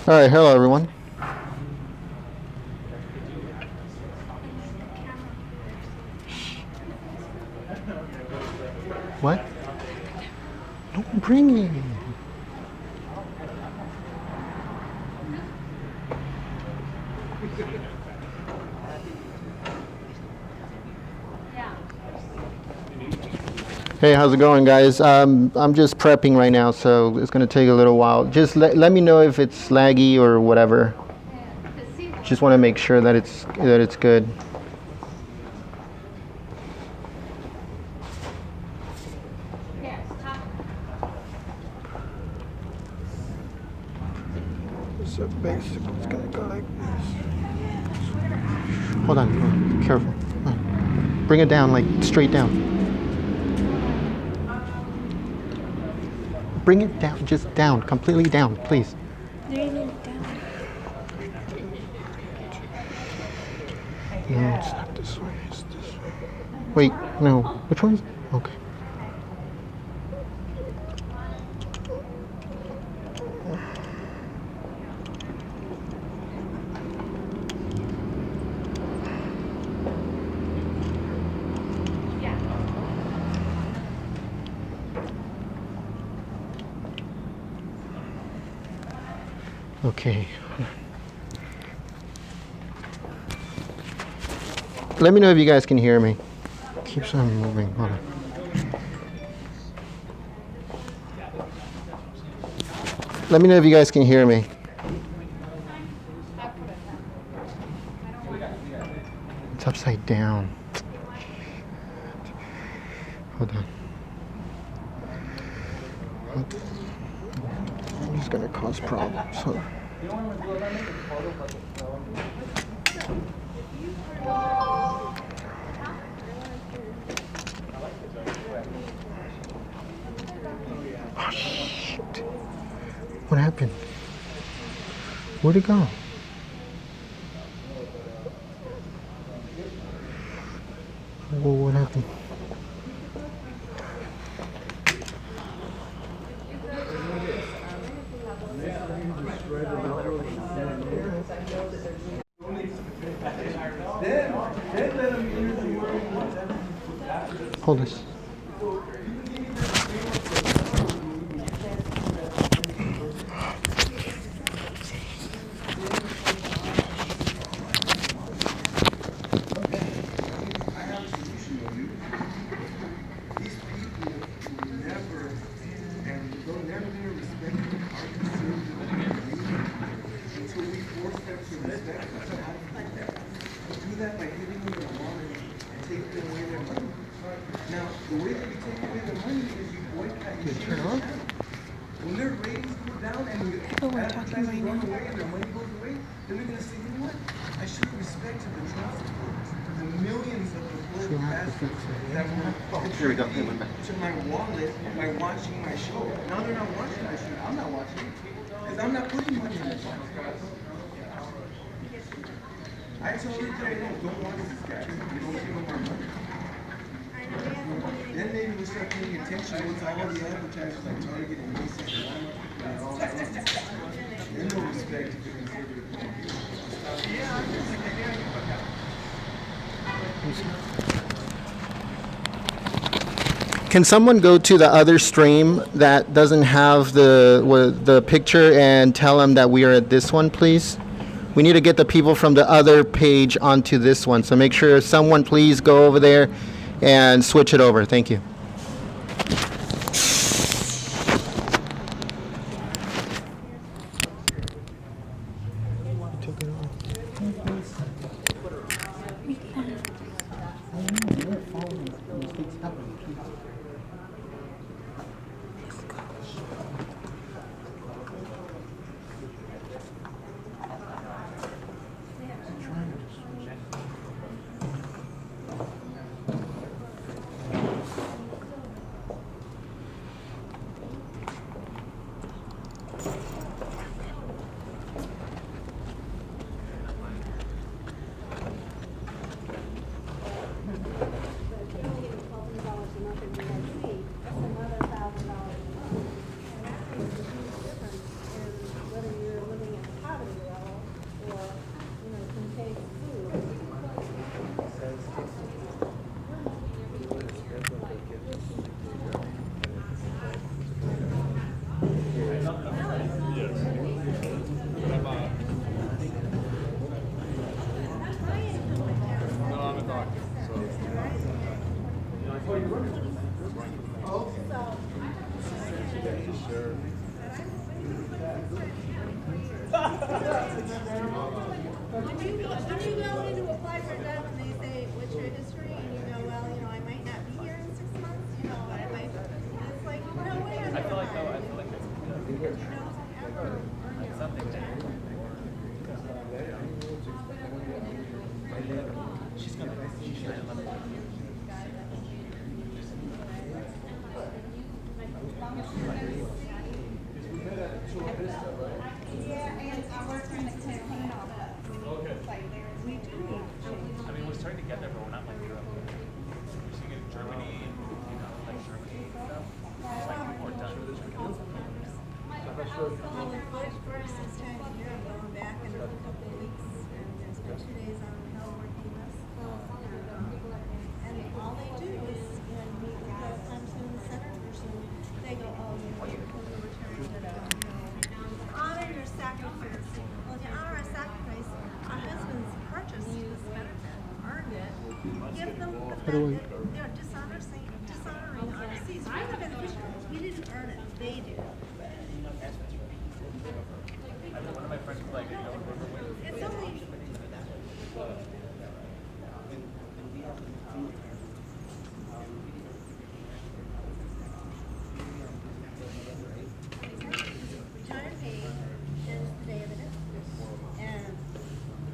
All right, hello everyone. What? Don't bring it. Hey, how's it going, guys? I'm just prepping right now, so it's gonna take a little while. Just let me know if it's laggy or whatever. Just want to make sure that it's good. So basically, it's gonna go like this. Hold on, careful. Bring it down, like straight down. Bring it down, just down, completely down, please. Bring it down. No, it's not this way, it's this way. Wait, no, which one is it? Okay. Okay. Let me know if you guys can hear me. Keeps on moving. Hold on. Let me know if you guys can hear me. It's upside down. Hold on. It's gonna cause problems. Hold on. Oh, shit. What happened? Where'd it go? Whoa, what happened? Hold this. Here we go. To my wallet by watching my show. Now they're not watching my show. I'm not watching it because I'm not putting money in this. I told you that I don't watch this guy. You don't give him my money. Then maybe we'll start paying attention to all the advertisers like Target and Macy's and all that. Then they'll respect the conservative point of view. Can someone go to the other stream that doesn't have the picture and tell them that we are at this one, please? We need to get the people from the other page onto this one. So make sure someone please go over there and switch it over. Thank you. When you go in to apply for a job and they say, what's your history? And you go, well, I might not be here in 6 months, I might, and it's like, no way. I feel like that's you don't ever earn your own time. Yeah, and I work in the campaign office. We do need to change. I mean, we're starting to get there, but we're not like Europe. We're seeing it in Germany, like Germany and stuff. It's like people are done. Well, for instance, time of year, I'm going back in a couple of weeks, and there's been 2 days on the health working list. And all they do is, meet with the Clemson Center person. They go, oh, you're returning to honor your sacrifice. Well, to honor our sacrifice, our husbands purchased this benefit, earned it. Give them the benefit. Dishonoring our deceased. We're the beneficiaries. We didn't earn it. They did. One of my friends was like, It's only. Retired pay is the day of the death. And,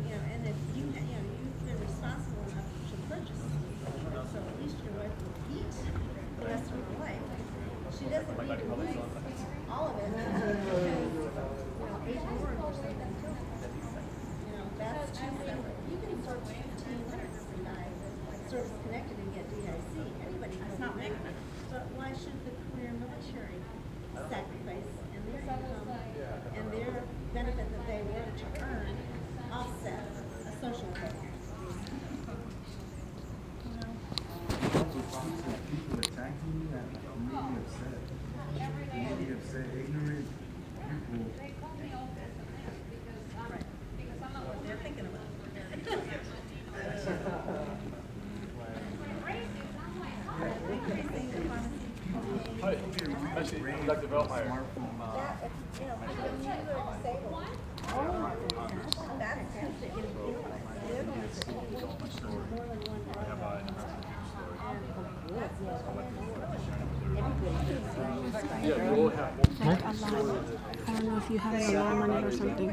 and if you've been responsible enough to purchase, so at least your wife will eat the rest of her life. She doesn't need to lose all of it because, 8 more or something. That's too separate. You can serve 15 minutes and die service connected and get DIC. Anybody can do that. But why should the career military sacrifice and their income and their benefit that they work to earn offset a social program? People attacking me, that made me upset. It made me upset. Ignorant people. Right. They're thinking about it. Increasing the pharmacy. actually, I'm Dr. Veltmeyer. That, when you are disabled, that's just getting healed. They're the ones that need more than one Yeah, we all have Like alarm. I don't know if you have an alarm on it or something.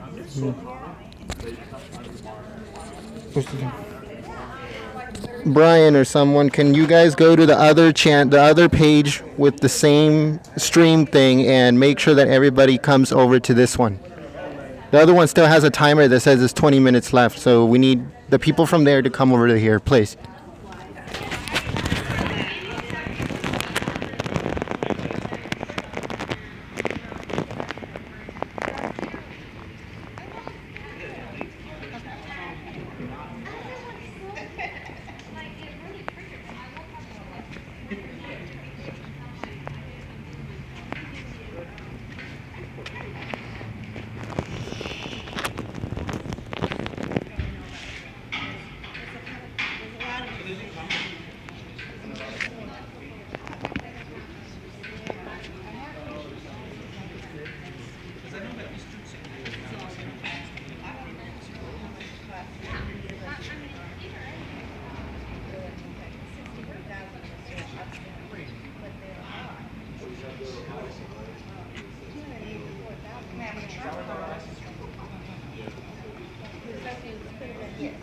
Brian or someone, can you guys go to the other page with the same stream thing and make sure that everybody comes over to this one? The other one still has a timer that says it's 20 minutes left, so we need the people from there to come over to here, please.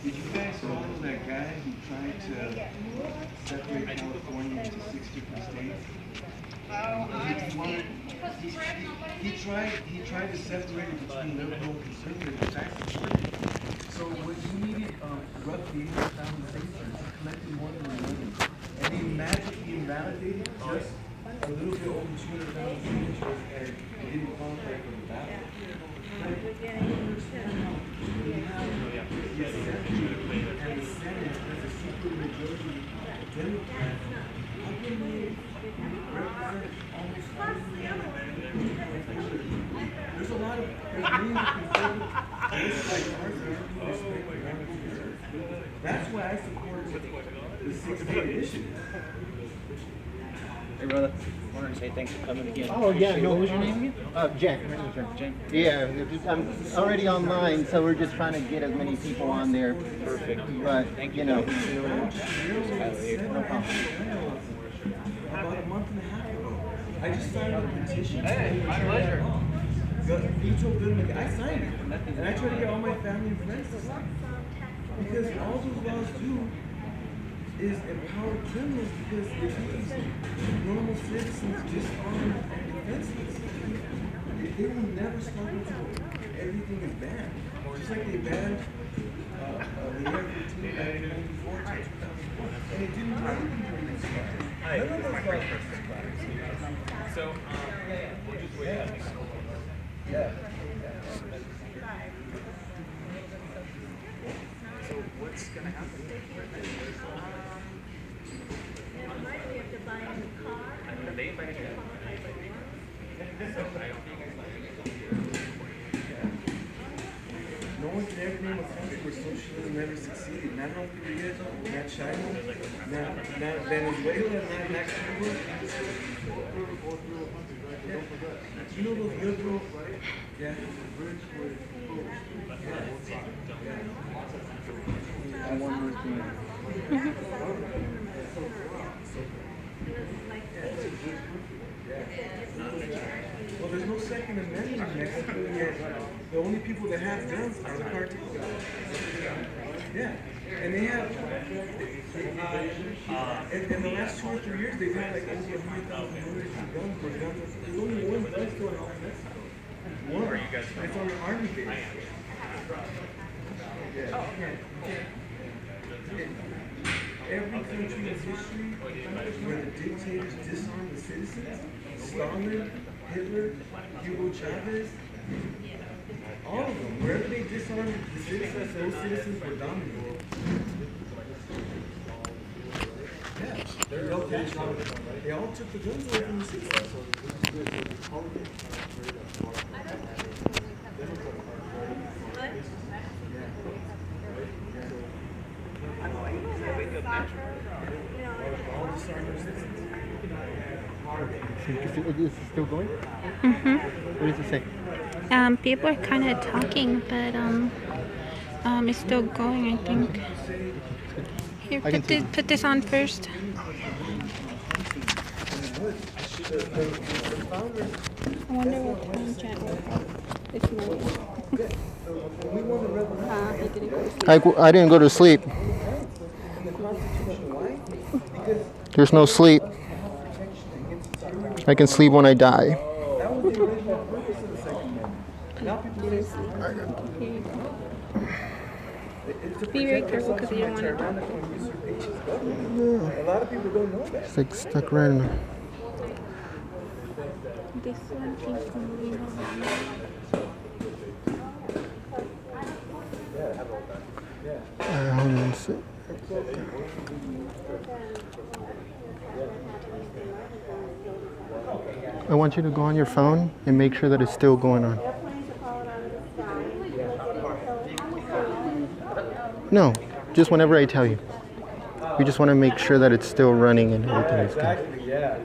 Did you guys follow that guy who tried to separate California into 6 different states? He tried to separate it between liberal and conservative taxes. So what you needed roughly 8,000 signatures, collected more than 11. And he magically invalidated just a little bit over 200,000 signatures and didn't qualify for the ballot. Yes, and the Senate has a super majority of Democrats. How can they represent almost there's a lot of millions of conservative like Arthur who respect the government. That's why I support the 6-day initiative. Hey, brother. Wanted to say thanks for coming again. Oh, yeah, no. What was your name again? Jack. James. Yeah, I'm already online, so we're just trying to get as many people on there. Perfect. But, Thank you you. know, About a month and a half ago. I just signed a petition. Hey, my pleasure. Mutual good. I signed it. And I try to get all my family and friends to sign it. Because all those laws do is empower criminals, because if these normal citizens disarmed and defenseless, they will never stop until everything is banned. Just like they banned the AR-15 back in 94 to 2004. And it didn't do anything during this time. None of those laws. So, we'll just wait. Yeah. So, what's going to happen? We have to buy a new car. They invited you. No one can ever name a country where socialism never succeeded. Not North Korea, not China, not Venezuela, not Cuba. Yeah. You know those liberal, yeah. And one more thing. Well, there's no Second Amendment in Mexico yet. The only people that have guns are the cartels. Yeah. And they have, in the last 2 or 3 years, they've had like over 100,000 military guns. There's only one gun store in all of Mexico. One. Where are you guys from? It's on the army base. Yeah. Every country in history where the dictators disarmed the citizens, Stalin, Hitler, Hugo Chavez, all of them, wherever they disarmed the citizens, those citizens were dominated. Yeah, they all took the guns away from the citizens. is this still going? What does it say? People are kind of talking, but it's still going, I think. Here, put this on first. I wonder what time chat was this morning. He didn't go to sleep. I didn't go to sleep. There's no sleep. I can sleep when I die. Be very careful because you don't want to. A lot of people don't know that. It's like stuck right in there. This one keeps moving on. Hold on a sec. I want you to go on your phone and make sure that it's still going on. No, just whenever I tell you. We just want to make sure that it's still running and everything is good. Yeah.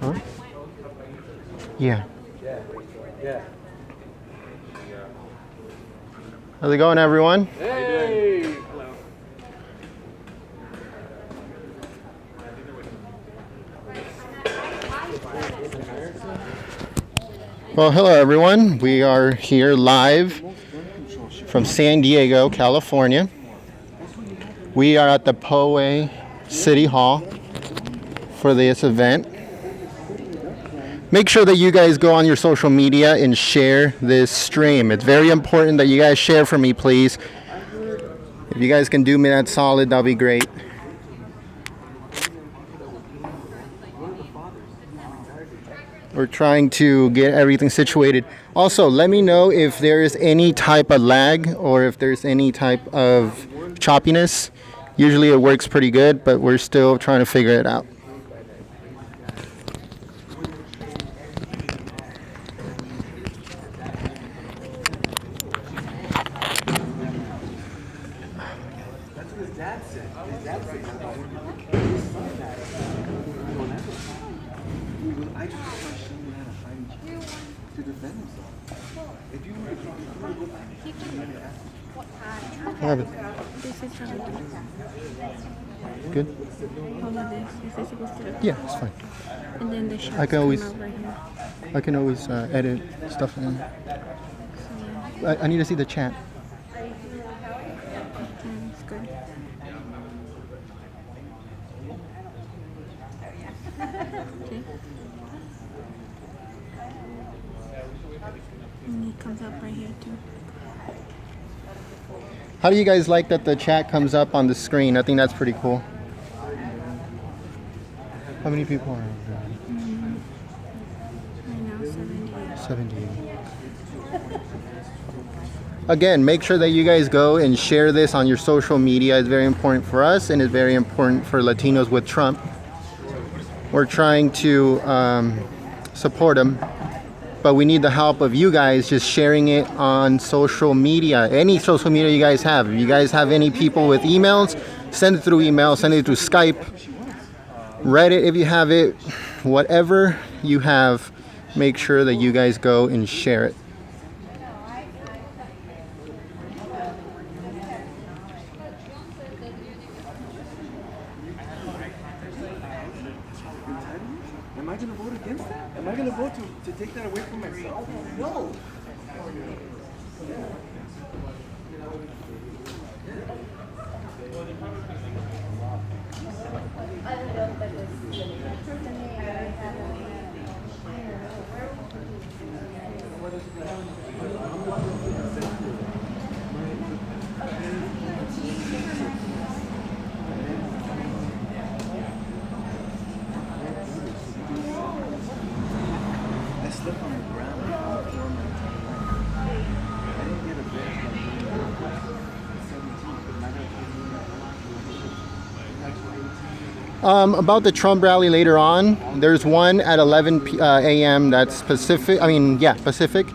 Huh? Yeah. Yeah. How's it going, everyone? Hey! Well, hello, everyone. We are here live from San Diego, California. We are at the Poway City Hall for this event. Make sure that you guys go on your social media and share this stream. It's very important that you guys share for me, please. If you guys can do me that solid, that'll be great. We're trying to get everything situated. Also, let me know if there is any type of lag or if there's any type of choppiness. Usually it works pretty good, but we're still trying to figure it out. That's what his dad said. His dad said, his son that. defend himself. If you were to talk to him, I have it. This is how we do it. Good? All of this. Is this supposed to? Yeah, it's fine. And then the shots I can always- come over here. I can always edit stuff in. So yeah, I need to see the chat. it's good. Okay. And it comes up right here too. How do you guys like that the chat comes up on the screen? I think that's pretty cool. How many people are there? Right now, 78. 78. Again, make sure that you guys go and share this on your social media. It's very important for us and it's very important for Latinos with Trump. We're trying to support him, but we need the help of you guys just sharing it on social media. Any social media you guys have. If you guys have any people with emails, send it through email, send it through Skype, Reddit if you have it, whatever you have, make sure that you guys go and share it. am I going to vote against that? Am I going to vote to take that away from myself? No. I slept on the ground for my entire life. I didn't get a bed until I was 17, but now I'm About the Trump rally later on, there's one at 11 a.m. that's Pacific. Pacific.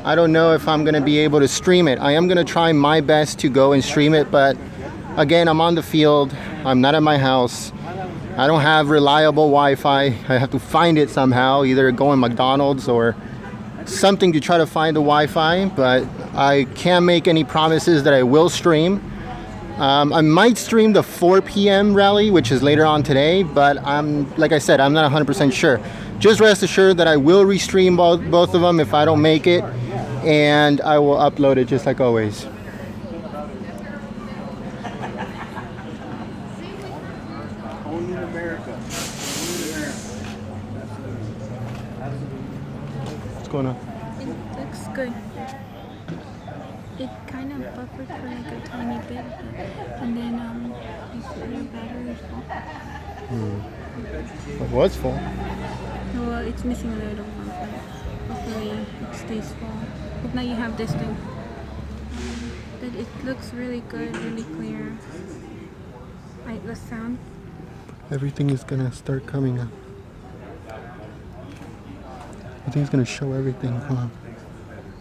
I don't know if I'm going to be able to stream it. I am going to try my best to go and stream it, but again, I'm on the field. I'm not at my house. I don't have reliable Wi-Fi. I have to find it somehow, either go in McDonald's or something to try to find the Wi-Fi, but I can't make any promises that I will stream. I might stream the 4 p.m. rally, which is later on today, but like I said, I'm not 100% sure. Just rest assured that I will restream both of them if I don't make it, and I will upload it just like always. only in America. What's going on? It looks good. It kind of buffered for like a tiny bit, and then your battery is full. It was full. Well, it's missing a little one, but hopefully it stays full. If not, you have this thing. But it looks really good, really clear. The sound. Everything is gonna start coming up. I think it's gonna show everything. Come on.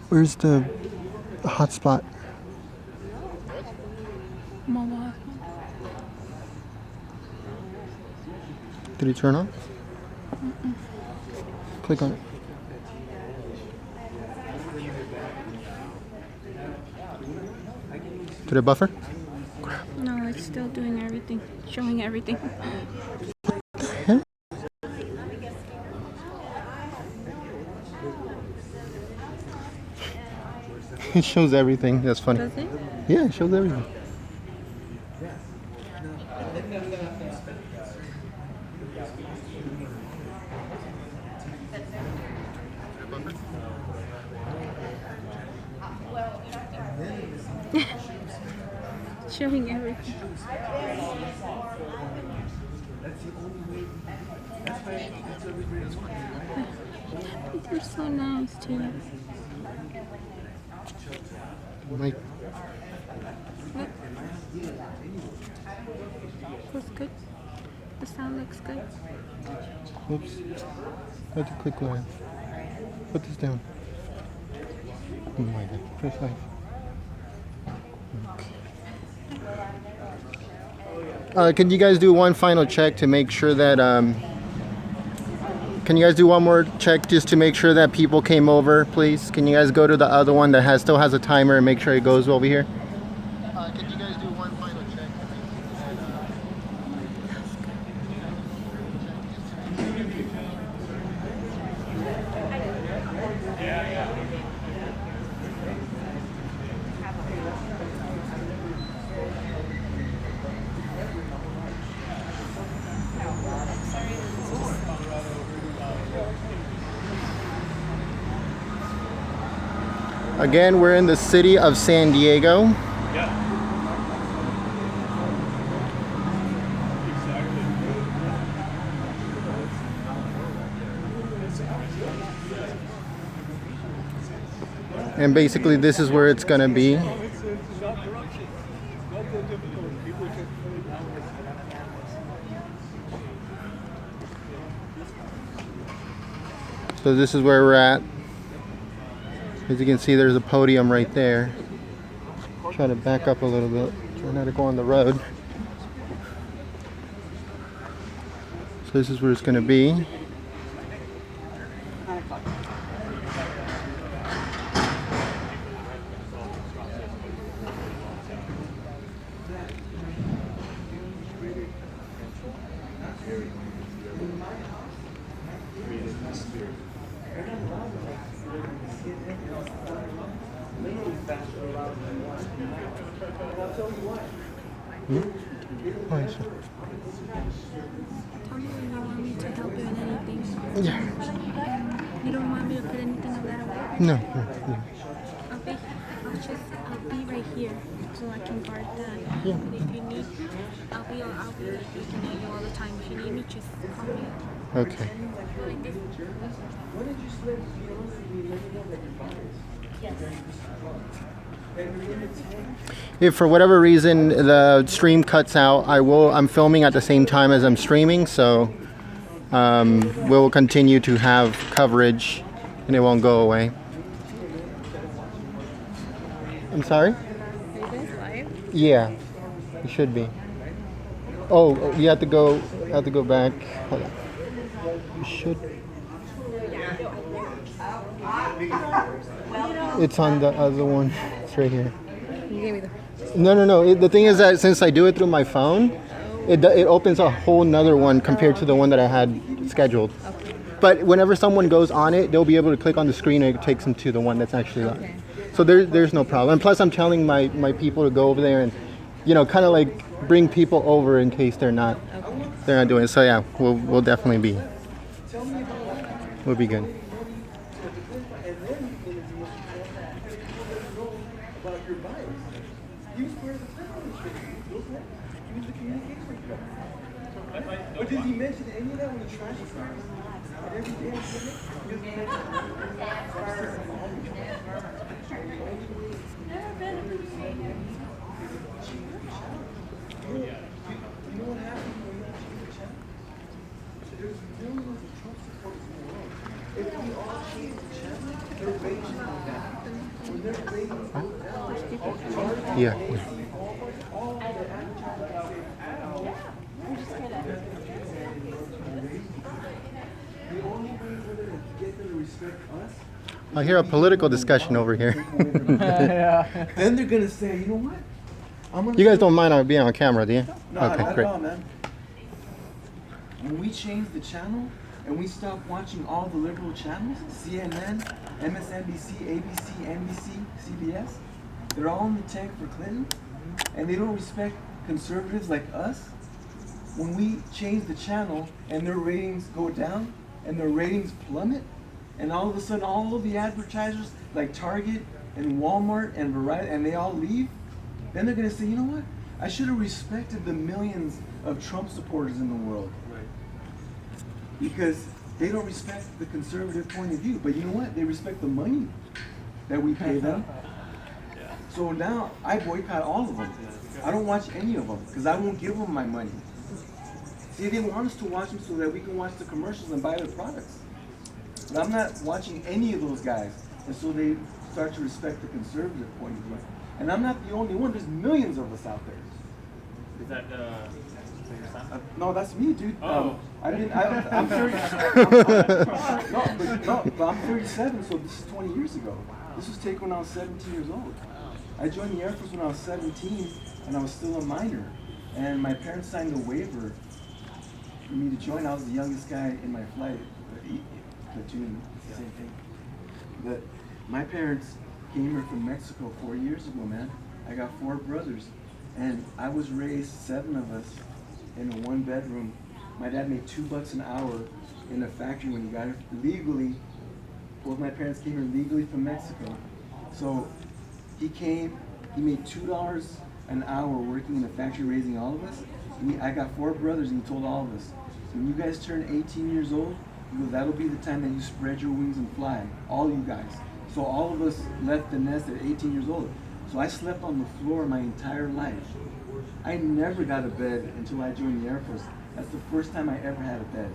Where's the hotspot? Mobile. Did it turn on? Click on it. Did it buffer? No, it's still doing everything, showing everything. It shows everything. That's funny. Does it? Yeah, it shows everything. Showing everything. They're so nice too. Like, Look. Looks good. The sound looks good. oops. I have to click live. Put this down. Oh my god. Press live. Can you guys do one final check to make sure that Can you guys do one more check just to make sure that people came over, please? Can you guys go to the other one that still has a timer and make sure it goes over here? Can you guys do one final check? Again, we're in the city of San Diego. Yeah. And basically this is where it's going to be. So this is where we're at. As you can see, there's a podium right there. Try to back up a little bit. Try not to go on the road. So this is where it's going to be. Tell me when you want me to help you in anything. Yeah. You don't want me to put anything of that away? No. I'll be right here so I can guard that. Yeah. And if you need, I'll be looking at you all the time. If you need me, just call me. Okay. If for whatever reason the stream cuts out, I'm filming at the same time as I'm streaming, so we'll continue to have coverage and it won't go away. I'm sorry? Are you guys live? Yeah, it should be. Oh, you have to go back. Hold on. You should. It's on the other one. It's right here. You gave me the. No. The thing is that since I do it through my phone, it opens a whole nother one compared to the one that I had scheduled. Okay. But whenever someone goes on it, they'll be able to click on the screen and it takes them to the one that's actually live. Okay. So there's no problem. And plus I'm telling my people to go over there and, kind of like bring people over in case they're not doing it. So yeah, we'll definitely be. We'll be good. About your bias. Use where the privilege is. Use the communication you got. But did he mention any of that when he trashed us? At every day he doesn't mention You know what happened when you change the channel? There's millions of Trump supporters in the world. If we all change the channel, their ratings go down. When their ratings go down, Yeah. the only way we're going to get them to respect us, I hear a political discussion over here. then they're going to say, you know what? I'm gonna You guys don't mind being on camera, do you? No, Okay, not great. at all, man. When we change the channel and we stop watching all the liberal channels, CNN, MSNBC, ABC, NBC, CBS, they're all in the tank for Clinton, and they don't respect conservatives like us. When we change the channel and their ratings go down and their ratings plummet, and all of a sudden all of the advertisers like Target and Walmart and Verizon, and they all leave, then they're gonna say, you know what? I should have respected the millions of Trump supporters in the world. Right. Because they don't respect the conservative point of view. But you know what? They respect the money that we pay them. Yeah. So now I boycott all of them. I don't watch any of them because I won't give them my money. See, they want us to watch them so that we can watch the commercials and buy their products. But I'm not watching any of those guys. And so they start to respect the conservative point of view. And I'm not the only one. There's millions of us out there. Is that your son? No, that's me, dude. Oh. I'm 30. But I'm 37, so this is 20 years ago. This was taken when I was 17 years old. I joined the Air Force when I was 17, and I was still a minor. And my parents signed a waiver for me to join. I was the youngest guy in my flight, platoon, it's the same thing. But my parents came here from Mexico 4 years ago, man. I got 4 brothers, and I was raised 7 of us in a 1-bedroom. My dad made $2 an hour in a factory when he got here legally. Both my parents came here legally from Mexico. So he came, he made $2 an hour working in a factory raising all of us. I got 4 brothers, and he told all of us, when you guys turn 18 years old, he goes, that'll be the time that you spread your wings and fly, all you guys. So all of us left the nest at 18 years old. So I slept on the floor my entire life. I never got a bed until I joined the Air Force. That's the first time I ever had a bed.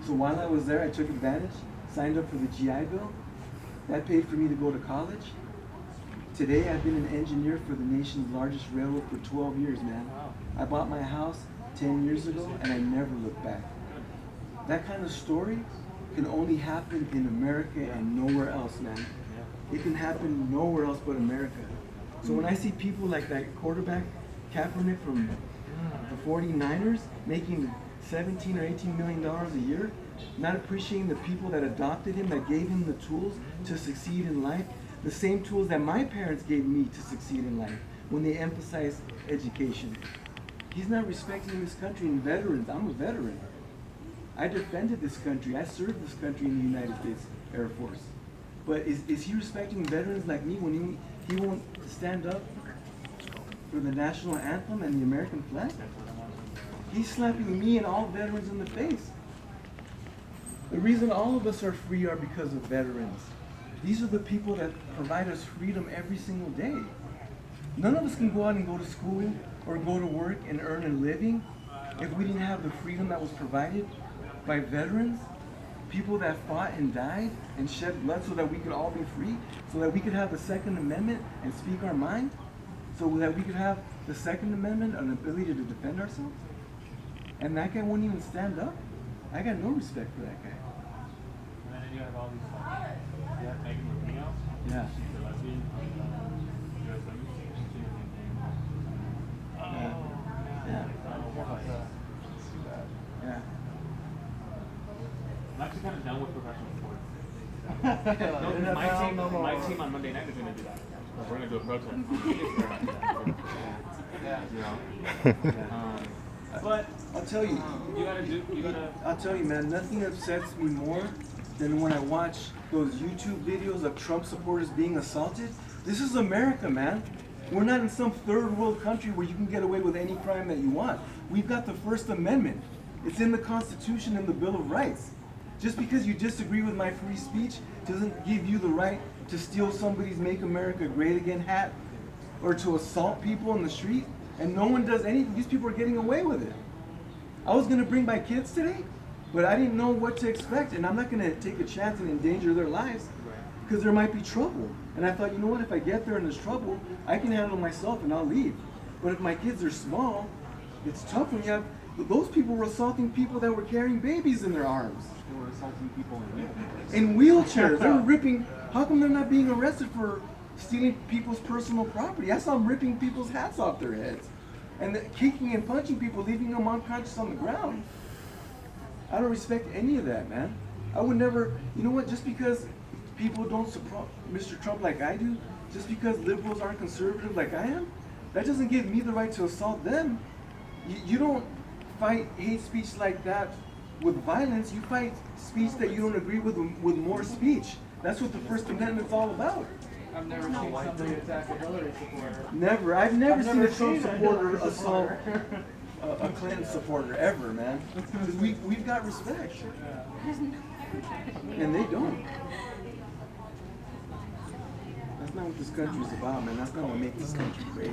So while I was there, I took advantage, signed up for the GI Bill. That paid for me to go to college. Today, I've been an engineer for the nation's largest railroad for 12 years, man. I bought my house 10 years ago, and I never looked back. That kind of story can only happen in America and nowhere else, man. It can happen nowhere else but America. So when I see people like that quarterback, Kaepernick from the 49ers, making $17 or $18 million a year, not appreciating the people that adopted him, that gave him the tools to succeed in life, the same tools that my parents gave me to succeed in life when they emphasized education. He's not respecting this country and veterans. I'm a veteran. I defended this country. I served this country in the United States Air Force. But is he respecting veterans like me when he won't stand up for the national anthem and the American flag? He's slapping me and all veterans in the face. The reason all of us are free are because of veterans. These are the people that provide us freedom every single day. None of us can go out and go to school or go to work and earn a living if we didn't have the freedom that was provided by veterans, people that fought and died and shed blood so that we could all be free, so that we could have the Second Amendment and speak our mind, so that we could have the Second Amendment and the ability to defend ourselves. And that guy wouldn't even stand up. I got no respect for that guy. And then you have all these, you have Megan Rapinoe. Yeah. She's a lesbian. Yeah. Yeah. I'm actually kind of done with professional sports. No, my team on Monday night is going to do that. We're going to do a protest. You know? But I'll tell you. I'll tell you, man. Nothing upsets me more than when I watch those YouTube videos of Trump supporters being assaulted. This is America, man. We're not in some third world country where you can get away with any crime that you want. We've got the First Amendment. It's in the Constitution and the Bill of Rights. Just because you disagree with my free speech doesn't give you the right to steal somebody's Make America Great Again hat or to assault people in the street. And no one does anything. These people are getting away with it. I was going to bring my kids today, but I didn't know what to expect. And I'm not going to take a chance and endanger their lives because there might be trouble. And I thought, you know what, if I get there and there's trouble, I can handle myself and I'll leave. But if my kids are small, it's tough when you have, those people were assaulting people that were carrying babies in their arms. they were assaulting people in wheelchairs. In wheelchairs. They were ripping, how come they're not being arrested for stealing people's personal property? I saw them ripping people's hats off their heads. And kicking and punching people, leaving them unconscious on the ground. I don't respect any of that, man. I would never, you know what, just because people don't support Mr. Trump like I do, just because liberals aren't conservative like I am, that doesn't give me the right to assault them. You don't fight hate speech like that with violence. You fight speech that you don't agree with more speech. That's what the First Amendment's all about. I've never seen somebody attack a Hillary supporter. Never. I've never seen a Trump supporter assault a Clinton supporter ever, man. Because we've got respect. And they don't. That's not what this country's about, man. That's not what makes this country great.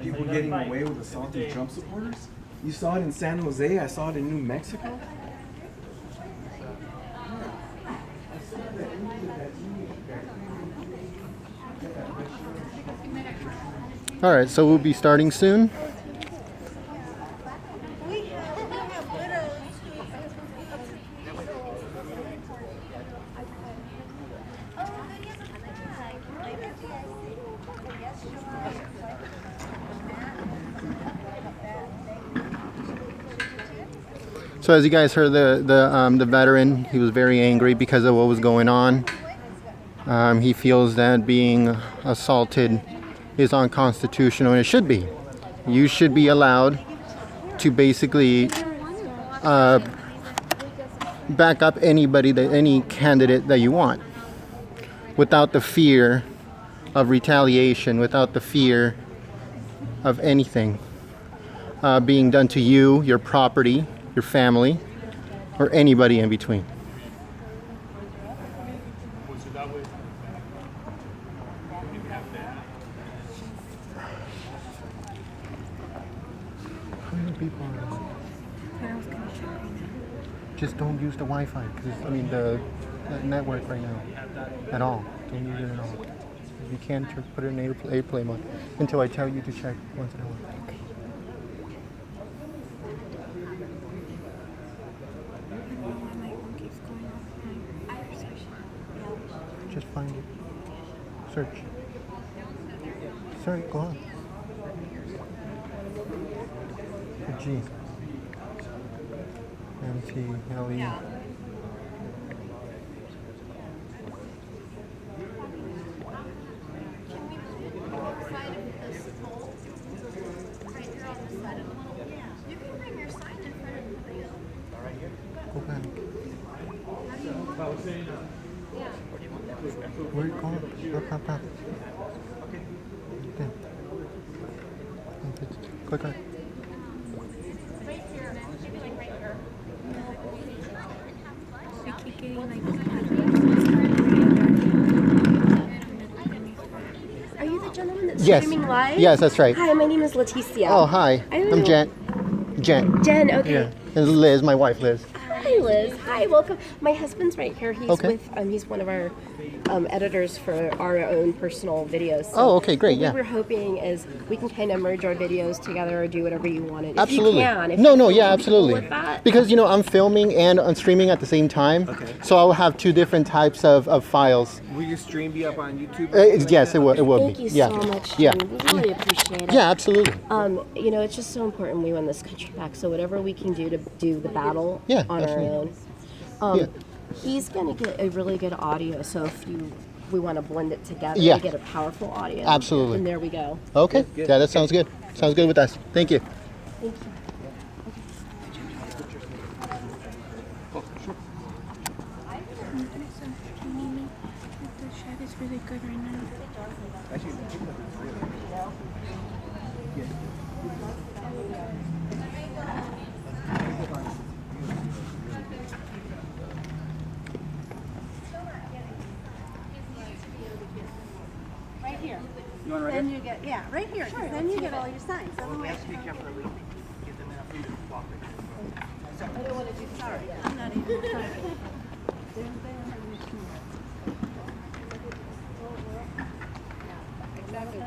People getting away with assaulting Trump supporters. You saw it in San Jose. I saw it in New Mexico. All right, so we'll be starting soon. We have widows who So as you guys heard, the veteran, he was very angry because of what was going on. He feels that being assaulted is unconstitutional, and it should be. You should be allowed to basically back up any candidate that you want, without the fear of retaliation, without the fear of anything being done to you, your property, your family, or anybody in between. How many people are just don't use the Wi-Fi, because the network right now at all. Don't use it at all. You can't put it in airplane mode until I tell you to check once in a while. Just find it. Search. Sorry, go on. G. MTLE. Go back. Where are you going? Up. Okay. Click on it. I keep getting like Are you the gentleman that's Yes. streaming live? Yes, that's right. Hi, my name is Leticia. Oh, hi. I don't I'm know. Jen. Jen, okay. Yeah. And Liz, my wife, Liz. Hi, Liz. Hi, welcome. My husband's right here. He's Okay. with he's one of our editors for our own personal videos. So Oh, okay, great, what yeah. we were hoping is we can kind of merge our videos together or do whatever you wanted. If Absolutely. You can. If No, you no, feel yeah, comfortable absolutely. with that. Because I'm filming and I'm streaming at the same time. Okay. So I will have two different types of files. Will your stream be up on YouTube? Yes, it will. It will Thank be. you Yeah. so much. Yeah. Jen. We really appreciate it. Yeah, absolutely. It's just so important we win this country back. So whatever we can do to do the battle Yeah, on absolutely. our own. Yeah. He's gonna get a really good audio. So if we want to blend it together Yeah. to get a powerful audio. Absolutely. And there we go. Okay. Yeah, that sounds good. Sounds good with us. Thank you. Thank you. the shed is really good right now. Right here. You want right Then here? you get right here. 'Cause then you get all your signs. Otherwise, I don't want to do sorry. I'm not even sorry. Exactly.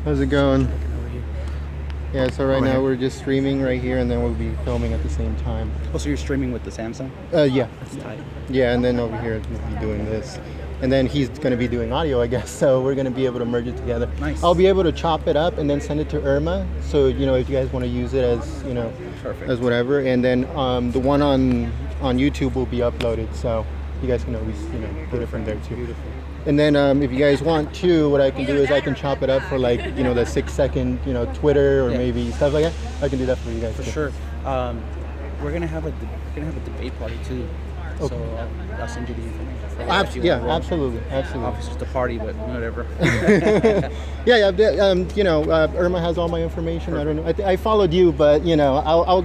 How's it going? Yeah, so right now we're just streaming right here, and then we'll be filming at the same time. Oh, so you're streaming with the Samsung? Yeah. That's tight. Yeah, and then over here we'll be doing this. And then he's going to be doing audio, I guess, so we're going to be able to merge it together. Nice. I'll be able to chop it up and then send it to Irma, so, if you guys want to use it as, Perfect. as whatever. And then the one on YouTube will be uploaded, so you guys can always, get it from there too. Beautiful. And then if you guys want to, what I can do is I can chop it up for the 6-second, Twitter or Yeah. maybe stuff like that. I can do that for you guys For too. sure. We're gonna have a debate party too. So I'll send you the information. Absolutely. Obviously, just a party, but whatever. Irma has all my information. I don't know. I followed you, but I'll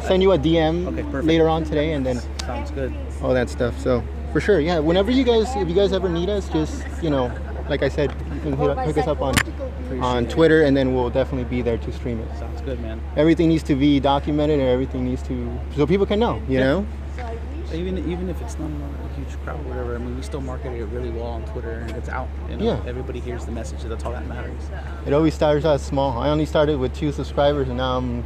send you a DM Okay, perfect. later on today, and then Sounds good. all that stuff. So for sure, yeah. Whenever if you guys ever need us, just like I said, you can hook us up on Twitter, and then we'll definitely be there to stream it. Sounds good, man. Everything needs to be documented, and everything needs to so people can know. You know. Even if it's not a huge crowd or whatever, I mean, we still market it really well on Twitter, and it's out. Yeah. Everybody hears the message. That's all that matters. It always starts out small. I only started with 2 subscribers, and now I'm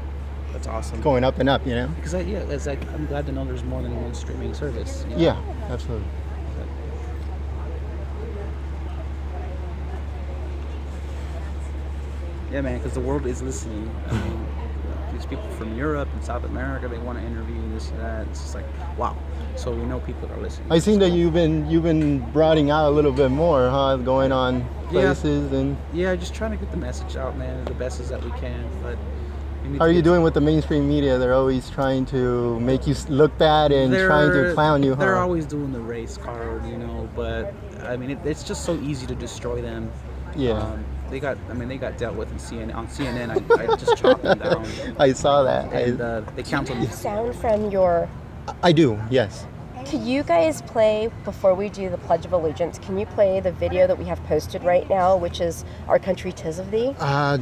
That's awesome. going up and up. Because I'm glad to know there's more than one streaming service. Yeah, absolutely. Yeah, man, because the world is listening. I mean, these people from Europe and South America, they want to interview this and that. It's just like, wow. So we know people are listening. I seen that you've been broadening out a little bit more, huh? Going on places and. Yeah, just trying to get the message out, man, the best as that we can. But how are you doing with the mainstream media? They're always trying to make you look bad and trying to clown you, huh? They're always doing the race card, but I mean, it's just so easy to destroy them. Yeah. They got dealt with in CNN. On CNN, I just chopped them down. I saw that. And they counted me. Sound from your. I do, yes. Could you guys play, before we do the Pledge of Allegiance, can you play the video that we have posted right now, which is Our Country 'Tis of Thee? No.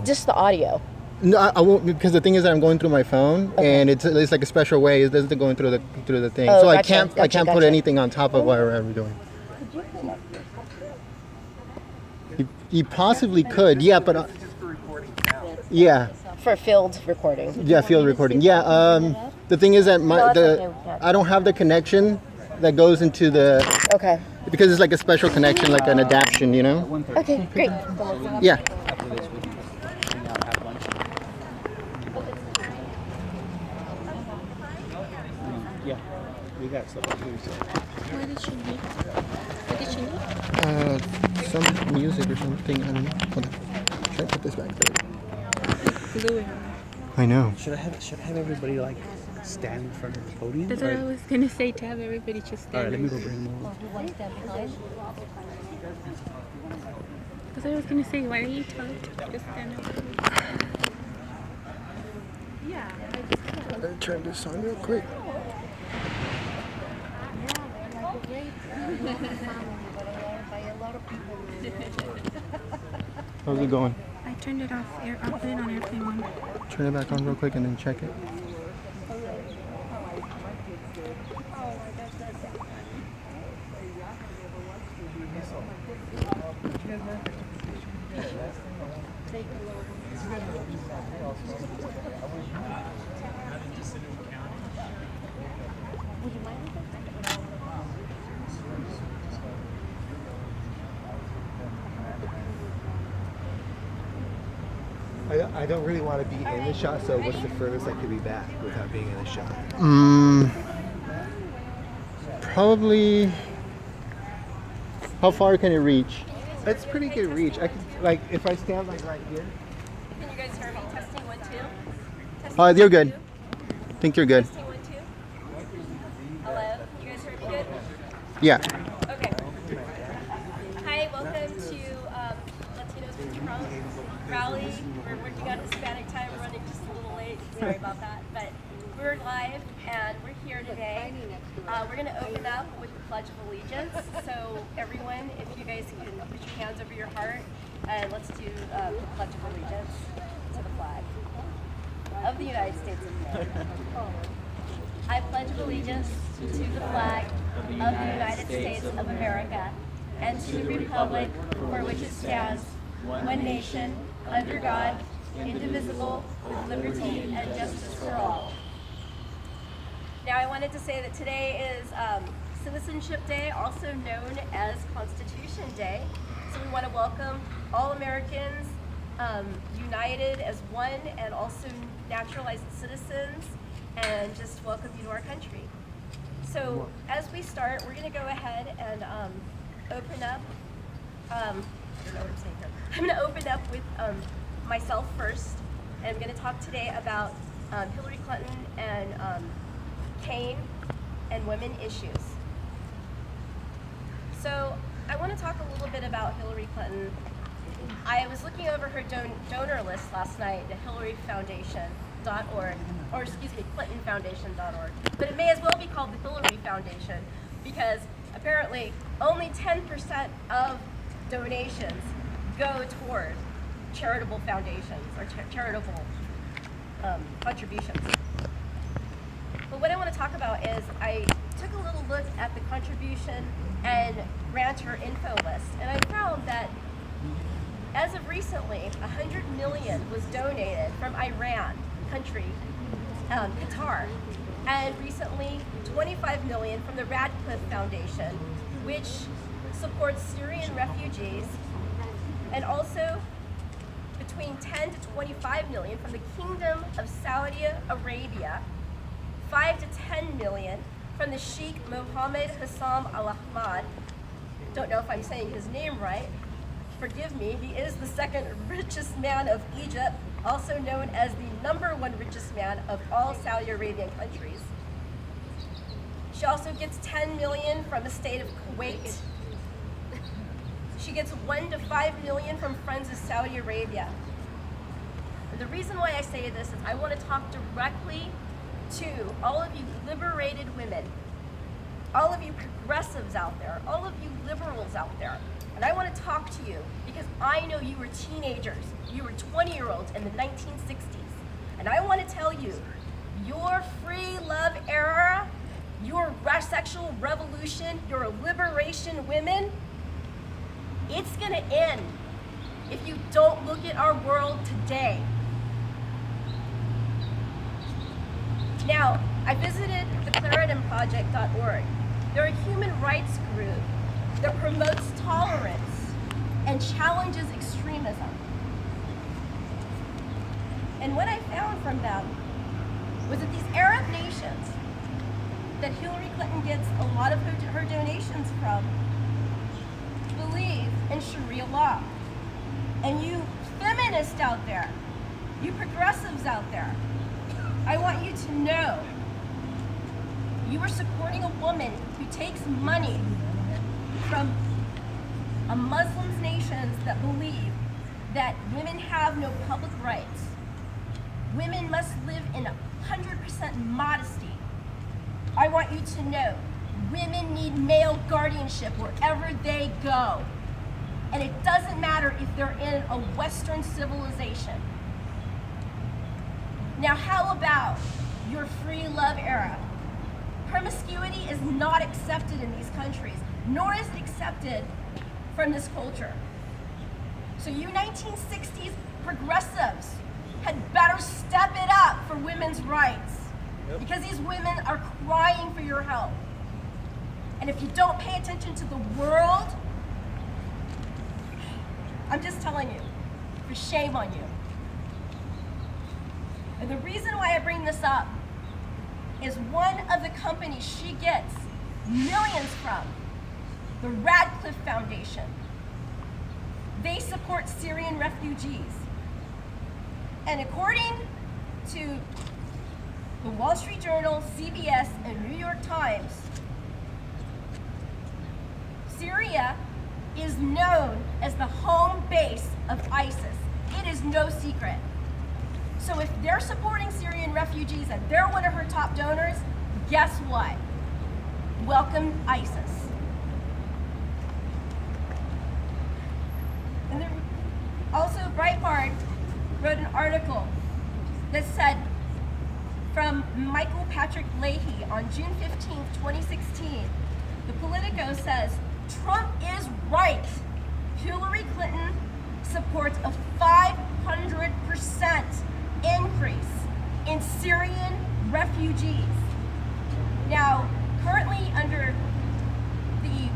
Just the audio. No, I won't, because the thing is that I'm going through my phone, and it's like a special way. It doesn't go through the thing, Oh, so I gotcha, can't put gotcha. anything on top of what we're doing. You possibly could, yeah, but yeah, For field recording. yeah, field recording, yeah. The thing is that No, that's okay. I don't have the connection that goes into the Okay. because it's like a special connection, like an adaption, Okay, great. Yeah. After this, we can hang out, have lunch. Yeah, we got stuff to do. So. What did she need? What did she need? Some music or something. I don't know. Hold on. Should I put this back there? Glue it on. I know. Should I have everybody like stand in front of the podium? That's what I was gonna say, to have everybody just All right, stand. let me go bring them over. That's what I was gonna say. Why don't you tell her to just stand up? I'm gonna turn this on real quick. How's it going? I turned it off. I'll put it on airplane mode. Turn it back on real quick and then check it. I don't really want to be in the shot, so what's the furthest I could be back without being in the shot? Probably. How far can it reach? That's pretty good reach. I could, like, if I stand like right here. Can you guys hear me? Testing 1 2. You're good. I think you're good. Testing 1 2. Hello. You guys hear me good? Yeah. Okay. Hi, welcome to Latinos for Trump rally. We're working on Hispanic time. We're running just a little late. Sorry about that. But we're live and we're here today. We're going to open up with the Pledge of Allegiance. So everyone, if you guys can put your hands over your heart and let's do the Pledge of Allegiance to the flag of the United States of America. I pledge allegiance to the flag of the United States of America and to the republic for which it stands, one nation, under God, indivisible, with liberty and justice for all. Now I wanted to say that today is Citizenship Day, also known as Constitution Day. So we want to welcome all Americans united as one and also naturalized citizens, and just welcome you to our country. So as we start, we're going to go ahead and open up. I don't know what I'm saying here. I'm going to open up with myself first, and I'm going to talk today about Hillary Clinton and Kane and women issues. So I want to talk a little bit about Hillary Clinton. I was looking over her donor list last night, the hillaryfoundation.org, or excuse me, clintonfoundation.org. But it may as well be called the Hillary Foundation because apparently only 10% of donations go toward charitable foundations or charitable contributions. But what I want to talk about is I took a little look at the contribution and grantor info list, and I found that as of recently, 100 million was donated from Iran, country, Qatar, and recently 25 million from the Radcliffe Foundation, which supports Syrian refugees, and also between 10 to 25 million from the Kingdom of Saudi Arabia, 5 to 10 million from the Sheikh Mohammed Hassan Al Ahmad. Don't know if I'm saying his name right. Forgive me, he is the second richest man of Egypt, also known as the #1 richest man of all Saudi Arabian countries. She also gets 10 million from the state of Kuwait. She gets 1 to 5 million from Friends of Saudi Arabia. And the reason why I say this is I want to talk directly to all of you liberated women, all of you progressives out there, all of you liberals out there. And I want to talk to you because I know you were teenagers, you were 20-year-olds in the 1960s. And I want to tell you, your free love era, your sexual revolution, your liberation women, it's going to end if you don't look at our world today. Now, I visited the ClaritinProject.org. They're a human rights group that promotes tolerance and challenges extremism. And what I found from them was that these Arab nations that Hillary Clinton gets a lot of her donations from believe in Sharia law. And you feminists out there, you progressives out there, I want you to know you are supporting a woman who takes money from a Muslim nations that believe that women have no public rights. Women must live in 100% modesty. I want you to know women need male guardianship wherever they go. And it doesn't matter if they're in a Western civilization. Now, how about your free love era? Promiscuity is not accepted in these countries, nor is it accepted from this culture. So you 1960s progressives had better step it up for women's rights, because these women are crying for your help. And if you don't pay attention to the world, I'm just telling you, for shame on you. And the reason why I bring this up is one of the companies she gets millions from, the Radcliffe Foundation. They support Syrian refugees. And according to the Wall Street Journal, CBS, and New York Times, Syria is known as the home base of ISIS. It is no secret. So if they're supporting Syrian refugees and they're one of her top donors, guess what? Welcome ISIS. And then also Breitbart wrote an article that said, from Michael Patrick Leahy on June 15, 2016, the Politico says, Trump is right. Hillary Clinton supports a 500% increase in Syrian refugees. Now, currently under the,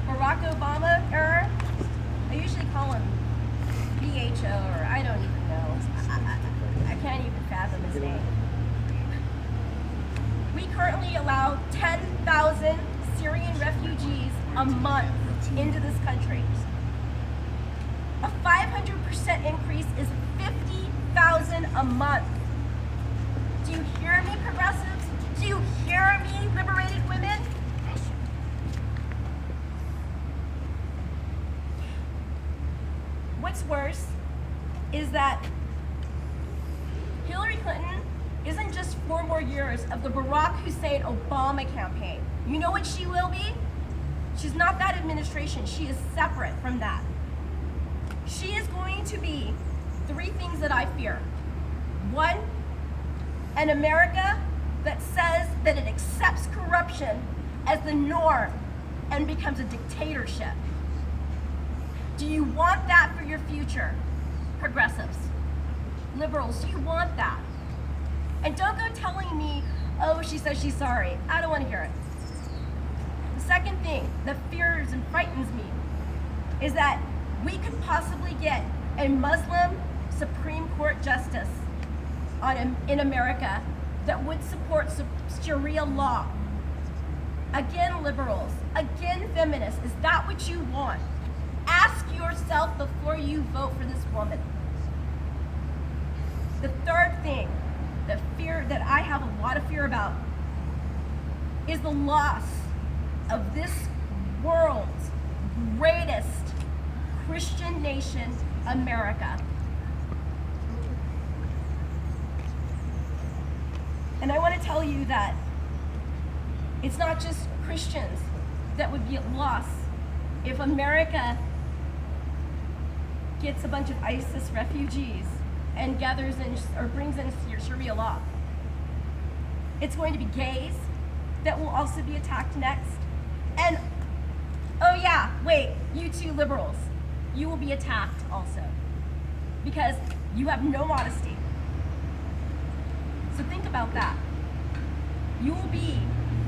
Barack Obama era, I usually call him BHO, or I don't even know. I can't even fathom his name. We currently allow 10,000 Syrian refugees a month into this country. A 500% increase is 50,000 a month. Do you hear me, progressives? Do you hear me, liberated women? What's worse is that Hillary Clinton isn't just 4 more years of the Barack Hussein Obama campaign. You know what she will be? She's not that administration. She is separate from that. She is going to be 3 things that I fear. 1, an America that says that it accepts corruption as the norm and becomes a dictatorship. Do you want that for your future? Progressives, liberals, do you want that? And don't go telling me, oh, she says she's sorry. I don't want to hear it. The second thing that fears and frightens me is that we could possibly get a Muslim Supreme Court justice in America that would support Sharia law. Again, liberals, again, feminists, is that what you want? Ask yourself before you vote for this woman. The third thing, the fear that I have a lot of fear about, is the loss of this world's greatest Christian nation, America. And I want to tell you that it's not just Christians that would be at loss if America gets a bunch of ISIS refugees and gathers in or brings in Sharia law. It's going to be gays that will also be attacked next. And, oh yeah, wait, you two liberals, you will be attacked also because you have no modesty. So think about that. You will be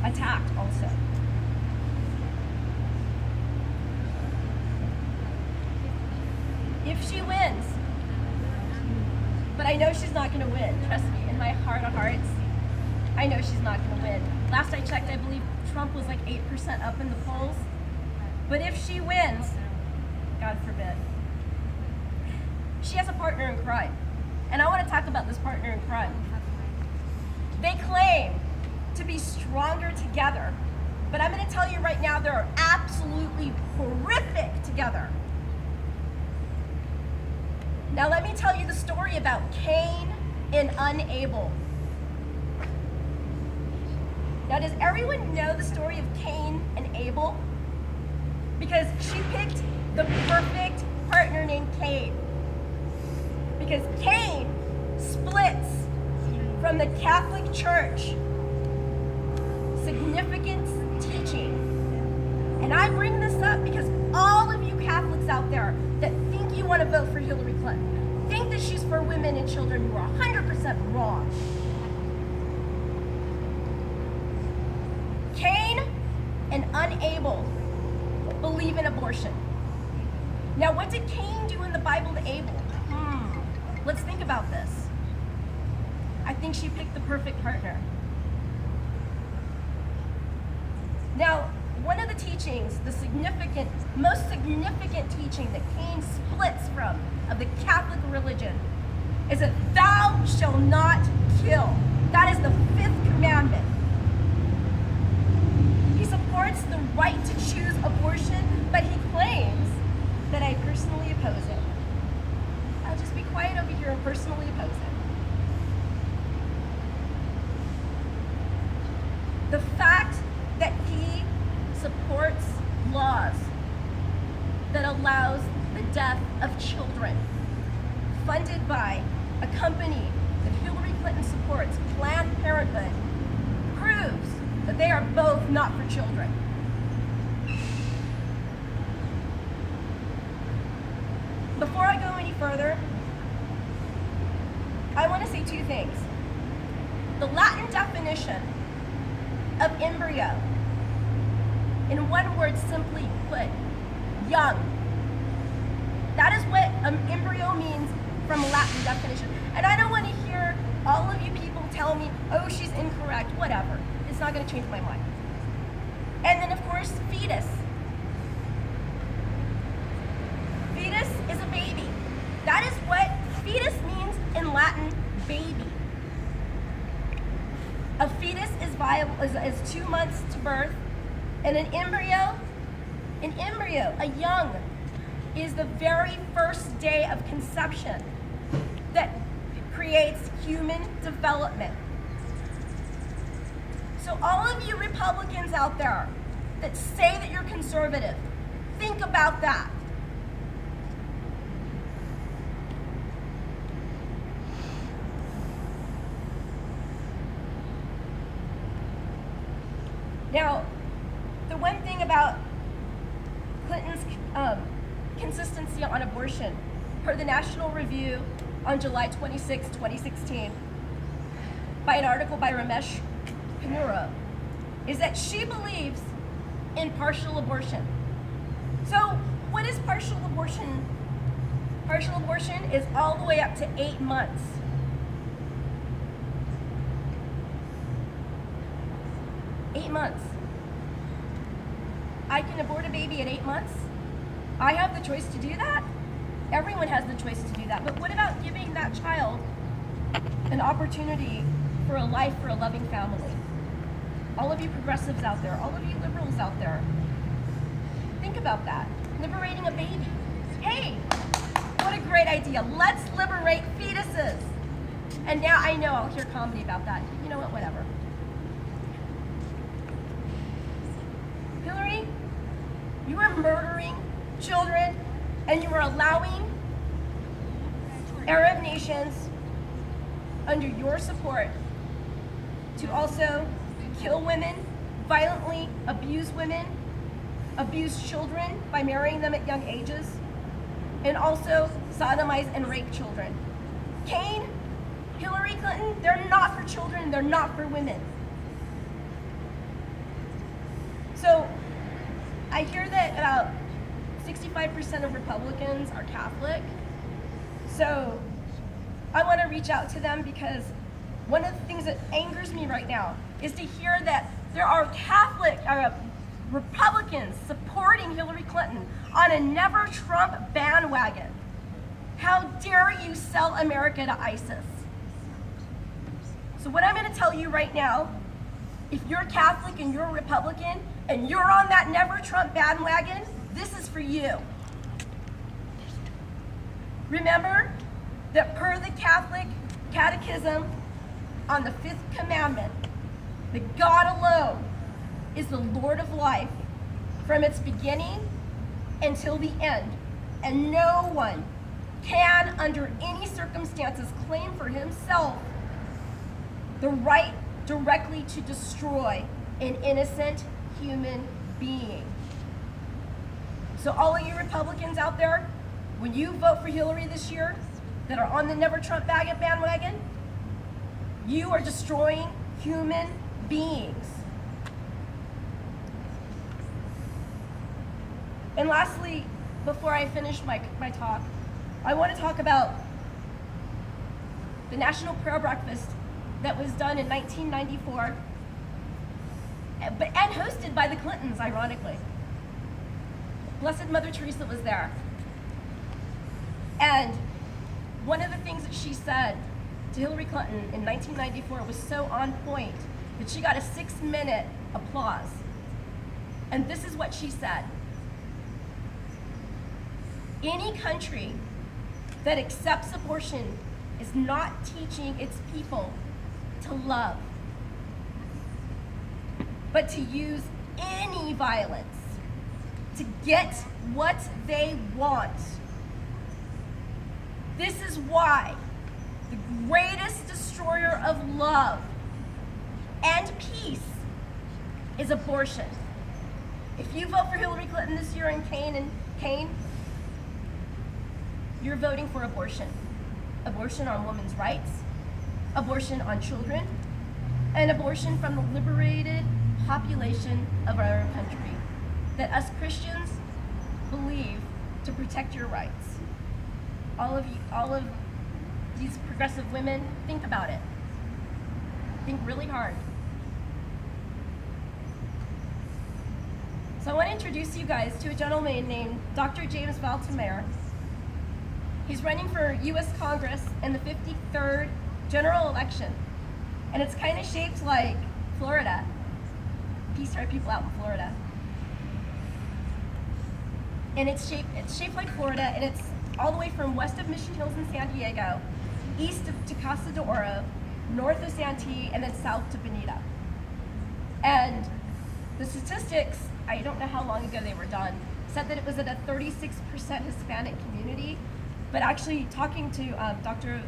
attacked also. If she wins, but I know she's not going to win, trust me, in my heart of hearts, I know she's not going to win. Last I checked, I believe Trump was like 8% up in the polls. But if she wins, God forbid, she has a partner in crime. And I want to talk about this partner in crime. They claim to be stronger together, but I'm going to tell you right now, they're absolutely horrific together. Now let me tell you the story about Cain and Unable. Now does everyone know the story of Cain and Abel? Because she picked the perfect partner named Cain. Because Cain splits from the Catholic Church. Significant teaching. And I bring this up because all of you Catholics out there that think you want to vote for Hillary Clinton think that she's for women and children who are 100% wrong. Cain and Unable believe in abortion. Now, what did Cain do in the Bible to Abel? Let's think about this. I think she picked the perfect partner. Now, one of the teachings, the most significant teaching that Cain splits from of the Catholic religion is that thou shalt not kill. That is the 5th commandment. He supports the right to choose abortion, but he claims that I personally oppose it. I'll just be quiet over here and personally oppose it. The fact that he supports laws that allows the death of children funded by a company that Hillary Clinton supports, Planned Parenthood, proves that they are both not for children. Before I go any further, I want to say 2 things. The Latin definition of embryo, in one word, simply put, young. That is what an embryo means from a Latin definition. And I don't want to hear all of you people tell me, oh, she's incorrect, whatever. It's not going to change my mind. And then, of course, fetus. Fetus is a baby. That is what fetus means in Latin, baby. A fetus is viable is 2 months to birth, and an embryo, a young, is the very first day of conception that creates human development. So all of you Republicans out there that say that you're conservative, think about that. Now, the one thing about Clinton's consistency on abortion, per the National Review on July 26, 2016, by an article by Ramesh Ponnuru, is that she believes in partial abortion. So, what is partial abortion? Partial abortion is all the way up to 8 months. 8 months. I can abort a baby at 8 months. I have the choice to do that. Everyone has the choice to do that. But what about giving that child an opportunity for a life, for a loving family? All of you progressives out there, all of you liberals out there, think about that. Liberating a baby. Hey, what a great idea. Let's liberate fetuses. And now I know I'll hear comedy about that. You know what, whatever. Hillary, you are murdering children, and you are allowing Arab nations under your support to also kill women, violently abuse women, abuse children by marrying them at young ages, and also sodomize and rape children. Kane, Hillary Clinton, they're not for children, they're not for women. So I hear that about 65% of Republicans are Catholic. So I want to reach out to them, because one of the things that angers me right now is to hear that there are Catholic Republicans supporting Hillary Clinton on a never Trump bandwagon. How dare you sell America to ISIS? So what I'm going to tell you right now, if you're Catholic and you're a Republican and you're on that never Trump bandwagon, this is for you. Remember that per the Catholic Catechism on the 5th commandment, that God alone is the Lord of life from its beginning until the end, and no one can under any circumstances claim for himself the right directly to destroy an innocent human being. So all of you Republicans out there, when you vote for Hillary this year, that are on the Never Trump bandwagon, you are destroying human beings. And lastly, before I finish my talk, I want to talk about the National Prayer Breakfast that was done in 1994, and hosted by the Clintons, ironically. Blessed Mother Teresa was there. And one of the things that she said to Hillary Clinton in 1994 was so on point that she got a 6-minute applause. And this is what she said. Any country that accepts abortion is not teaching its people to love, but to use any violence to get what they want. This is why the greatest destroyer of love and peace is abortion. If you vote for Hillary Clinton this year in Kane, you're voting for abortion. Abortion on women's rights, abortion on children, and abortion from the liberated population of our country that us Christians believe to protect your rights. All of these progressive women, think about it. Think really hard. So I want to introduce you guys to a gentleman named Dr. James Valtimere. He's running for U.S. Congress in the 53rd general election. And it's kind of shaped like Florida. Peace to our people out in Florida. And it's shaped like Florida, and it's all the way from west of Mission Hills in San Diego, east to Casa de Oro, north of Santee, and then south to Bonita. And the statistics, I don't know how long ago they were done, said that it was at a 36% Hispanic community, but actually talking to Dr.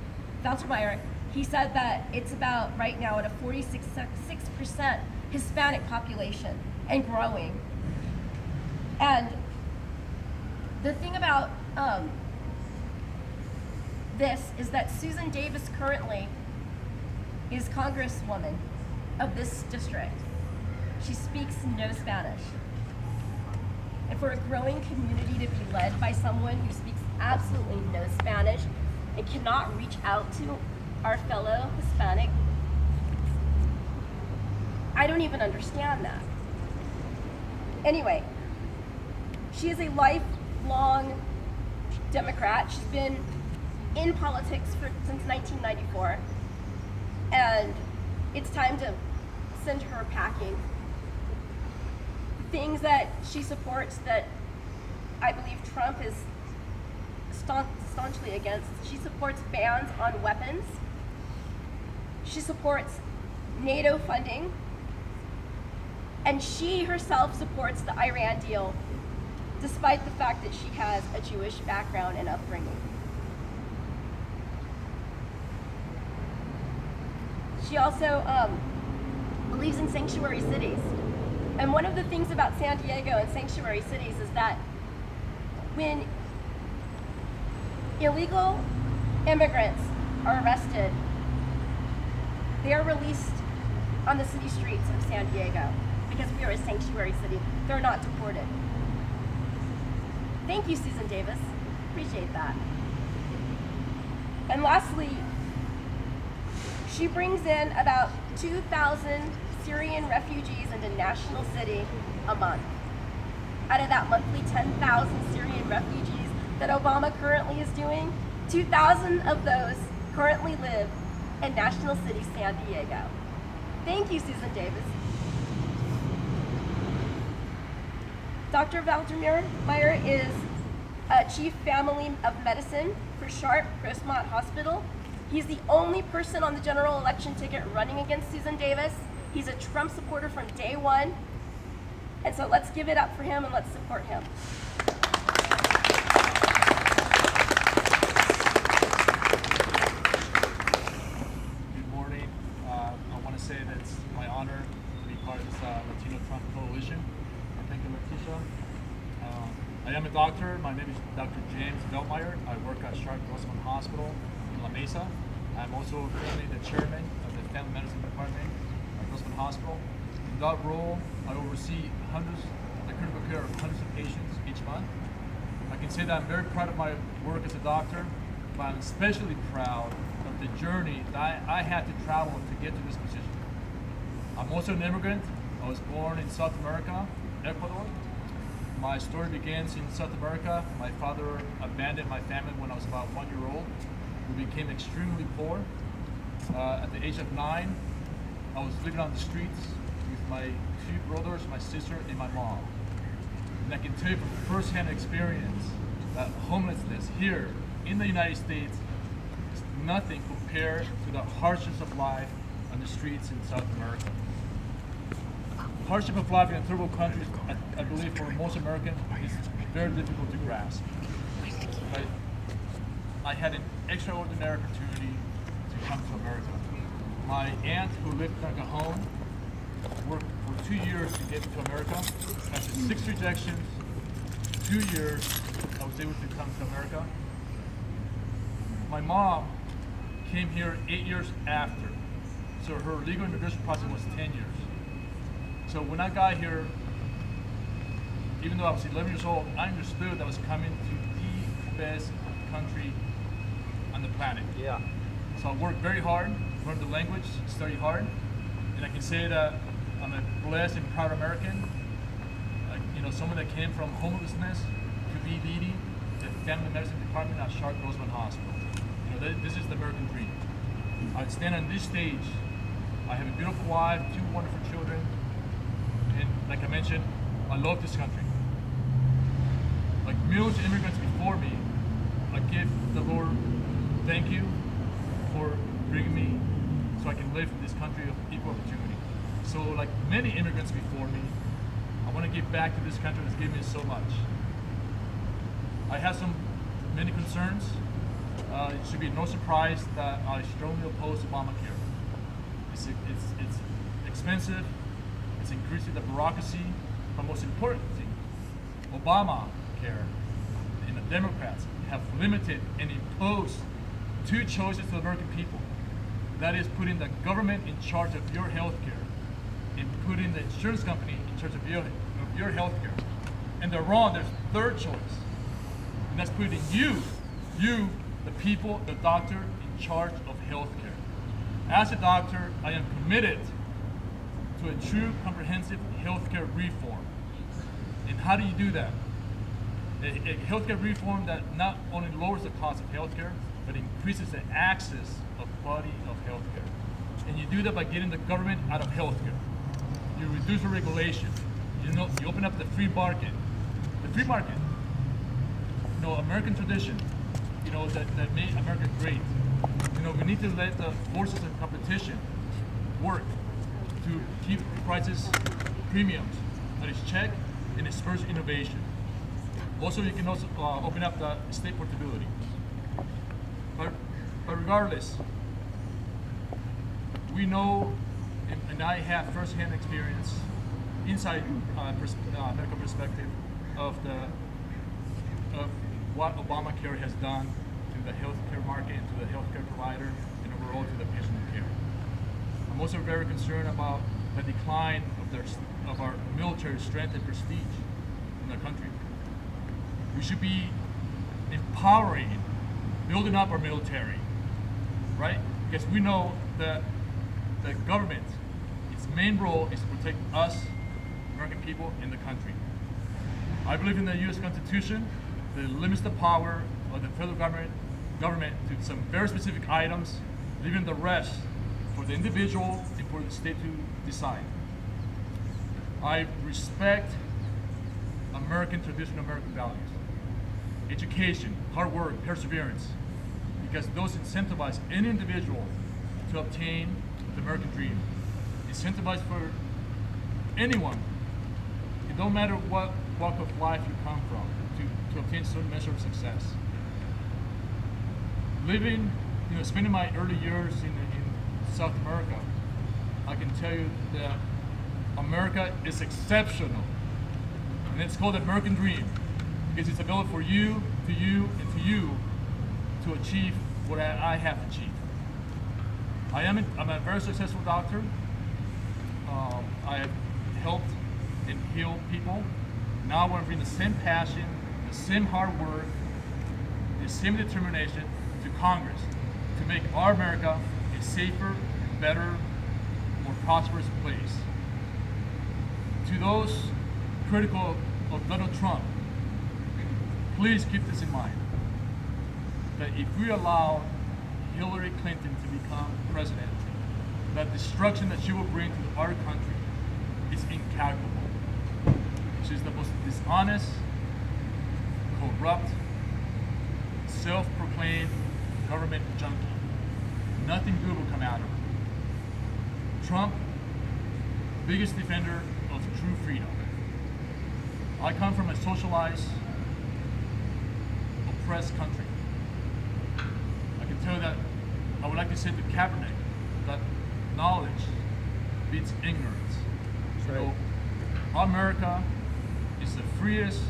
Valtermeyer, he said that it's about right now at a 46% Hispanic population and growing. And the thing about this is that Susan Davis currently is Congresswoman of this district. She speaks no Spanish. And for a growing community to be led by someone who speaks absolutely no Spanish and cannot reach out to our fellow Hispanic, I don't even understand that. Anyway, she is a lifelong Democrat. She's been in politics since 1994, and it's time to send her packing. Things that she supports that I believe Trump is staunchly against. She supports bans on weapons. She supports NATO funding. And she herself supports the Iran deal, despite the fact that she has a Jewish background and upbringing. She also believes in sanctuary cities. And one of the things about San Diego and sanctuary cities is that when illegal immigrants are arrested, they are released on the city streets of San Diego because we are a sanctuary city. They're not deported. Thank you, Susan Davis. Appreciate that. And lastly, she brings in about 2,000 Syrian refugees into National City a month. Out of that monthly 10,000 Syrian refugees that Obama currently is doing, 2,000 of those currently live in National City, San Diego. Thank you, Susan Davis. Dr. Valtermeyer is Chief Family of Medicine for Sharp Grossmont Hospital. He's the only person on the general election ticket running against Susan Davis. He's a Trump supporter from day one. And so let's give it up for him and let's support him. Good morning. I want to say that it's my honor to be part of this Latino Trump coalition. Thank you, Leticia. I am a doctor. My name is Dr. James Veltmeyer. I work at Sharp Grossmont Hospital in La Mesa. I'm also currently the chairman of the Family Medicine Department at Grossmont Hospital. In that role, I oversee the critical care of hundreds of patients each month. I can say that I'm very proud of my work as a doctor, but I'm especially proud of the journey that I had to travel to get to this position. I'm also an immigrant. I was born in South America, Ecuador. My story begins in South America. My father abandoned my family when I was about 1 year old. We became extremely poor. At the age of 9, I was living on the streets with my 2 brothers, my sister, and my mom. And I can tell you from first-hand experience that homelessness here in the United States is nothing compared to the hardships of life on the streets in South America. Hardship of life in a third world country, I believe for most Americans, is very difficult to grasp. But I had an extraordinary opportunity to come to America. My aunt, who lived in a home, worked for 2 years to get to America. After 6 rejections, 2 years, I was able to come to America. My mom came here 8 years after, so her legal immigration process was 10 years. So when I got here, even though I was 11 years old, I understood that I was coming to the best country on the planet. Yeah. So I worked very hard, learned the language, studied hard, and I can say that I'm a blessed and proud American. Someone that came from homelessness to be leading the family medicine department at Sharp Grossmont Hospital. This is the American dream. I stand on this stage I have a beautiful wife, 2 wonderful children, and like I mentioned, I love this country. Like millions of immigrants before me, I give the Lord thank you for bringing me so I can live in this country of equal opportunity. So like many immigrants before me, I want to give back to this country that's given me so much. I have many concerns. It should be no surprise that I strongly oppose Obamacare. It's expensive, it's increasing the bureaucracy, but most important thing, Obamacare and the Democrats have limited and imposed 2 choices to the American people. That is putting the government in charge of your health care and putting the insurance company in charge of your health care. And they're wrong, there's a third choice. And that's putting you, the people, the doctor, in charge of health care. As a doctor, I am committed to a true comprehensive healthcare reform. And how do you do that? A healthcare reform that not only lowers the cost of healthcare, but increases the access of quality of healthcare. And you do that by getting the government out of healthcare. You reduce the regulation. You open up the free market. The free market, American tradition, that made America great. We need to let the forces of competition work to keep prices, premiums, that is check and spurs innovation. Also, you can also open up the state portability. But regardless, we know, and I have first-hand experience, inside medical perspective of what Obamacare has done to the healthcare market and to the healthcare provider and overall to the patient care. I'm also very concerned about the decline of our military strength and prestige in the country. We should be empowering, building up our military, right? Because we know that the government, its main role is to protect us, American people, and the country. I believe in the U.S. Constitution that limits the power of the federal government to some very specific items, leaving the rest for the individual and for the state to decide. I respect traditional American values. Education, hard work, perseverance, because those incentivize any individual to obtain the American dream. Incentivize for anyone, it don't matter what walk of life you come from, to obtain some measure of success. Living, spending my early years in South America, I can tell you that America is exceptional. And it's called the American Dream, because it's available for you, and to you to achieve what I have achieved. I'm a very successful doctor. I have helped and healed people. Now I want to bring the same passion, the same hard work, the same determination to Congress to make our America a safer, better, more prosperous place. To those critical of Donald Trump, please keep this in mind, that if we allow Hillary Clinton to become president, that destruction that she will bring to our country is incalculable. She's the most dishonest, corrupt, self-proclaimed government junkie. Nothing good will come out of her. Trump, biggest defender of true freedom. I come from a socialized, oppressed country. I can tell you that I would like to say to Kaepernick that knowledge beats ignorance. So America is the freest,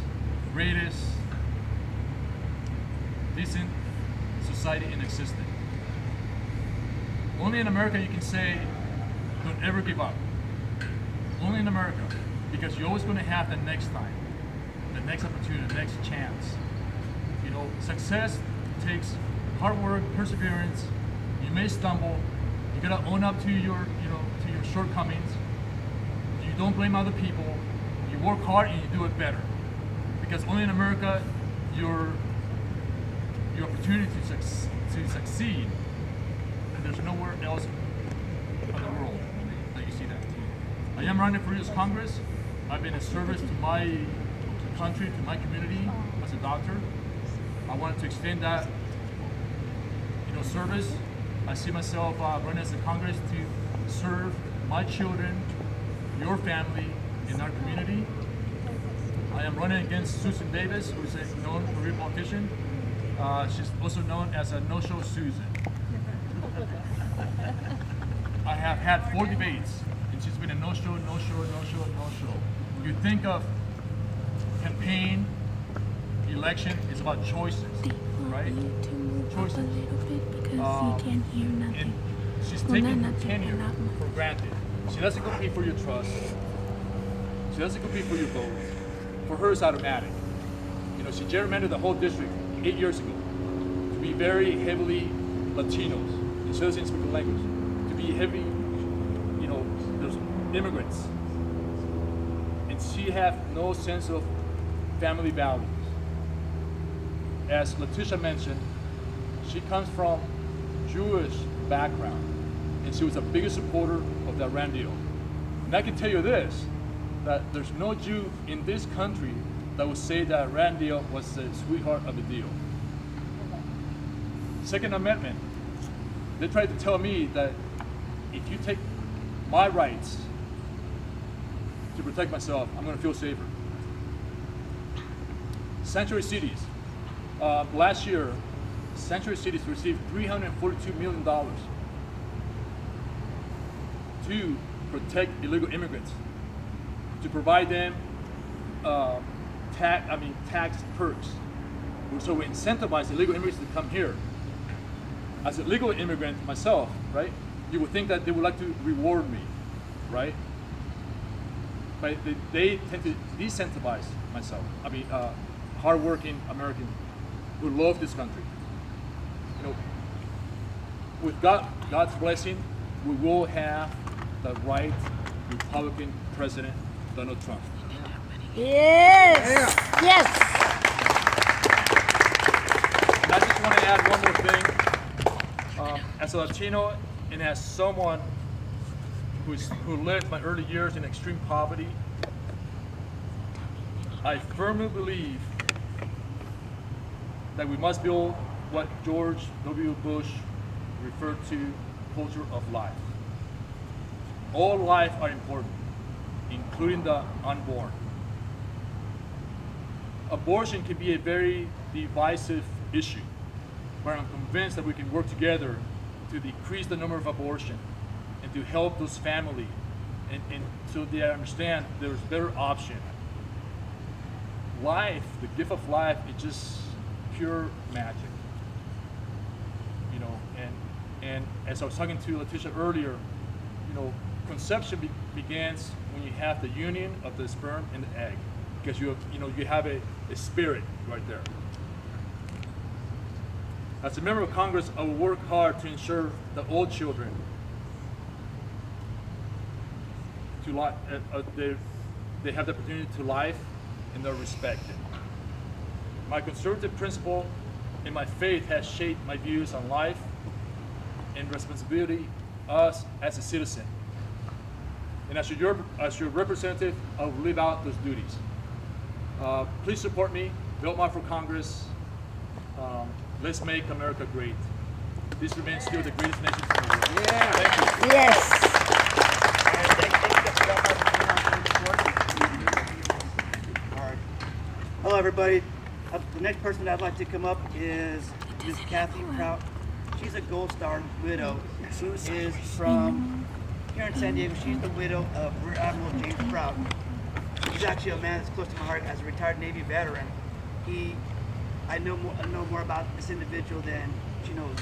greatest, decent society in existence. Only in America you can say, don't ever give up. Only in America, because you're always going to have the next time, the next opportunity, the next chance. Success takes hard work, perseverance. You may stumble. You gotta own up to your shortcomings. You don't blame other people. You work hard and you do it better. Because only in America, your opportunity to succeed, and there's nowhere else in the world. I am running for U.S. Congress. I've been in service to my country, to my community as a doctor. I wanted to extend that, service. I see myself running as a Congress to serve my children, your family, in our community. I am running against Susan Davis, who is a known career politician. She's also known as a no-show Susan. I have had 4 debates, and she's been a no-show, no-show, no-show, no-show. You think of campaign, election, it's about choices, right? Choices. And she's taking tenure for granted. She doesn't compete for your trust. She doesn't compete for your vote. For her, it's automatic. She gerrymandered the whole district 8 years ago to be very heavily Latinos, and she doesn't speak the language. To be heavy, there's immigrants, and she has no sense of family values. As Letitia mentioned, she comes from Jewish background, and she was the biggest supporter of the Iran deal. And I can tell you this, that there's no Jew in this country that would say that Iran deal was the sweetheart of the deal. Second Amendment, they tried to tell me that if you take my rights to protect myself, I'm going to feel safer. Sanctuary cities. Last year, sanctuary cities received $342 million to protect illegal immigrants, to provide them tax perks. So we incentivize illegal immigrants to come here. As a legal immigrant myself, right, you would think that they would like to reward me, right? But they tend to disincentivize myself. Hardworking Americans who love this country. With God's blessing, we will have the right Republican President, Donald Trump. Yes. Yes. And I just want to add one more thing. As a Latino and as someone who lived my early years in extreme poverty, I firmly believe that we must build what George W. Bush referred to culture of life. All life are important, including the unborn. Abortion can be a very divisive issue, but I'm convinced that we can work together to decrease the number of abortion and to help those families and so they understand there's better option. Life, the gift of life, is just pure magic. And as I was talking to Letitia earlier, conception begins when you have the union of the sperm and the egg, because you have a spirit right there. As a member of Congress, I will work hard to ensure that all children they have the opportunity to life and they're respected. My conservative principle and my faith has shaped my views on life and responsibility us as a citizen. And as your representative, I will live out those duties. Please support me, vote me for Congress. Let's make America great. This remains still the greatest nation in the world. Yeah. Thank you. Yes. Hello, everybody. The next person I'd like to come up is Ms. Kathy Prout. She's a Gold Star widow who is from here in San Diego. She's the widow of Rear Admiral James Prout. He's actually a man that's close to my heart as a retired Navy veteran. I know more about this individual than she knows.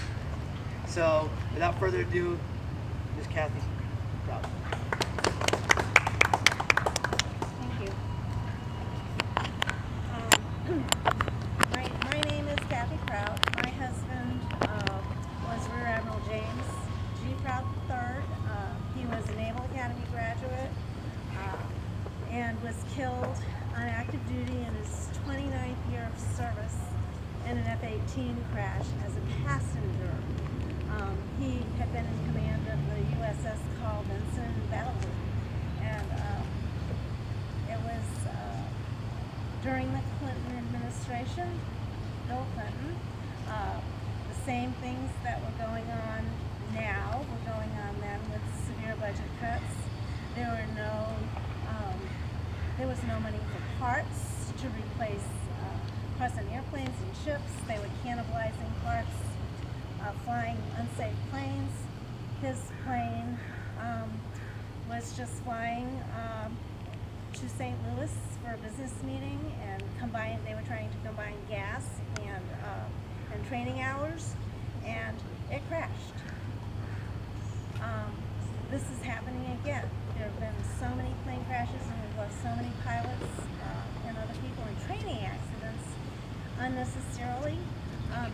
So, without further ado, Ms. Kathy Prout. Thank you. My name is Kathy Prout. My husband was Rear Admiral James G. Prout III. He was a Naval Academy graduate and was killed on active duty in his 29th year of service in an F-18 crash as a passenger. He had been in command of the USS Carl Vinson Battle Group, and Clinton administration, Bill Clinton, the same things that were going on now were going on then with severe budget cuts. There was no money for parts to replace parts on airplanes and ships. They were cannibalizing parts, flying unsafe planes. His plane was just flying to St. Louis for a business meeting, and they were trying to combine gas and training hours, and it crashed. This is happening again. There have been so many plane crashes, and we've lost so many pilots and other people in training accidents unnecessarily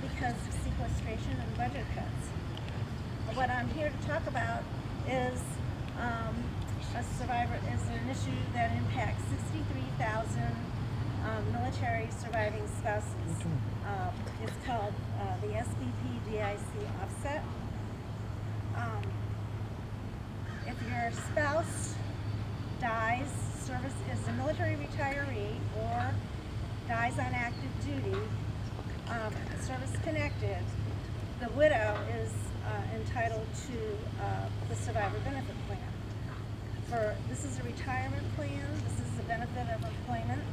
because of sequestration and budget cuts. What I'm here to talk about is an issue that impacts 63,000 military surviving spouses. It's called the SBP-DIC offset. If your spouse dies, is a military retiree, or dies on active duty, service-connected, the widow is entitled to the survivor benefit plan. This is a retirement plan. This is the benefit of employment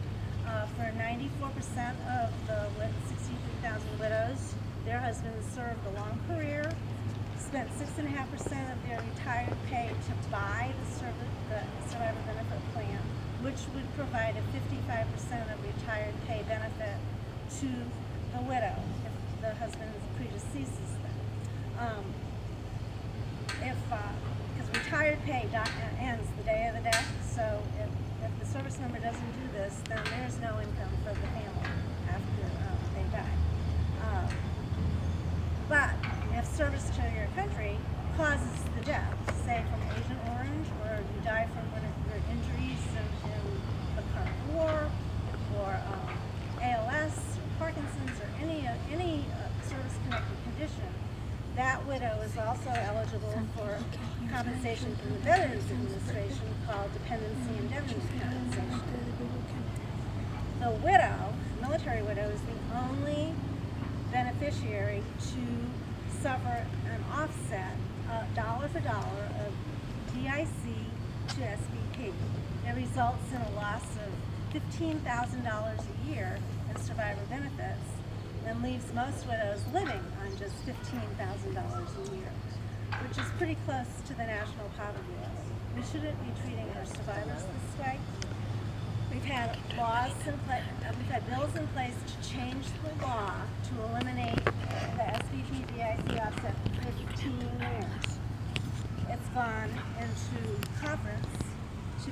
for 94% of the 63,000 widows. Their husbands served a long career, spent 6.5% of their retired pay to buy the survivor benefit plan, which would provide a 55% of retired pay benefit to the widow if the husband predeceases them. Because retired pay ends the day of the death, so if the service member doesn't do this, then there's no income for the family after they die. But if service to your country causes the death, say from Agent Orange, or you die from one of your injuries in the current war, or ALS, or Parkinson's, or any service-connected condition, that widow is also eligible for compensation from the Veterans Administration called dependency indemnity compensation. The widow, military widow, is the only beneficiary to suffer an offset, dollar for dollar, of DIC to SBP. It results in a loss of $15,000 a year in survivor benefits, and leaves most widows living on just $15,000 a year, which is pretty close to the national poverty level. We shouldn't be treating our survivors this way. We've had bills in place to change the law to eliminate the SBP DIC offset for 15 years. It's gone into conference to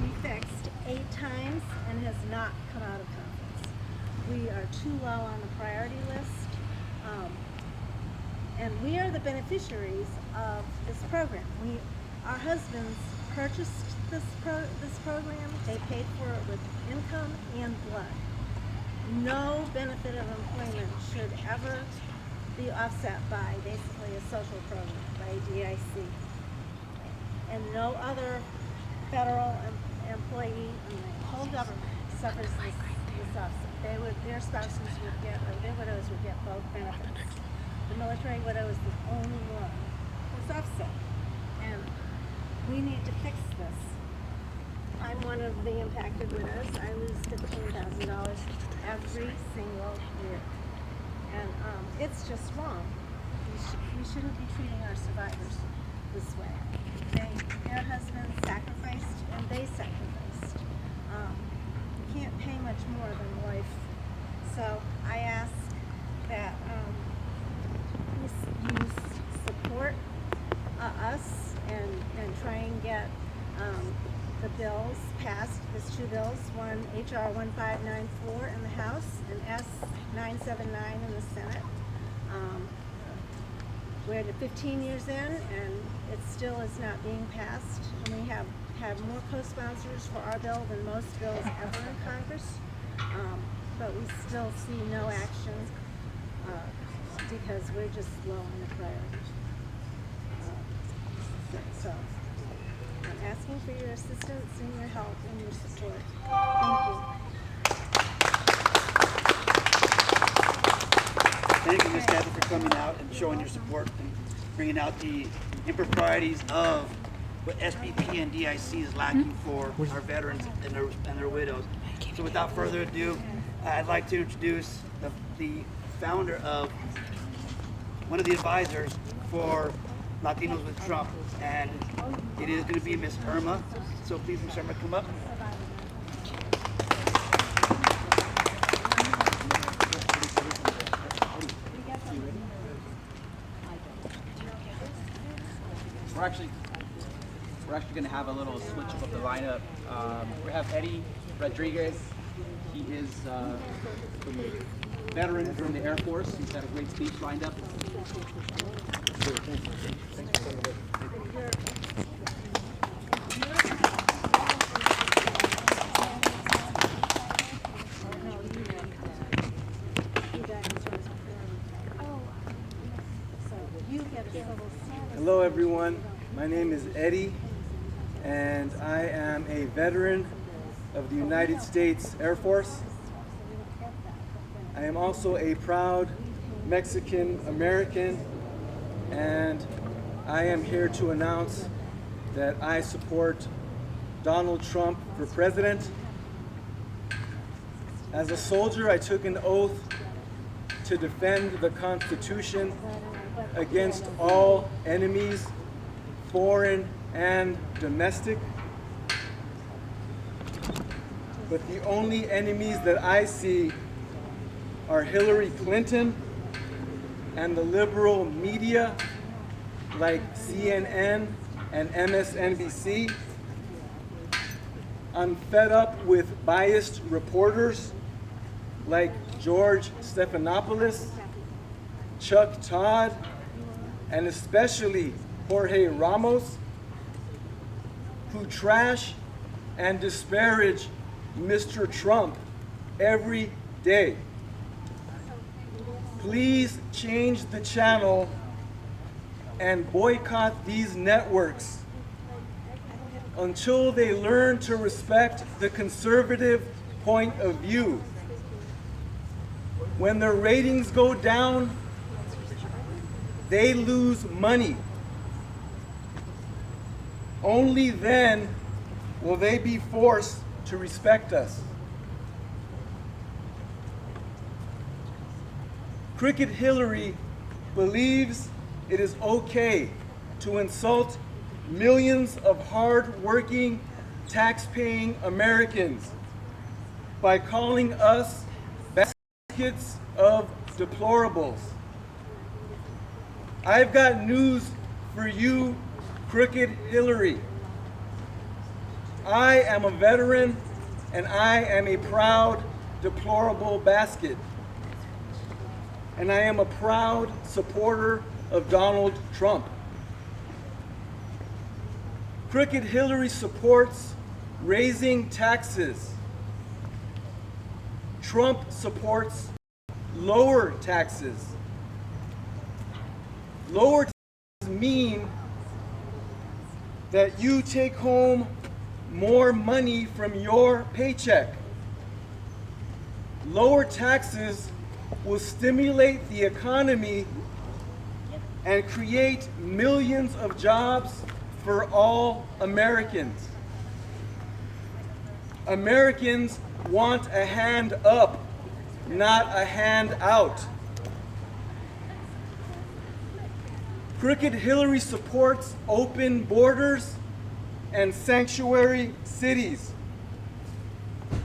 be fixed 8 times and has not come out of conference. We are too low on the priority list, and we are the beneficiaries of this program. Our husbands purchased this program. They paid for it with income and blood. No benefit of employment should ever be offset by basically a social program, by DIC. And no other federal employee in the whole government suffers this offset. Their spouses would get, or their widows would get both benefits. The military widow is the only one who's offset. And we need to fix this. I'm one of the impacted widows. I lose $15,000 every single year. And it's just wrong. We shouldn't be treating our survivors this way. Their husbands sacrificed, and they sacrificed. You can't pay much more than life. So I ask that you support us and try and get the bills passed. There's 2 bills, one HR 1594 in the House and S 979 in the Senate. We're 15 years in, and it still is not being passed. And we have had more co-sponsors for our bill than most bills ever in Congress, but we still see no action because we're just low on the priorities. So I'm asking for your assistance and your help and your support. Thank you. Thank you, Ms. Cathy, for coming out and showing your support and bringing out the improprieties of what SBP and DIC is lacking for our veterans and their widows. So without further ado, I'd like to introduce the founder of one of the advisors for Latinos with Trump, and it is going to be Miss Irma. So please, Miss Irma, come up. We're actually going to have a little switch up of the lineup. We have Eddie Rodriguez. He is a veteran from the Air Force. He's had a great speech lined up. Hello everyone, my name is Eddie and I am a veteran of the United States Air Force. I am also a proud Mexican American, and I am here to announce that I support Donald Trump for president. As a soldier, I took an oath to defend the Constitution against all enemies, foreign and domestic. But the only enemies that I see are Hillary Clinton and the liberal media like CNN and MSNBC. I'm fed up with biased reporters like George Stephanopoulos, Chuck Todd, and especially Jorge Ramos, who trash and disparage Mr. Trump every day. Please change the channel and boycott these networks until they learn to respect the conservative point of view. When their ratings go down, they lose money. Only then will they be forced to respect us. Crooked Hillary believes it is okay to insult millions of hard-working, tax-paying Americans by calling us baskets of deplorables. I've got news for you, Crooked Hillary. I am a veteran and I am a proud deplorable basket. And I am a proud supporter of Donald Trump. Crooked Hillary supports raising taxes. Trump supports lower taxes. Lower taxes mean that you take home more money from your paycheck. Lower taxes will stimulate the economy and create millions of jobs for all Americans. Americans want a hand up, not a hand out. Crooked Hillary supports open borders and sanctuary cities.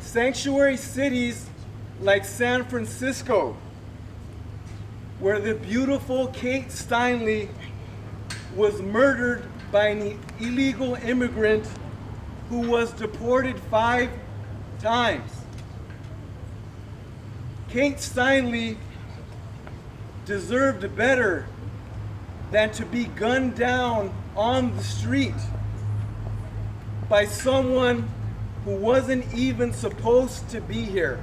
Sanctuary cities like San Francisco, where the beautiful Kate Steinle was murdered by an illegal immigrant who was deported 5 times. Kate Steinle deserved better than to be gunned down on the street by someone who wasn't even supposed to be here.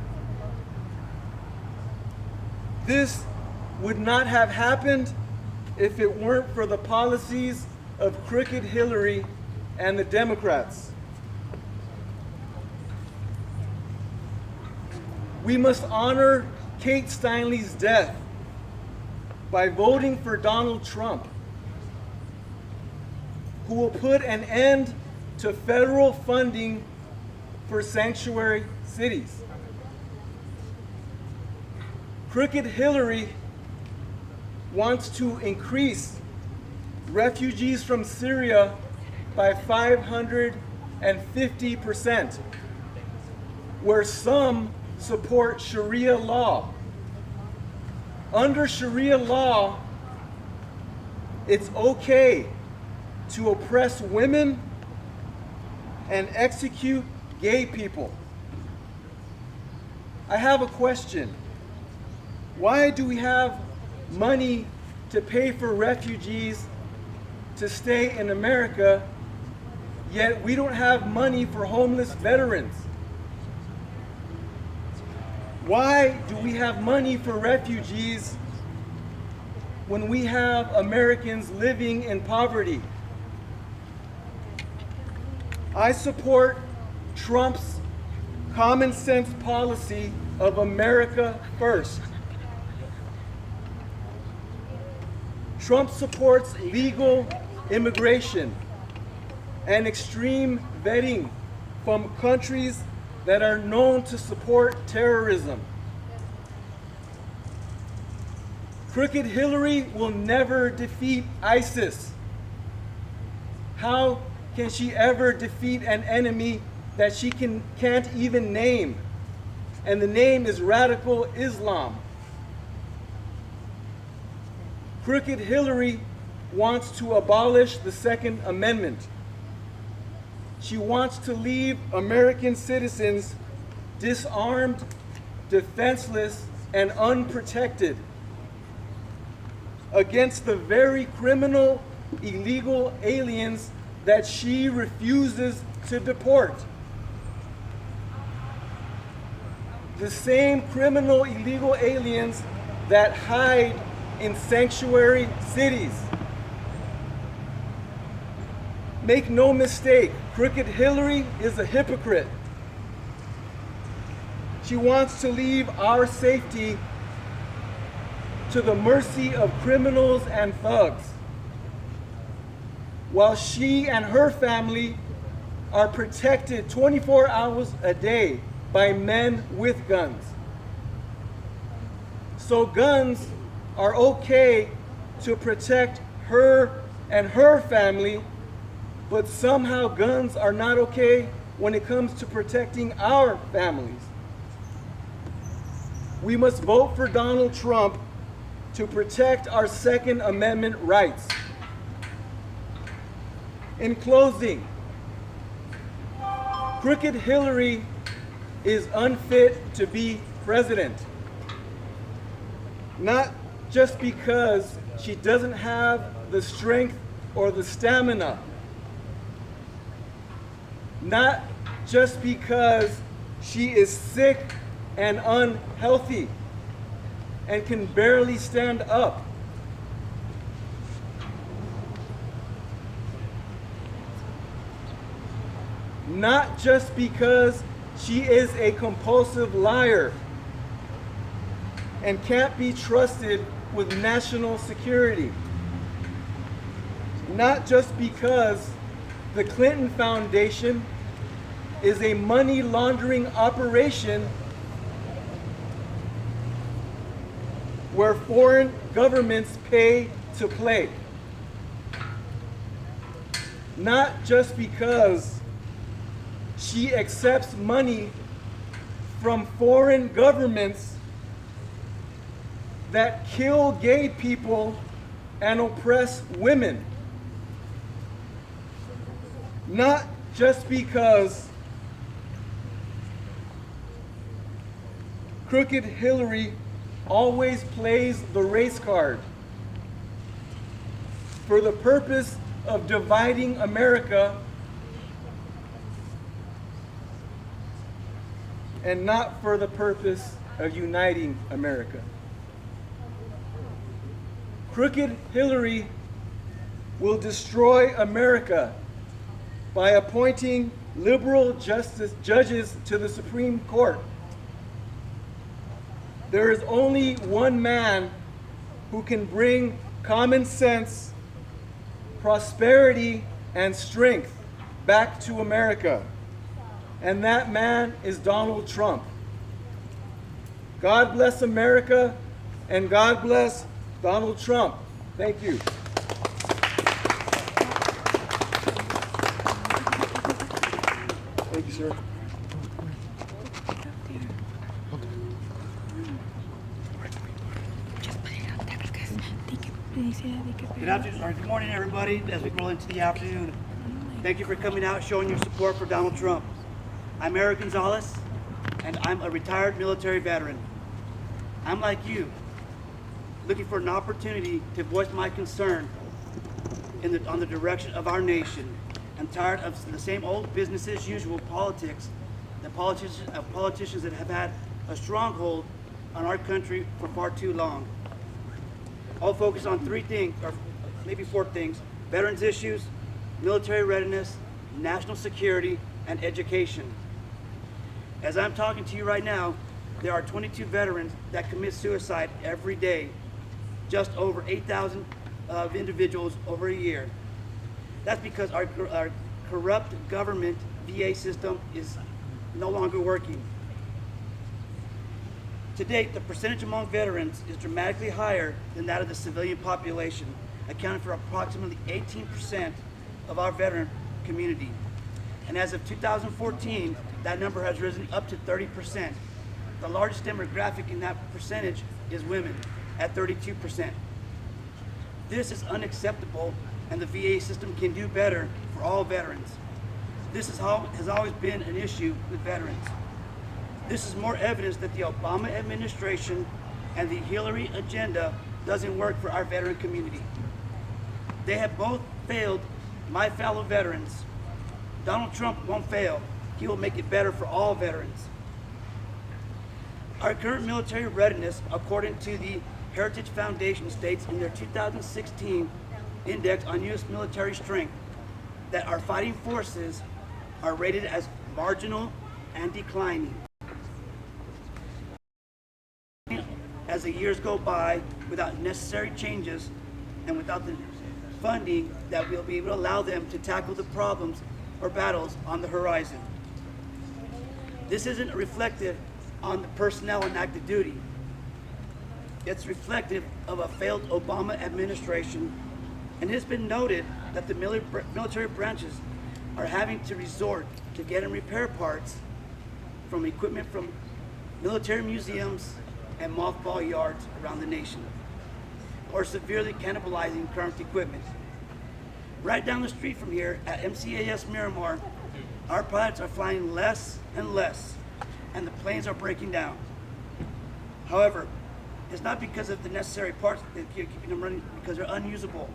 This would not have happened if it weren't for the policies of Crooked Hillary and the Democrats. We must honor Kate Steinle's death by voting for Donald Trump, who will put an end to federal funding for sanctuary cities. Crooked Hillary wants to increase refugees from Syria by 550%, where some support Sharia law. Under Sharia law, it's okay to oppress women and execute gay people. I have a question. Why do we have money to pay for refugees to stay in America, yet we don't have money for homeless veterans? Why do we have money for refugees when we have Americans living in poverty? I support Trump's common sense policy of America first. Trump supports legal immigration and extreme vetting from countries that are known to support terrorism. Crooked Hillary will never defeat ISIS. How can she ever defeat an enemy that she can't even name? And the name is radical Islam. Crooked Hillary wants to abolish the Second Amendment. She wants to leave American citizens disarmed, defenseless, and unprotected against the very criminal, illegal aliens that she refuses to deport. The same criminal, illegal aliens that hide in sanctuary cities. Make no mistake, Crooked Hillary is a hypocrite. She wants to leave our safety to the mercy of criminals and thugs, while she and her family are protected 24 hours a day by men with guns. So guns are okay to protect her and her family, but somehow guns are not okay when it comes to protecting our families. We must vote for Donald Trump to protect our Second Amendment rights. In closing, Crooked Hillary is unfit to be president. Not just because she doesn't have the strength or the stamina. Not just because she is sick and unhealthy and can barely stand up. Not just because she is a compulsive liar and can't be trusted with national security. Not just because the Clinton Foundation is a money laundering operation where foreign governments pay to play. Not just because she accepts money from foreign governments that kill gay people and oppress women. Not just because Crooked Hillary always plays the race card for the purpose of dividing America and not for the purpose of uniting America. Crooked Hillary will destroy America by appointing liberal judges to the Supreme Court. There is only one man who can bring common sense, prosperity, and strength back to America. And that man is Donald Trump. God bless America, and God bless Donald Trump. Thank you. Thank you, sir. Good afternoon, or good morning, everybody, as we roll into the afternoon. Thank you for coming out, showing your support for Donald Trump. I'm Eric Gonzalez, and I'm a retired military veteran. I'm like you, looking for an opportunity to voice my concern on the direction of our nation. I'm tired of the same old business as usual politics, the politicians that have had a stronghold on our country for far too long. I'll focus on 3 things, or maybe 4 things: veterans issues, military readiness, national security, and education. As I'm talking to you right now, there are 22 veterans that commit suicide every day, just over 8,000 individuals over a year. That's because our corrupt government VA system is no longer working. To date, the percentage among veterans is dramatically higher than that of the civilian population, accounting for approximately 18% of our veteran community. And as of 2014, that number has risen up to 30%. The largest demographic in that percentage is women, at 32%. This is unacceptable, and the VA system can do better for all veterans. This has always been an issue with veterans. This is more evidence that the Obama administration and the Hillary agenda doesn't work for our veteran community. They have both failed my fellow veterans. Donald Trump won't fail. He will make it better for all veterans. Our current military readiness, according to the Heritage Foundation, states in their 2016 Index on U.S. Military Strength that our fighting forces are rated as marginal and declining. As the years go by, without necessary changes and without the funding that will be able to allow them to tackle the problems or battles on the horizon. This isn't reflective on the personnel on active duty. It's reflective of a failed Obama administration, and it's been noted that the military branches are having to resort to get and repair parts from equipment from military museums and mothball yards around the nation, or severely cannibalizing current equipment. Right down the street from here at MCAS Miramar, our pilots are flying less and less, and the planes are breaking down. However, it's not because of the necessary parts that are keeping them running, because they're unusable.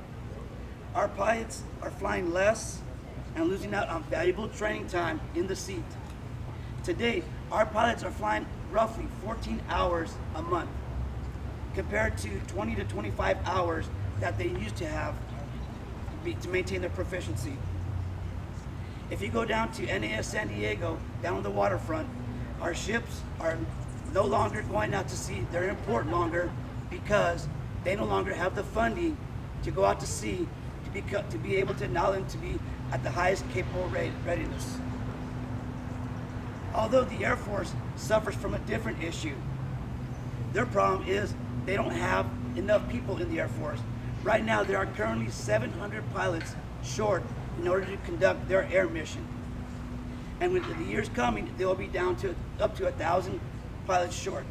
Our pilots are flying less and losing out on valuable training time in the seat. Today, our pilots are flying roughly 14 hours a month, compared to 20 to 25 hours that they used to have to maintain their proficiency. If you go down to NAS San Diego, down on the waterfront, our ships are no longer going out to sea. They're in port longer because they no longer have the funding to go out to sea to be able to allow them to be at the highest capable readiness. Although the Air Force suffers from a different issue, their problem is they don't have enough people in the Air Force. Right now, there are currently 700 pilots short in order to conduct their air mission. And with the years coming, they'll be down to up to 1,000 pilots short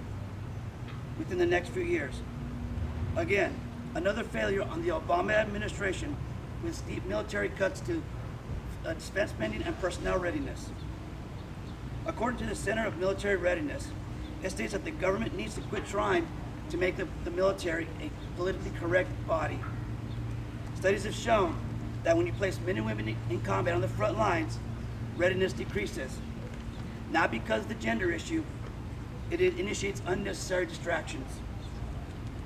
within the next few years. Again, another failure on the Obama administration with steep military cuts to defense spending and personnel readiness. According to the Center of Military Readiness, it states that the government needs to quit trying to make the military a politically correct body. Studies have shown that when you place men and women in combat on the front lines, readiness decreases. Not because of the gender issue, it initiates unnecessary distractions.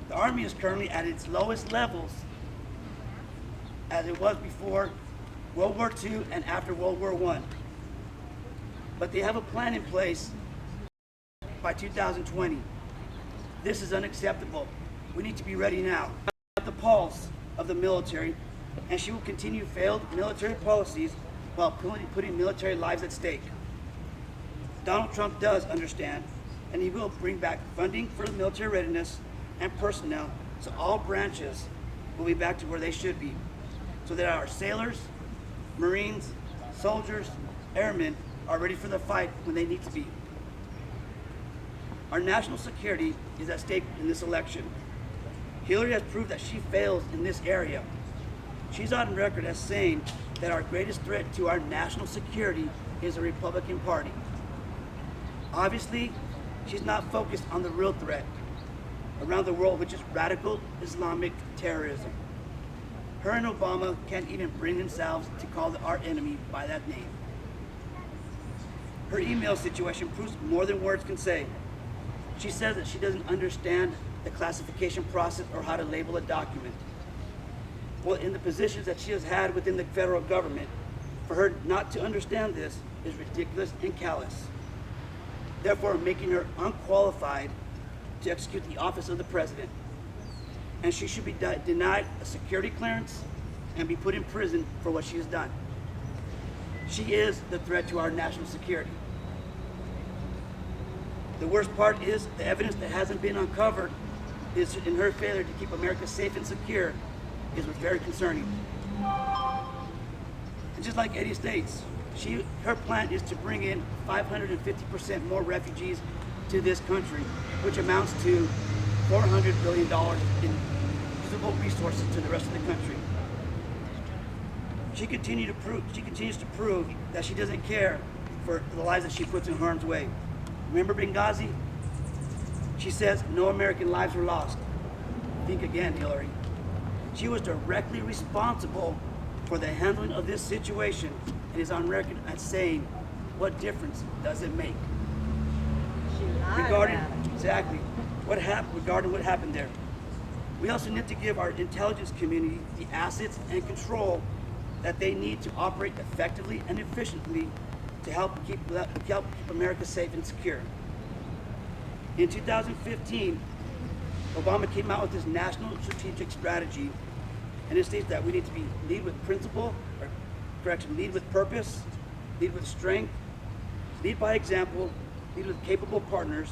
The Army is currently at its lowest levels as it was before World War II and after World War I. But they have a plan in place by 2020. This is unacceptable. We need to be ready now. At the pulse of the military, and she will continue failed military policies while putting military lives at stake. Donald Trump does understand, and he will bring back funding for the military readiness and personnel so all branches will be back to where they should be, so that our sailors, Marines, soldiers, airmen are ready for the fight when they need to be. Our national security is at stake in this election. Hillary has proved that she fails in this area. She's on record as saying that our greatest threat to our national security is the Republican Party. Obviously, she's not focused on the real threat around the world, which is radical Islamic terrorism. Her and Obama can't even bring themselves to call our enemy by that name. Her email situation proves more than words can say. She says that she doesn't understand the classification process or how to label a document. Well, in the positions that she has had within the federal government, for her not to understand this is ridiculous and callous, therefore making her unqualified to execute the office of the president. And she should be denied a security clearance and be put in prison for what she has done. She is the threat to our national security. The worst part is the evidence that hasn't been uncovered is in her failure to keep America safe and secure is very concerning. And just like Eddie states, her plan is to bring in 550% more refugees to this country, which amounts to $400 billion in usable resources to the rest of the country. She continues to prove that she doesn't care for the lives that she puts in harm's way. Remember Benghazi? She says no American lives were lost. Think again, Hillary. She was directly responsible for the handling of this situation and is on record as saying, what difference does it make? Regarding what happened there. We also need to give our intelligence community the assets and control that they need to operate effectively and efficiently to help keep America safe and secure. In 2015, Obama came out with his national strategic strategy, and it states that we need to lead with principle, lead with purpose, lead with strength, lead by example, lead with capable partners,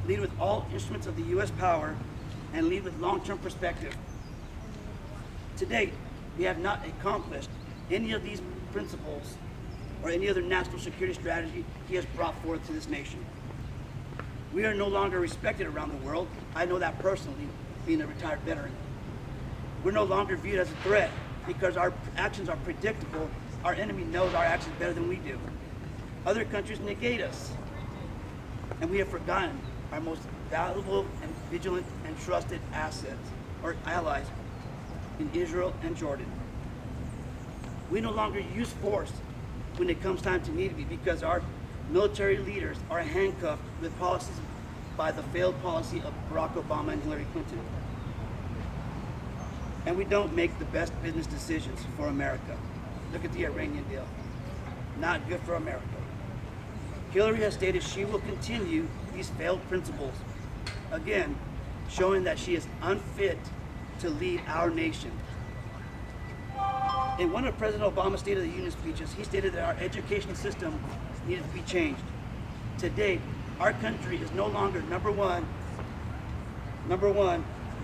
lead with all instruments of the U.S. power, and lead with long-term perspective. To date, we have not accomplished any of these principles or any other national security strategy he has brought forth to this nation. We are no longer respected around the world. I know that personally, being a retired veteran. We're no longer viewed as a threat because our actions are predictable. Our enemy knows our actions better than we do. Other countries negate us, and we have forgotten our most valuable and vigilant and trusted assets, or allies, in Israel and Jordan. We no longer use force when it comes time to need to be because our military leaders are handcuffed with policies by the failed policy of Barack Obama and Hillary Clinton. And we don't make the best business decisions for America. Look at the Iranian deal. Not good for America. Hillary has stated she will continue these failed principles. Again, showing that she is unfit to lead our nation. In one of President Obama's State of the Union speeches, he stated that our education system needed to be changed. To date, our country is no longer number one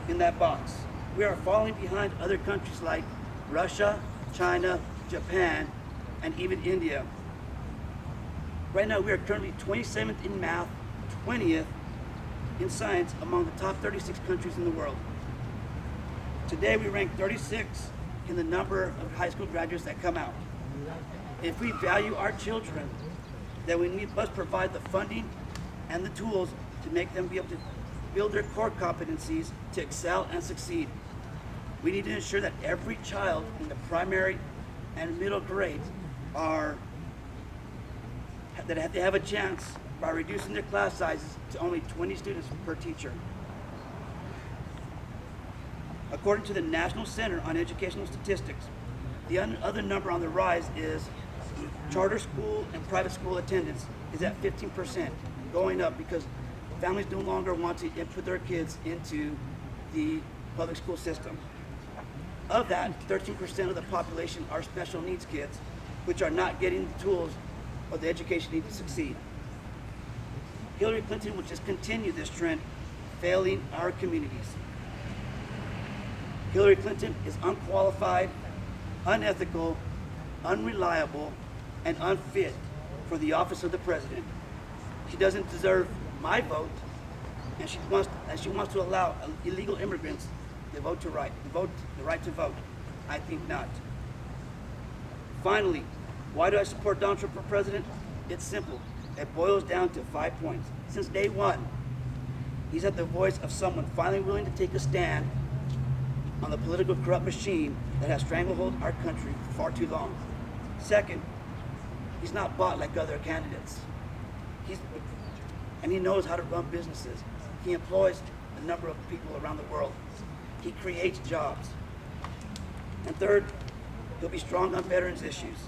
in that box. We are falling behind other countries like Russia, China, Japan, and even India. Right now, we are currently 27th in math, 20th in science among the top 36 countries in the world. Today, we rank 36 in the number of high school graduates that come out. If we value our children, then we must provide the funding and the tools to make them be able to build their core competencies to excel and succeed. We need to ensure that every child in the primary and middle grades that they have a chance by reducing their class sizes to only 20 students per teacher. According to the National Center on Educational Statistics, the other number on the rise is charter school and private school attendance is at 15%, going up because families no longer want to put their kids into the public school system. Of that, 13% of the population are special needs kids, which are not getting the tools or the education needed to succeed. Hillary Clinton will just continue this trend, failing our communities. Hillary Clinton is unqualified, unethical, unreliable, and unfit for the office of the president. She doesn't deserve my vote, and she wants to allow illegal immigrants the right to vote. I think not. Finally, why do I support Donald Trump for president? It's simple. It boils down to 5 points. Since day one, he's had the voice of someone finally willing to take a stand on the political corrupt machine that has stranglehold our country for far too long. Second, he's not bought like other candidates. And he knows how to run businesses. He employs a number of people around the world. He creates jobs. And third, he'll be strong on veterans issues.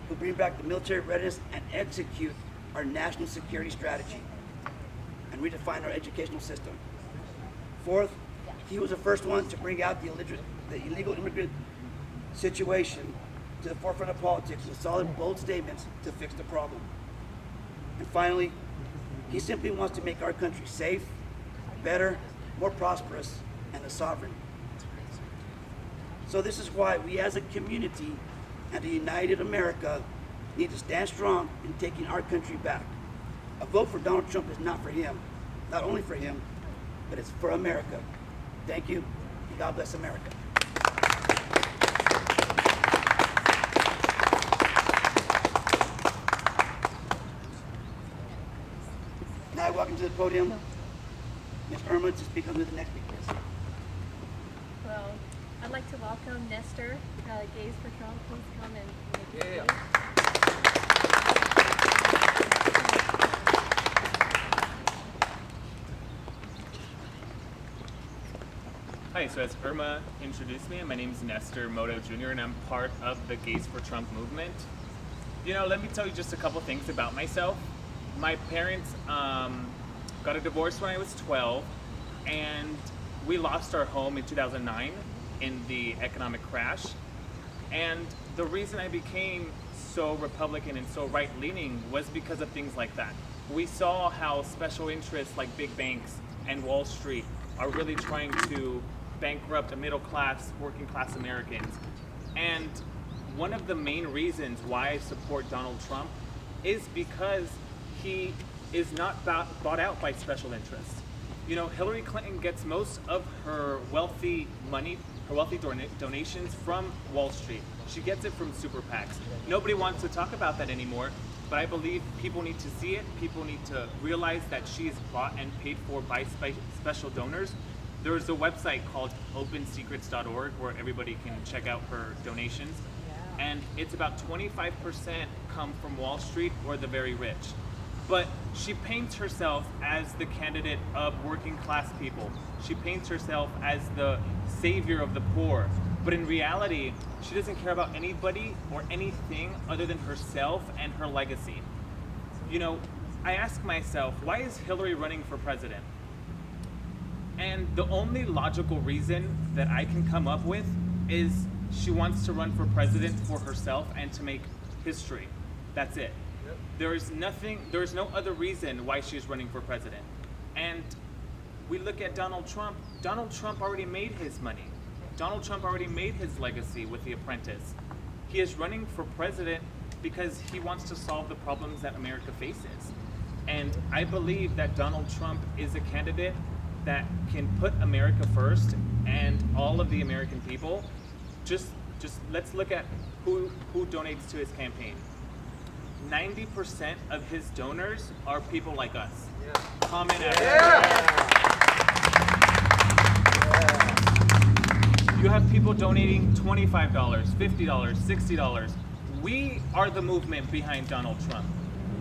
He'll bring back the military readiness and execute our national security strategy and redefine our educational system. Fourth, he was the first one to bring out the illegal immigrant situation to the forefront of politics with solid, bold statements to fix the problem. And finally, he simply wants to make our country safe, better, more prosperous, and a sovereign. So this is why we as a community and a united America need to stand strong in taking our country back. A vote for Donald Trump is not for him, not only for him, but it's for America. Thank you, and God bless America. Now I welcome to the podium Ms. Irma to speak on who the next speaker is. Well, I'd like to welcome Nestor, Gays for Trump. Please come and make it. Hi, so as Irma introduced me, my name is Nestor Moto Jr. and I'm part of the Gays for Trump movement. You know, let me tell you just a couple things about myself. My parents got a divorce when I was 12, and we lost our home in 2009 in the economic crash. And the reason I became so Republican and so right-leaning was because of things like that. We saw how special interests like big banks and Wall Street are really trying to bankrupt a middle-class, working-class Americans. And one of the main reasons why I support Donald Trump is because he is not bought out by special interests. You know, Hillary Clinton gets most of her wealthy money, her wealthy donations from Wall Street. She gets it from super PACs. Nobody wants to talk about that anymore, but I believe people need to see it. People need to realize that she is bought and paid for by special donors. There's a website called opensecrets.org where everybody can check out her donations. And it's about 25% come from Wall Street or the very rich. But she paints herself as the candidate of working class people. She paints herself as the savior of the poor. But in reality, she doesn't care about anybody or anything other than herself and her legacy. You know, I ask myself, why is Hillary running for president? And the only logical reason that I can come up with is she wants to run for president for herself and to make history. That's it. There is no other reason why she's running for president. And we look at Donald Trump. Donald Trump already made his money. Donald Trump already made his legacy with The Apprentice. He is running for president because he wants to solve the problems that America faces. And I believe that Donald Trump is a candidate that can put America first and all of the American people. Just let's look at who donates to his campaign. 90% of his donors are people like us. Yeah. Common average. You have people donating $25, $50, $60. We are the movement behind Donald Trump.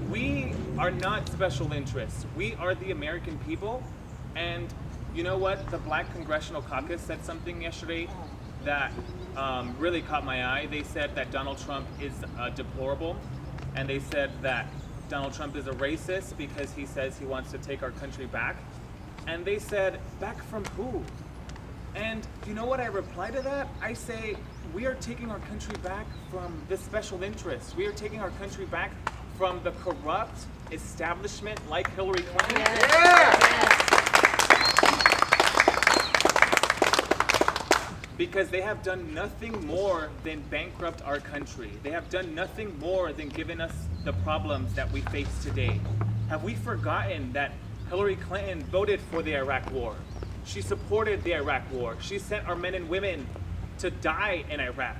We are not special interests. We are the American people. And you know what? The Black Congressional Caucus said something yesterday that really caught my eye. They said that Donald Trump is deplorable. And they said that Donald Trump is a racist because he says he wants to take our country back. And they said, back from who? And you know what I reply to that? I say, we are taking our country back from the special interests. We are taking our country back from the corrupt establishment like Hillary Clinton. Because they have done nothing more than bankrupt our country. They have done nothing more than given us the problems that we face today. Have we forgotten that Hillary Clinton voted for the Iraq War? She supported the Iraq War. She sent our men and women to die in Iraq.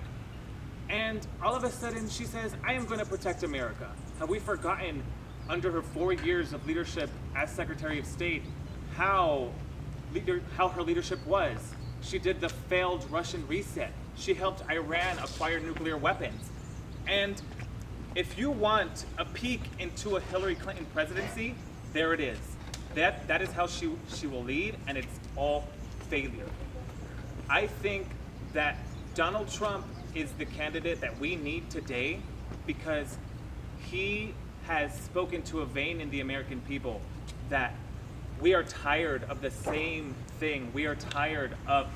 And all of a sudden she says, I am going to protect America. Have we forgotten under her 4 years of leadership as Secretary of State how her leadership was? She did the failed Russian reset. She helped Iran acquire nuclear weapons. And if you want a peek into a Hillary Clinton presidency, there it is. That is how she will lead, and it's all failure. I think that Donald Trump is the candidate that we need today because he has spoken to a vein in the American people that we are tired of the same thing. We are tired of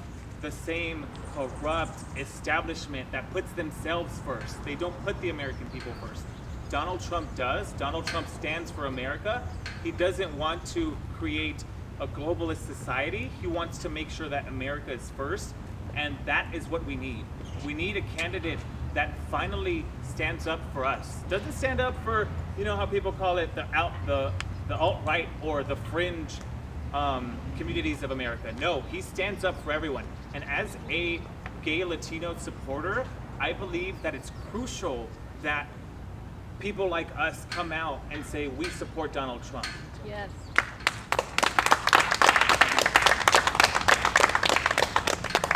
the same corrupt establishment that puts themselves first. They don't put the American people first. Donald Trump does. Donald Trump stands for America. He doesn't want to create a globalist society. He wants to make sure that America is first, and that is what we need. We need a candidate that finally stands up for us. Doesn't stand up for, you know how people call it, the alt-right or the fringe communities of America. No, he stands up for everyone. And as a gay Latino supporter, I believe that it's crucial that people like us come out and say we support Donald Trump. Yes.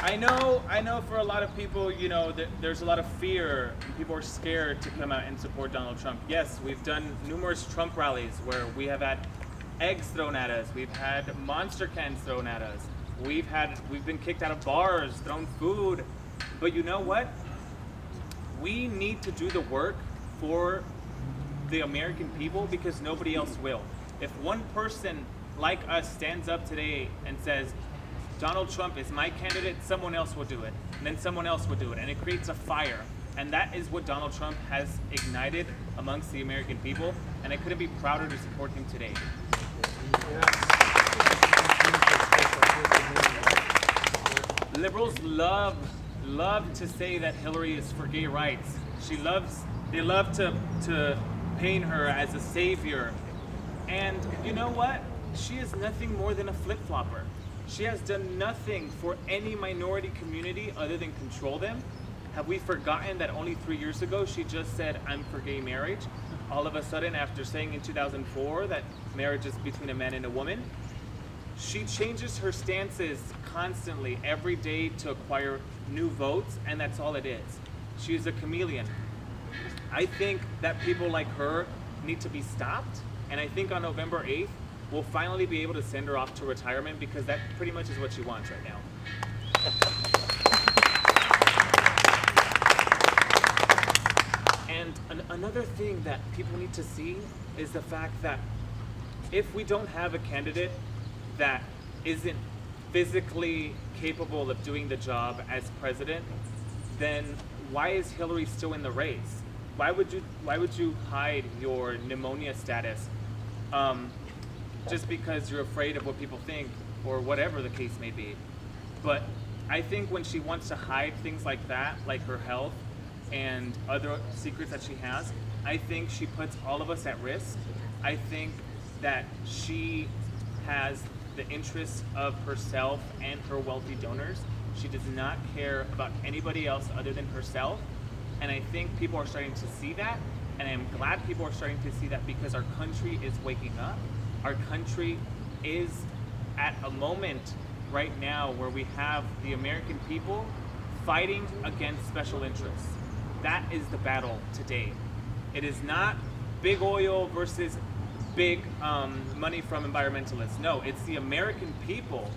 I know for a lot of people, you know, there's a lot of fear. People are scared to come out and support Donald Trump. Yes, we've done numerous Trump rallies where we have had eggs thrown at us. We've had monster cans thrown at us. We've been kicked out of bars, thrown food. But you know what? We need to do the work for the American people because nobody else will. If one person like us stands up today and says, Donald Trump is my candidate, someone else will do it. And then someone else will do it. And it creates a fire. And that is what Donald Trump has ignited amongst the American people. And I couldn't be prouder to support him today. Liberals love to say that Hillary is for gay rights. They love to paint her as a savior. And you know what? She is nothing more than a flip-flopper. She has done nothing for any minority community other than control them. Have we forgotten that only 3 years ago she just said, I'm for gay marriage? All of a sudden, after saying in 2004 that marriage is between a man and a woman, she changes her stances constantly every day to acquire new votes, and that's all it is. She is a chameleon. I think that people like her need to be stopped, and I think on November 8th, we'll finally be able to send her off to retirement because that pretty much is what she wants right now. And another thing that people need to see is the fact that if we don't have a candidate that isn't physically capable of doing the job as president, then why is Hillary still in the race? Why would you hide your pneumonia status just because you're afraid of what people think or whatever the case may be? But I think when she wants to hide things like that, like her health and other secrets that she has, I think she puts all of us at risk. I think that she has the interests of herself and her wealthy donors. She does not care about anybody else other than herself. And I think people are starting to see that. And I'm glad people are starting to see that because our country is waking up. Our country is at a moment right now where we have the American people fighting against special interests. That is the battle today. It is not big oil versus big money from environmentalists. No, it's the American people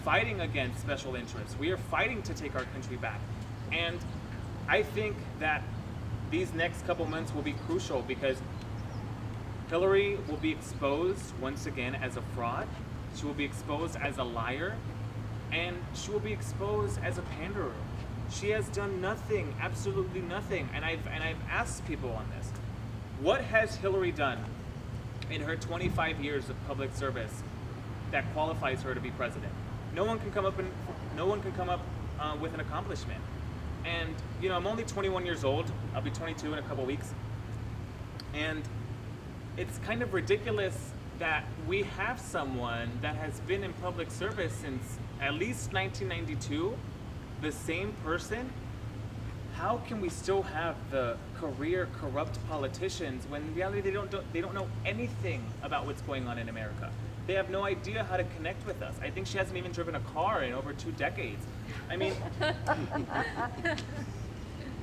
fighting against special interests. We are fighting to take our country back. And I think that these next couple months will be crucial because Hillary will be exposed once again as a fraud. She will be exposed as a liar. and she will be exposed as a panderer. She has done nothing, absolutely nothing. And I've asked people on this. What has Hillary done in her 25 years of public service that qualifies her to be president? No one can come up with an accomplishment. And I'm only 21 years old. I'll be 22 in a couple weeks. And it's kind of ridiculous that we have someone that has been in public service since at least 1992, the same person. How can we still have the career corrupt politicians when in reality they don't know anything about what's going on in America? They have no idea how to connect with us. I think she hasn't even driven a car in over 2 decades. I mean,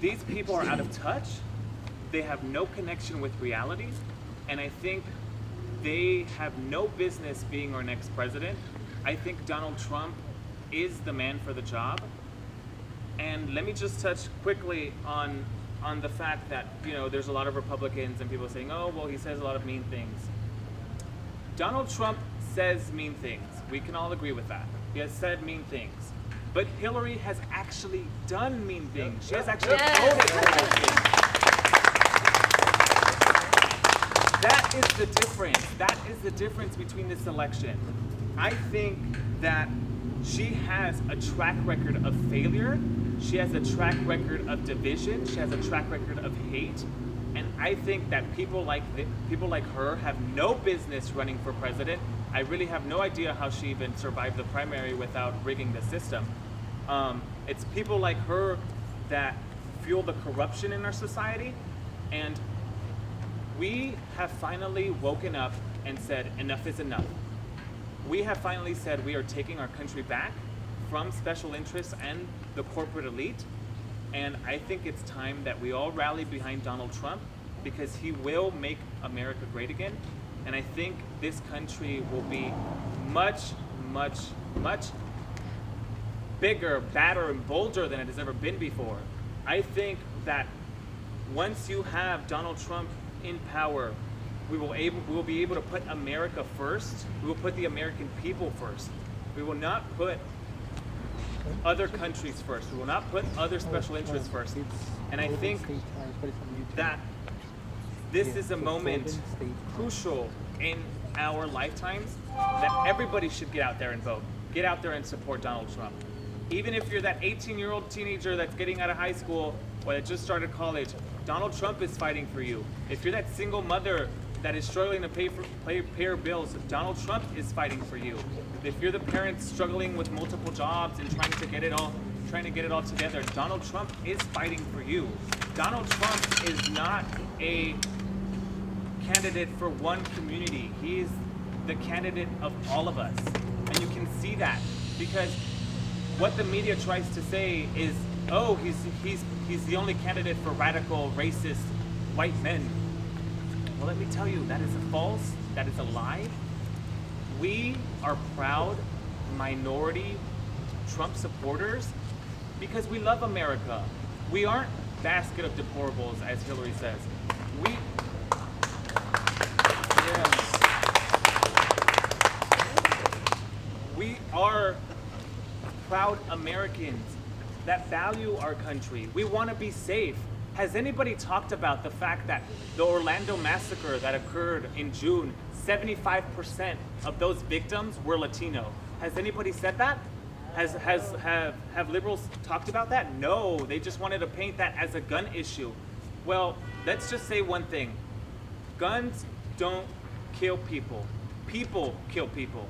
these people are out of touch. They have no connection with reality. And I think they have no business being our next president. I think Donald Trump is the man for the job. And let me just touch quickly on the fact that, there's a lot of Republicans and people saying, oh, well, he says a lot of mean things. Donald Trump says mean things. We can all agree with that. He has said mean things. But Hillary has actually done mean things. She has actually voted for those things. That is the difference. That is the difference between this election. I think that she has a track record of failure. She has a track record of division. She has a track record of hate. And I think that people like her have no business running for president. I really have no idea how she even survived the primary without rigging the system. It's people like her that fuel the corruption in our society. And we have finally woken up and said, enough is enough. We have finally said we are taking our country back from special interests and the corporate elite. And I think it's time that we all rally behind Donald Trump because he will make America great again. And I think this country will be much, much, much bigger, badder, and bolder than it has ever been before. I think that once you have Donald Trump in power, we will be able to put America first. We will put the American people first. We will not put other countries first. We will not put other special interests first. And I think that this is a moment crucial in our lifetimes that everybody should get out there and vote. Get out there and support Donald Trump. Even if you're that 18-year-old teenager that's getting out of high school or that just started college, Donald Trump is fighting for you. If you're that single mother that is struggling to pay her bills, Donald Trump is fighting for you. If you're the parent struggling with multiple jobs and trying to get it all together, Donald Trump is fighting for you. Donald Trump is not a candidate for one community. He is the candidate of all of us. And you can see that because what the media tries to say is, oh, he's the only candidate for radical, racist, white men. Well, let me tell you, that is a false, that is a lie. We are proud minority Trump supporters because we love America. We aren't basket of deplorables, as Hillary says. We are proud Americans that value our country. We want to be safe. Has anybody talked about the fact that the Orlando massacre that occurred in June, 75% of those victims were Latino? Has anybody said that? Have liberals talked about that? No, they just wanted to paint that as a gun issue. Well, let's just say one thing. Guns don't kill people. People kill people.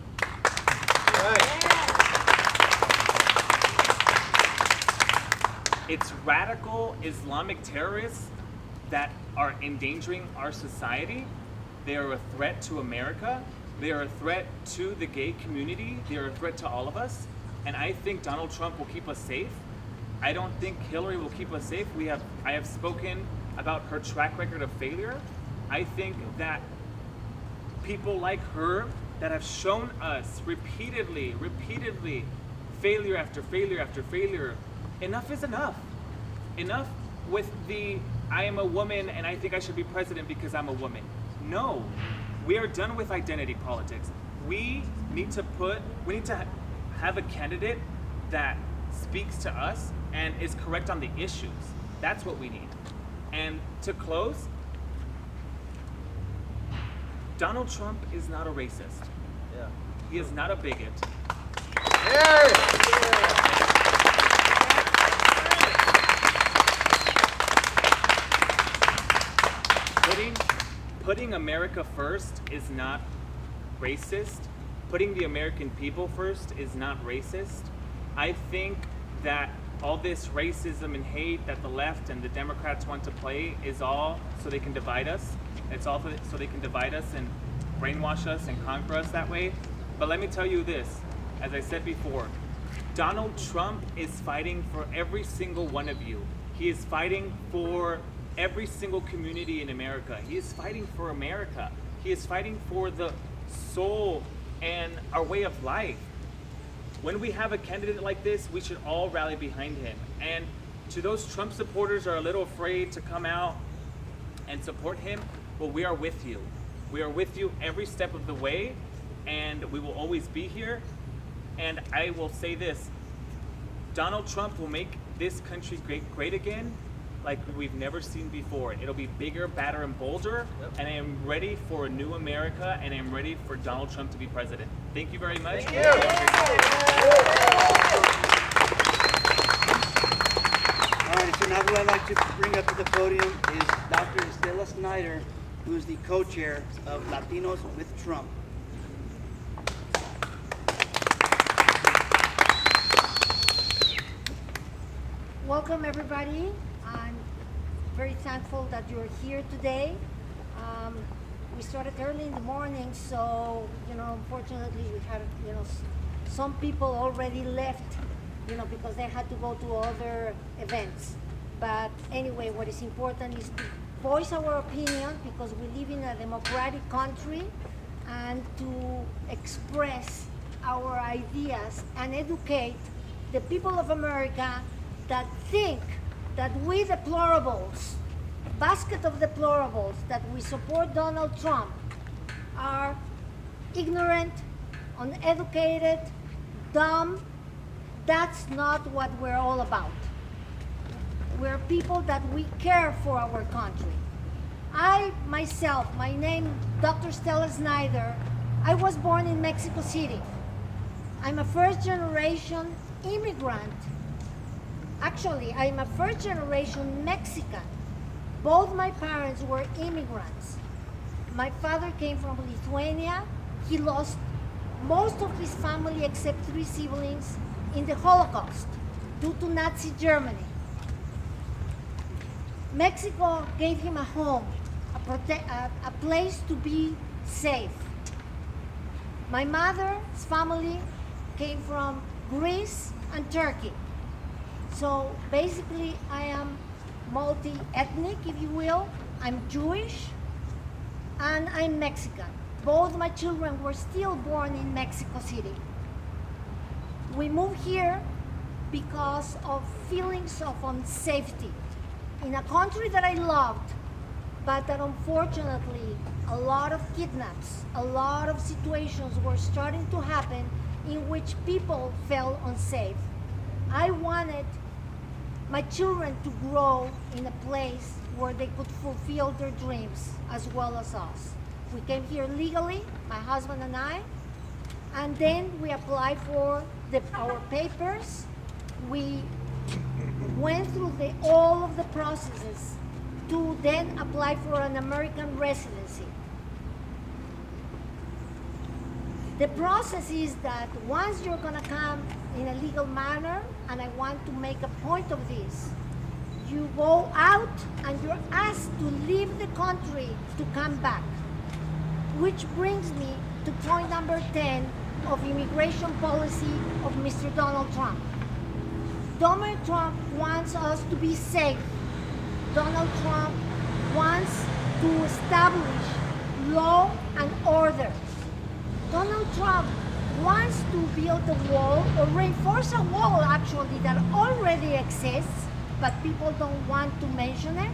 It's radical Islamic terrorists that are endangering our society. They are a threat to America. They are a threat to the gay community. They are a threat to all of us. And I think Donald Trump will keep us safe. I don't think Hillary will keep us safe. I have spoken about her track record of failure. I think that people like her that have shown us repeatedly, failure after failure after failure, enough is enough. Enough with the, I am a woman and I think I should be president because I'm a woman. No, we are done with identity politics. We need to have a candidate that speaks to us and is correct on the issues. That's what we need. And to close, Donald Trump is not a racist. Yeah. He is not a bigot. Putting America first is not racist. Putting the American people first is not racist. I think that all this racism and hate that the left and the Democrats want to play is all so they can divide us. It's all so they can divide us and brainwash us and conquer us that way. But let me tell you this, as I said before, Donald Trump is fighting for every single one of you. He is fighting for every single community in America. He is fighting for America. He is fighting for the soul and our way of life. When we have a candidate like this, we should all rally behind him. And to those Trump supporters who are a little afraid to come out and support him, well, we are with you. We are with you every step of the way, and we will always be here. And I will say this, Donald Trump will make this country great again, like we've never seen before. It'll be bigger, badder, and bolder, and I am ready for a new America, and I am ready for Donald Trump to be president. Thank you very much. Thank you. All right, so now who I'd like to bring up to the podium is Dr. Estela Snyder, who is the co-chair of Latinos with Trump. Welcome, everybody. I'm very thankful that you're here today. We started early in the morning, so unfortunately, we had some people already left, because they had to go to other events. But anyway, what is important is to voice our opinion, because we live in a democratic country, and to express our ideas and educate the people of America that think that we deplorables, basket of deplorables, that we support Donald Trump, are ignorant, uneducated, dumb. That's not what we're all about. We're people that we care for our country. I myself, my name Dr. Stella Snyder, I was born in Mexico City. I'm a first-generation immigrant. Actually, I'm a first-generation Mexican. Both my parents were immigrants. My father came from Lithuania. He lost most of his family except 3 siblings in the Holocaust due to Nazi Germany. Mexico gave him a home, a place to be safe. My mother's family came from Greece and Turkey. So basically, I am multi-ethnic, if you will. I'm Jewish and I'm Mexican. Both my children were still born in Mexico City. We moved here because of feelings of unsafety in a country that I loved, but that unfortunately a lot of kidnaps, a lot of situations were starting to happen in which people felt unsafe. I wanted my children to grow in a place where they could fulfill their dreams as well as us. We came here legally, my husband and I, and then we applied for our papers. We went through all of the processes to then apply for an American residency. The process is that once you're gonna come in a legal manner, and I want to make a point of this, you go out and you're asked to leave the country to come back. Which brings me to point number 10 of immigration policy of Mr. Donald Trump. Donald Trump wants us to be safe. Donald Trump wants to establish law and order. Donald Trump wants to build a wall, or reinforce a wall actually that already exists, but people don't want to mention it.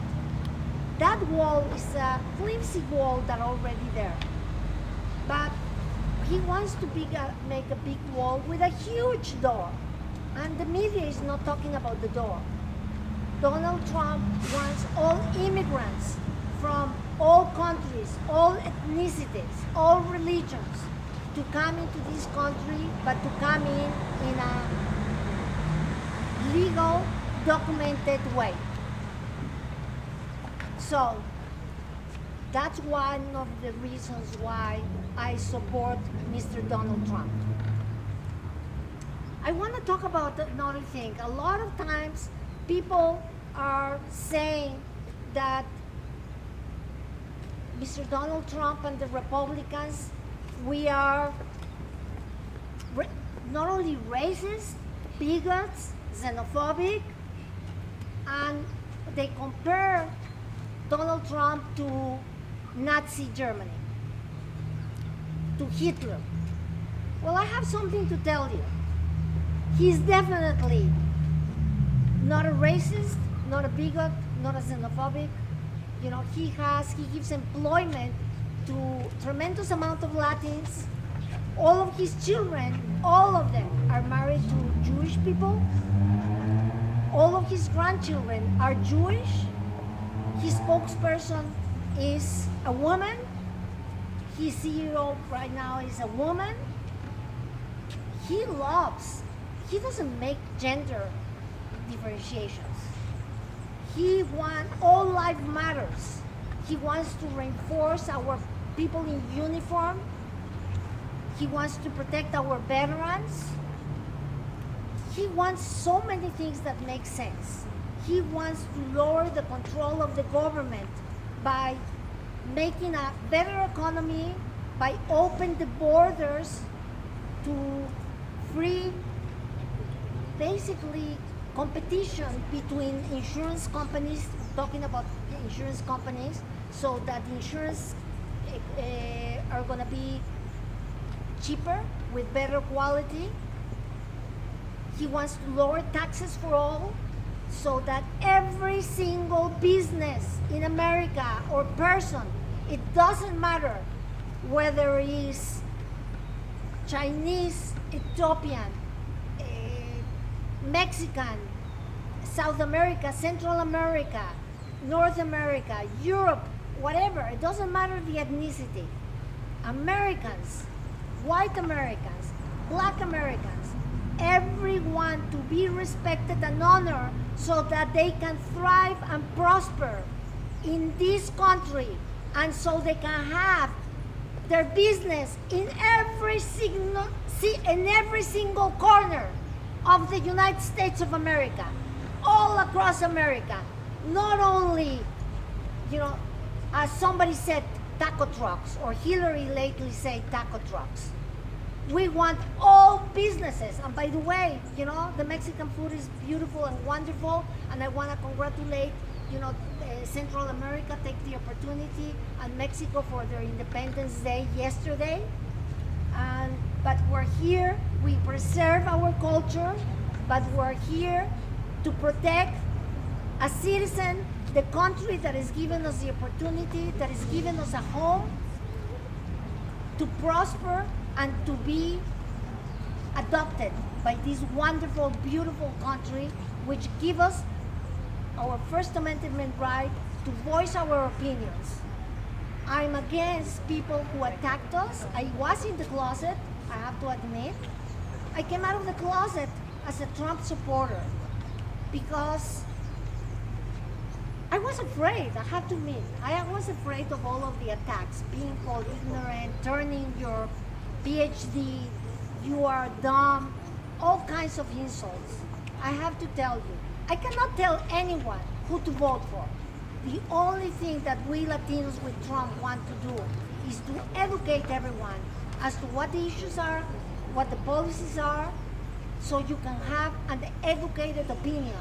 That wall is a flimsy wall that already there. But he wants to make a big wall with a huge door. And the media is not talking about the door. Donald Trump wants all immigrants from all countries, all ethnicities, all religions to come into this country, but to come in a legal, documented way. So that's one of the reasons why I support Mr. Donald Trump. I want to talk about another thing. A lot of times people are saying that Mr. Donald Trump and the Republicans, we are not only racist, bigots, xenophobic, and they compare Donald Trump to Nazi Germany, to Hitler. Well, I have something to tell you. He's definitely not a racist, not a bigot, not a xenophobic. You know, he gives employment to tremendous amount of Latins. All of his children, all of them are married to Jewish people. All of his grandchildren are Jewish. His spokesperson is a woman. His CEO right now is a woman. He doesn't make gender differentiations. He wants all life matters. He wants to reinforce our people in uniform. He wants to protect our veterans. He wants so many things that make sense. He wants to lower the control of the government by making a better economy, by opening the borders to free, basically, competition between insurance companies, talking about insurance companies, so that insurance are going to be cheaper with better quality. He wants to lower taxes for all, so that every single business in America or person, it doesn't matter whether it's Chinese, Ethiopian, Mexican, South America, Central America, North America, Europe, whatever, it doesn't matter the ethnicity. Americans, white Americans, black Americans, everyone to be respected and honored so that they can thrive and prosper in this country, and so they can have their business in every single corner of the United States of America, all across America. Not only, you know, as somebody said, taco trucks, or Hillary lately said taco trucks. We want all businesses. And by the way, you know, the Mexican food is beautiful and wonderful, and I want to congratulate, you know, Central America take the opportunity, and Mexico for their Independence Day yesterday. But we're here, we preserve our culture, but we're here to protect a citizen, the country that has given us the opportunity, that has given us a home to prosper and to be adopted by this wonderful, beautiful country, which gives us our First Amendment right to voice our opinions. I'm against people who attacked us. I was in the closet, I have to admit. I came out of the closet as a Trump supporter because I was afraid, I have to admit. I was afraid of all of the attacks, being called ignorant, turning your PhD, you are dumb, all kinds of insults. I have to tell you, I cannot tell anyone who to vote for. The only thing that we Latinos with Trump want to do is to educate everyone as to what the issues are, what the policies are, so you can have an educated opinion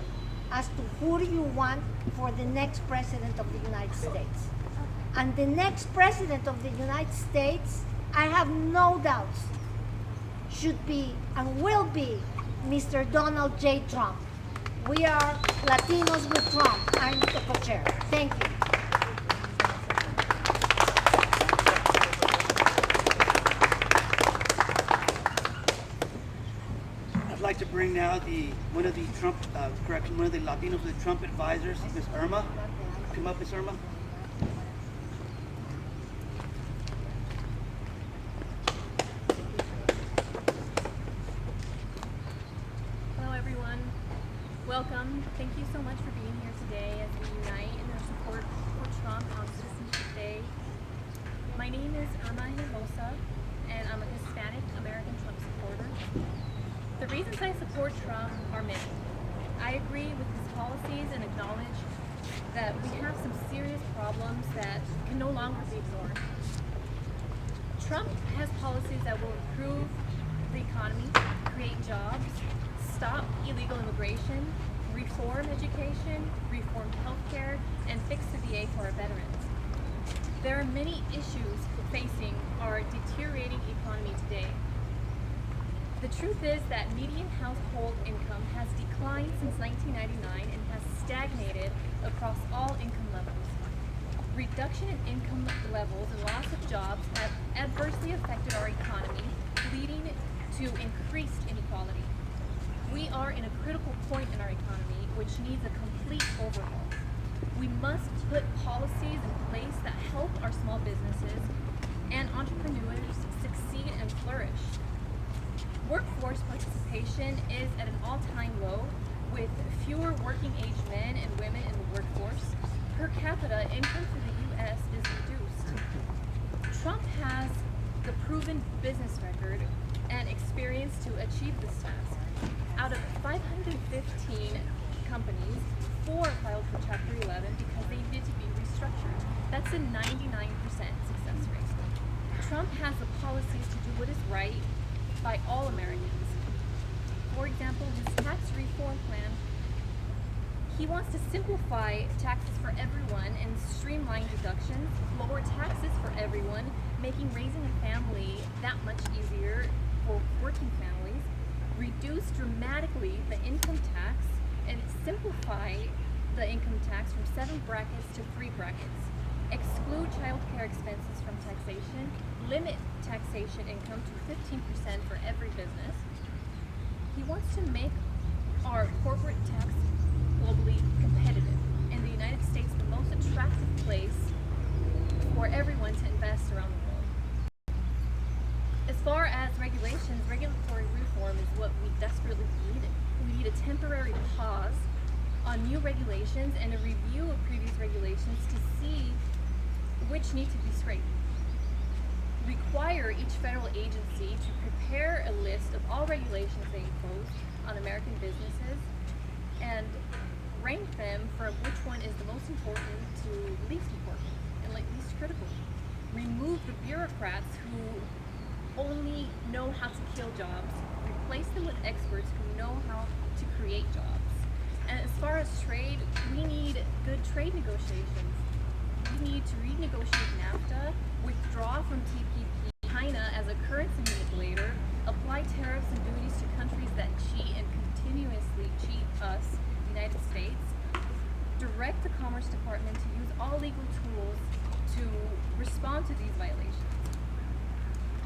as to who do you want for the next president of the United States. And the next president of the United States, I have no doubts, should be and will be Mr. Donald J. Trump. We are Latinos with Trump. I'm the co-chair. Thank you. bring now one of the Latinos, the Trump advisors, Miss Irma. Come up, Miss Irma. Hello, everyone. Welcome. Thank you so much for being here today as we unite in our support for Trump on Citizenship Day. My name is Irma Hinojosa, and I'm a Hispanic American Trump supporter. The reasons I support Trump are many. I agree with his policies and acknowledge that we have some serious problems that can no longer be ignored. Trump has policies that will improve the economy, create jobs, stop illegal immigration, reform education, reform healthcare, and fix the VA for our veterans. There are many issues facing our deteriorating economy today. The truth is that median household income has declined since 1999 and has stagnated across all income levels. Reduction in income levels and loss of jobs have adversely affected our economy, leading to increased inequality. We are in a critical point in our economy which needs a complete overhaul. We must put policies in place that help our small businesses and entrepreneurs succeed and flourish. Workforce participation is at an all-time low, with fewer working-age men and women in the workforce. Per capita income for the U.S. is reduced. Trump has the proven business record and experience to achieve this task. Out of 515 companies, 4 filed for Chapter 11 because they needed to be restructured. That's a 99% success rate. Trump has the policies to do what is right by all Americans. For example, his tax reform plan, he wants to simplify taxes for everyone and streamline deductions, lower taxes for everyone, making raising a family that much easier for working families, reduce dramatically the income tax, and simplify the income tax from 7 brackets to 3 brackets, exclude child care expenses from taxation, limit taxation income to 15% for every business. He wants to make our corporate tax globally competitive, and the United States the most attractive place for everyone to invest around the world. As far as regulations, regulatory reform is what we desperately need. We need a temporary pause on new regulations and a review of previous regulations to see which need to be scrapped. Require each federal agency to prepare a list of all regulations they impose on American businesses and rank them from which one is the most important to least important and least critical. Remove the bureaucrats who only know how to kill jobs. Replace them with experts who know how to create jobs. And as far as trade, we need good trade negotiations. We need to renegotiate NAFTA, withdraw from TPP, China as a currency manipulator, apply tariffs and duties to countries that cheat and continuously cheat us, the United States, direct the Commerce Department to use all legal tools to respond to these violations.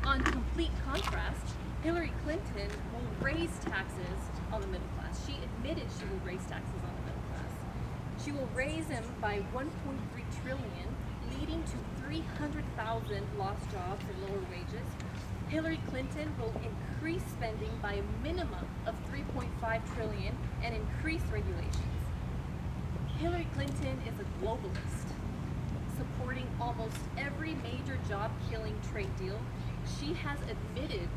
On complete contrast, Hillary Clinton will raise taxes on the middle class. She admitted she will raise taxes on the middle class. She will raise them by 1.3 trillion, leading to 300,000 lost jobs and lower wages. Hillary Clinton will increase spending by a minimum of 3.5 trillion and increase regulations. Hillary Clinton is a globalist, supporting almost every major job-killing trade deal. She has admitted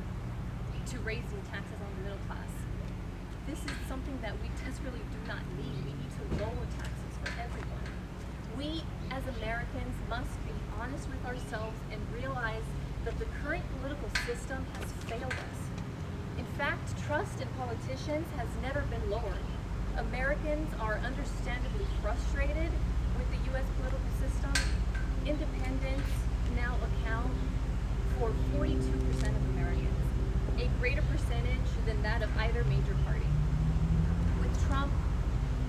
to raising taxes on the middle class. This is something that we desperately do not need. We need to lower taxes for everyone. We, as Americans, must be honest with ourselves and realize that the current political system has failed us. In fact, trust in politicians has never been lower. Americans are understandably frustrated with the U.S. political system. Independents now account for 42% of Americans, a greater percentage than that of either major party. With Trump,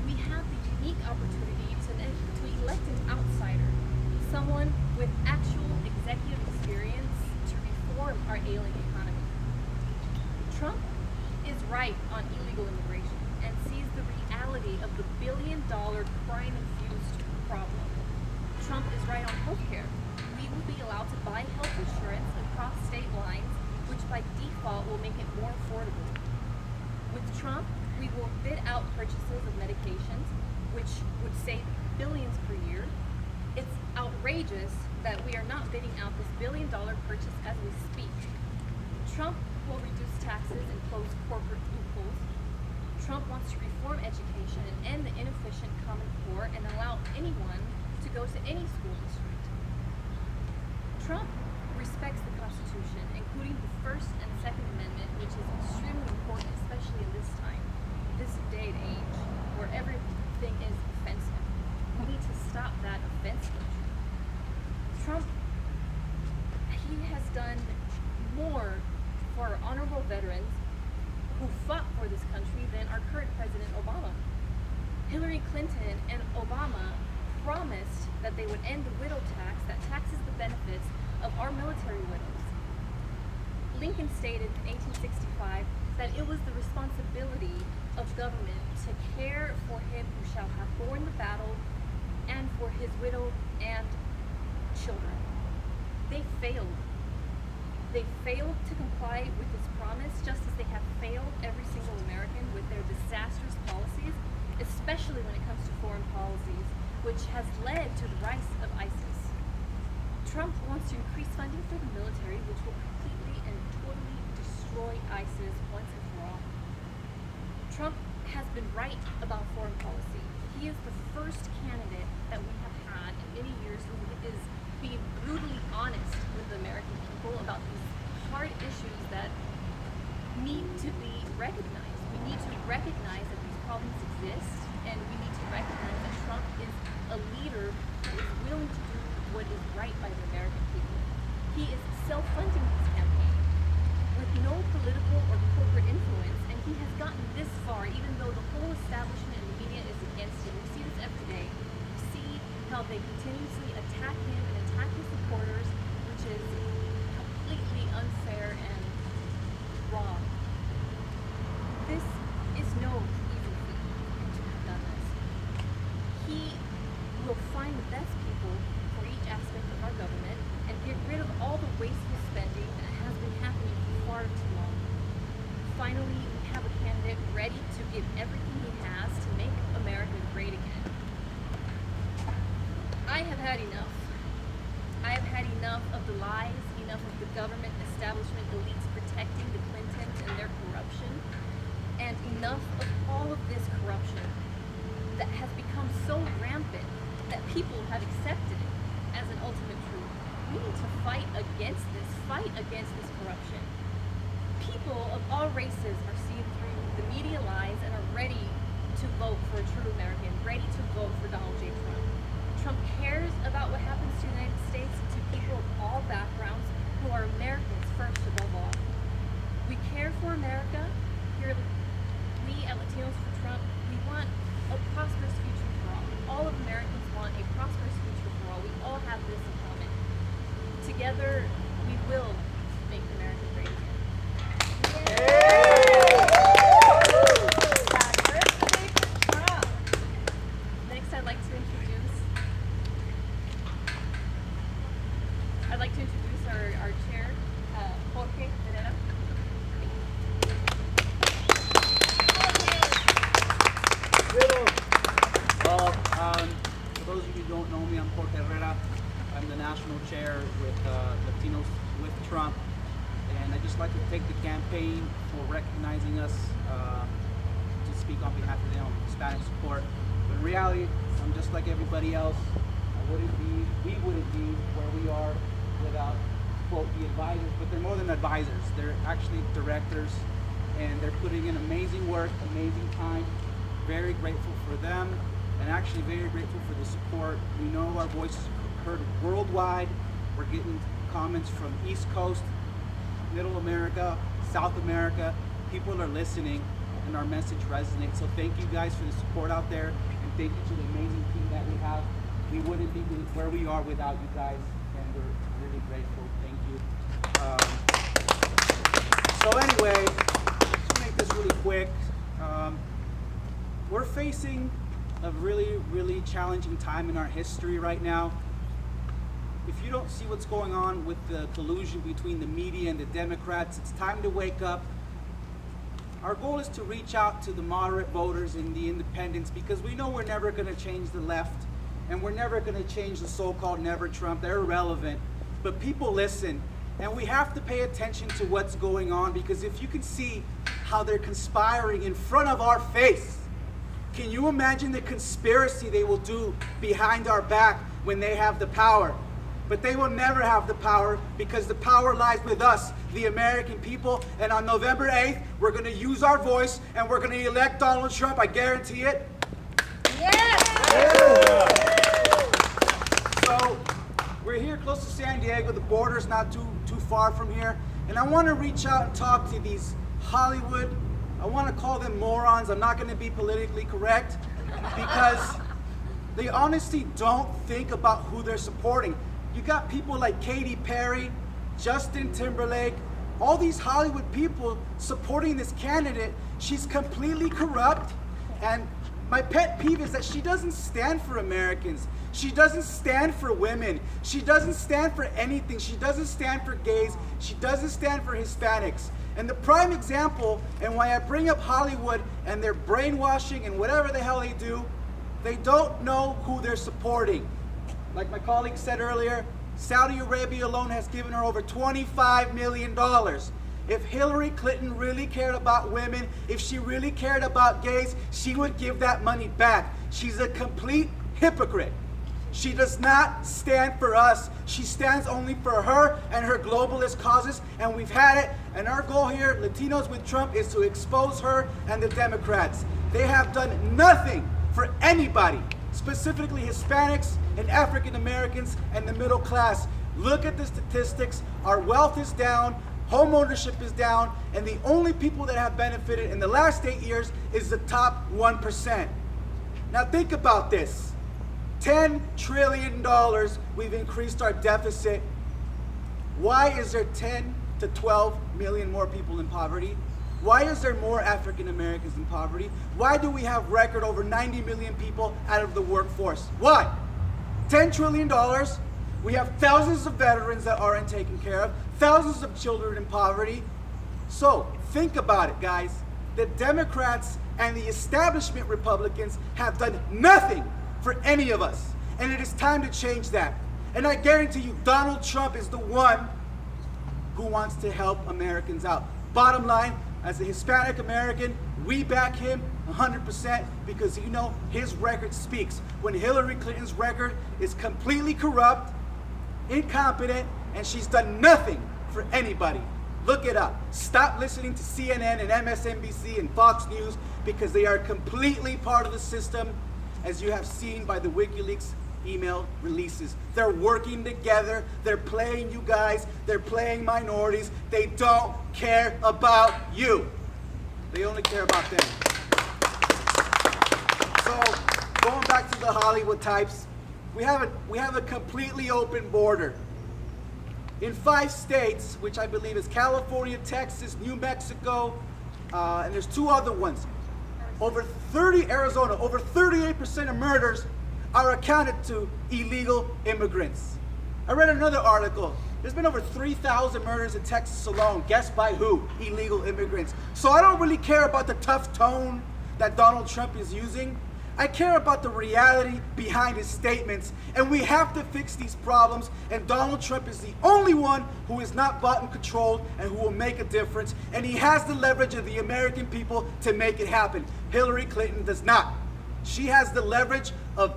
we have the unique opportunity to elect an outsider, someone with actual executive experience to reform our ailing economy. Trump is right on illegal immigration and sees the reality of the billion-dollar crime-infused problem. Trump is right on healthcare. We will be allowed to buy health insurance across state lines, which by default will make it more affordable. With Trump, we will bid out purchases of medications, which would save billions per year. It's outrageous that we are not bidding out this billion-dollar purchase as we speak. Trump will reduce taxes and close corporate loopholes. Trump wants to reform education and end the inefficient Common Core and allow anyone to go to any school district. Trump respects the Constitution, including the First and Second Amendment, which is extremely important, especially in this time, this day and age, where everything is offensive. We need to stop that offense culture. Trump, he has done more for our honorable veterans who fought for this country than our current President Obama. Hillary Clinton and Obama promised that they would end the widow tax that taxes the benefits of our military widows. Lincoln stated in 1865 that it was the responsibility of government to care for him who shall have borne the battle and for his widow and children. They failed. They failed to comply with this promise, just as they have failed every single American with their disastrous policies, especially when it comes to foreign policies, which has led to the rise of ISIS. Trump wants to increase funding for the military, which will completely and totally destroy ISIS once and for all. Trump has been right about foreign policy. He is the first candidate that we have had in many years who is being brutally honest with the American people about these hard issues that need to be recognized. We need to recognize that these problems exist, and we need to recognize that Trump is a leader who is willing to do what is right by the American people. He is self-funding his campaign with no political or corporate influence, and he has gotten this far even though the whole establishment and the media is against him. We see this every day. We see how they continuously attack him and attack his supporters, which is completely unfair and wrong. This is no easy feat to have done this. He will find the best people for each aspect of our government and get rid of all the wasteful spending that has been happening for far too long. Finally, we have a candidate ready to give everything he has to make America great again. I have had enough. I have had enough of the lies, enough of the government establishment elites protecting the Clintons and their corruption, and enough of all of this corruption that has become so rampant that people have accepted it as an ultimate truth. We need to fight against this corruption. People of all races are seeing through the media lies and are ready to vote for a true American, ready to vote for Donald J. Trump. Trump cares about what happens to the United States and to people of all backgrounds who are Americans first above all. We care for America. Here, we at Latinos for Trump, we want a prosperous future for all. All of Americans want a prosperous future for all. We all have this in common. Together, we will make America great again. Next, I'd like to introduce our chair, Jorge Herrera. Well, for those of you who don't know me, I'm Jorge Herrera. I'm the national chair with Latinos with Trump, and I'd just like to take the campaign for recognizing us to speak on behalf of them on Hispanic support. But in reality, I'm just like everybody else. We wouldn't be where we are without, quote, the advisors, but they're more than advisors. They're actually directors, and they're putting in amazing work, amazing time. Very grateful for them, and actually very grateful for the support. We know our voices are heard worldwide. We're getting comments from East Coast, Middle America, South America. People are listening, and our message resonates. So thank you guys for the support out there, and thank you to the amazing team that we have. We wouldn't be where we are without you guys, and we're really grateful. Thank you. So anyway, just to make this really quick. We're facing a really challenging time in our history right now. If you don't see what's going on with the collusion between the media and the Democrats, it's time to wake up. Our goal is to reach out to the moderate voters and the independents, because we know we're never going to change the left, and we're never going to change the so-called never Trump. They're irrelevant. But people listen, and we have to pay attention to what's going on, because if you can see how they're conspiring in front of our face, can you imagine the conspiracy they will do behind our back when they have the power? But they will never have the power, because the power lies with us, the American people. And on November 8th, we're going to use our voice and we're going to elect Donald Trump. I guarantee it. So we're here close to San Diego. The border's not too far from here. And I want to reach out and talk to these Hollywood, I want to call them morons. I'm not going to be politically correct, because they honestly don't think about who they're supporting. You got people like Katy Perry, Justin Timberlake, all these Hollywood people supporting this candidate. She's completely corrupt, and my pet peeve is that she doesn't stand for Americans. She doesn't stand for women. She doesn't stand for anything. She doesn't stand for gays. She doesn't stand for Hispanics. And the prime example, and why I bring up Hollywood and their brainwashing and whatever the hell they do, they don't know who they're supporting. Like my colleague said earlier, Saudi Arabia alone has given her over $25 million. If Hillary Clinton really cared about women, if she really cared about gays, she would give that money back. She's a complete hypocrite. She does not stand for us. She stands only for her and her globalist causes, and we've had it. And our goal here, Latinos with Trump, is to expose her and the Democrats. They have done nothing for anybody, specifically Hispanics and African Americans and the middle class. Look at the statistics. Our wealth is down, home ownership is down, and the only people that have benefited in the last 8 years is the top 1%. Now think about this. $10 trillion we've increased our deficit. Why is there 10 to 12 million more people in poverty? Why is there more African Americans in poverty? Why do we have record over 90 million people out of the workforce? Why? $10 trillion. We have thousands of veterans that aren't taken care of, thousands of children in poverty. So think about it, guys. The Democrats and the establishment Republicans have done nothing for any of us. And it is time to change that. And I guarantee you, Donald Trump is the one who wants to help Americans out. Bottom line, as a Hispanic American, we back him 100%, because you know his record speaks. When Hillary Clinton's record is completely corrupt, incompetent, and she's done nothing for anybody. Look it up. Stop listening to CNN and MSNBC and Fox News, because they are completely part of the system, as you have seen by the WikiLeaks email releases. They're working together. They're playing you guys. They're playing minorities. They don't care about you. They only care about them. So, going back to the Hollywood types, we have a completely open border. In 5 states, which I believe is California, Texas, New Mexico, and there's 2 other ones. Arizona, over 38% of murders are accounted to illegal immigrants. I read another article. There's been over 3,000 murders in Texas alone. Guess by who? Illegal immigrants. So I don't really care about the tough tone that Donald Trump is using. I care about the reality behind his statements, and we have to fix these problems, and Donald Trump is the only one who is not bought and controlled and who will make a difference, and he has the leverage of the American people to make it happen. Hillary Clinton does not. She has the leverage of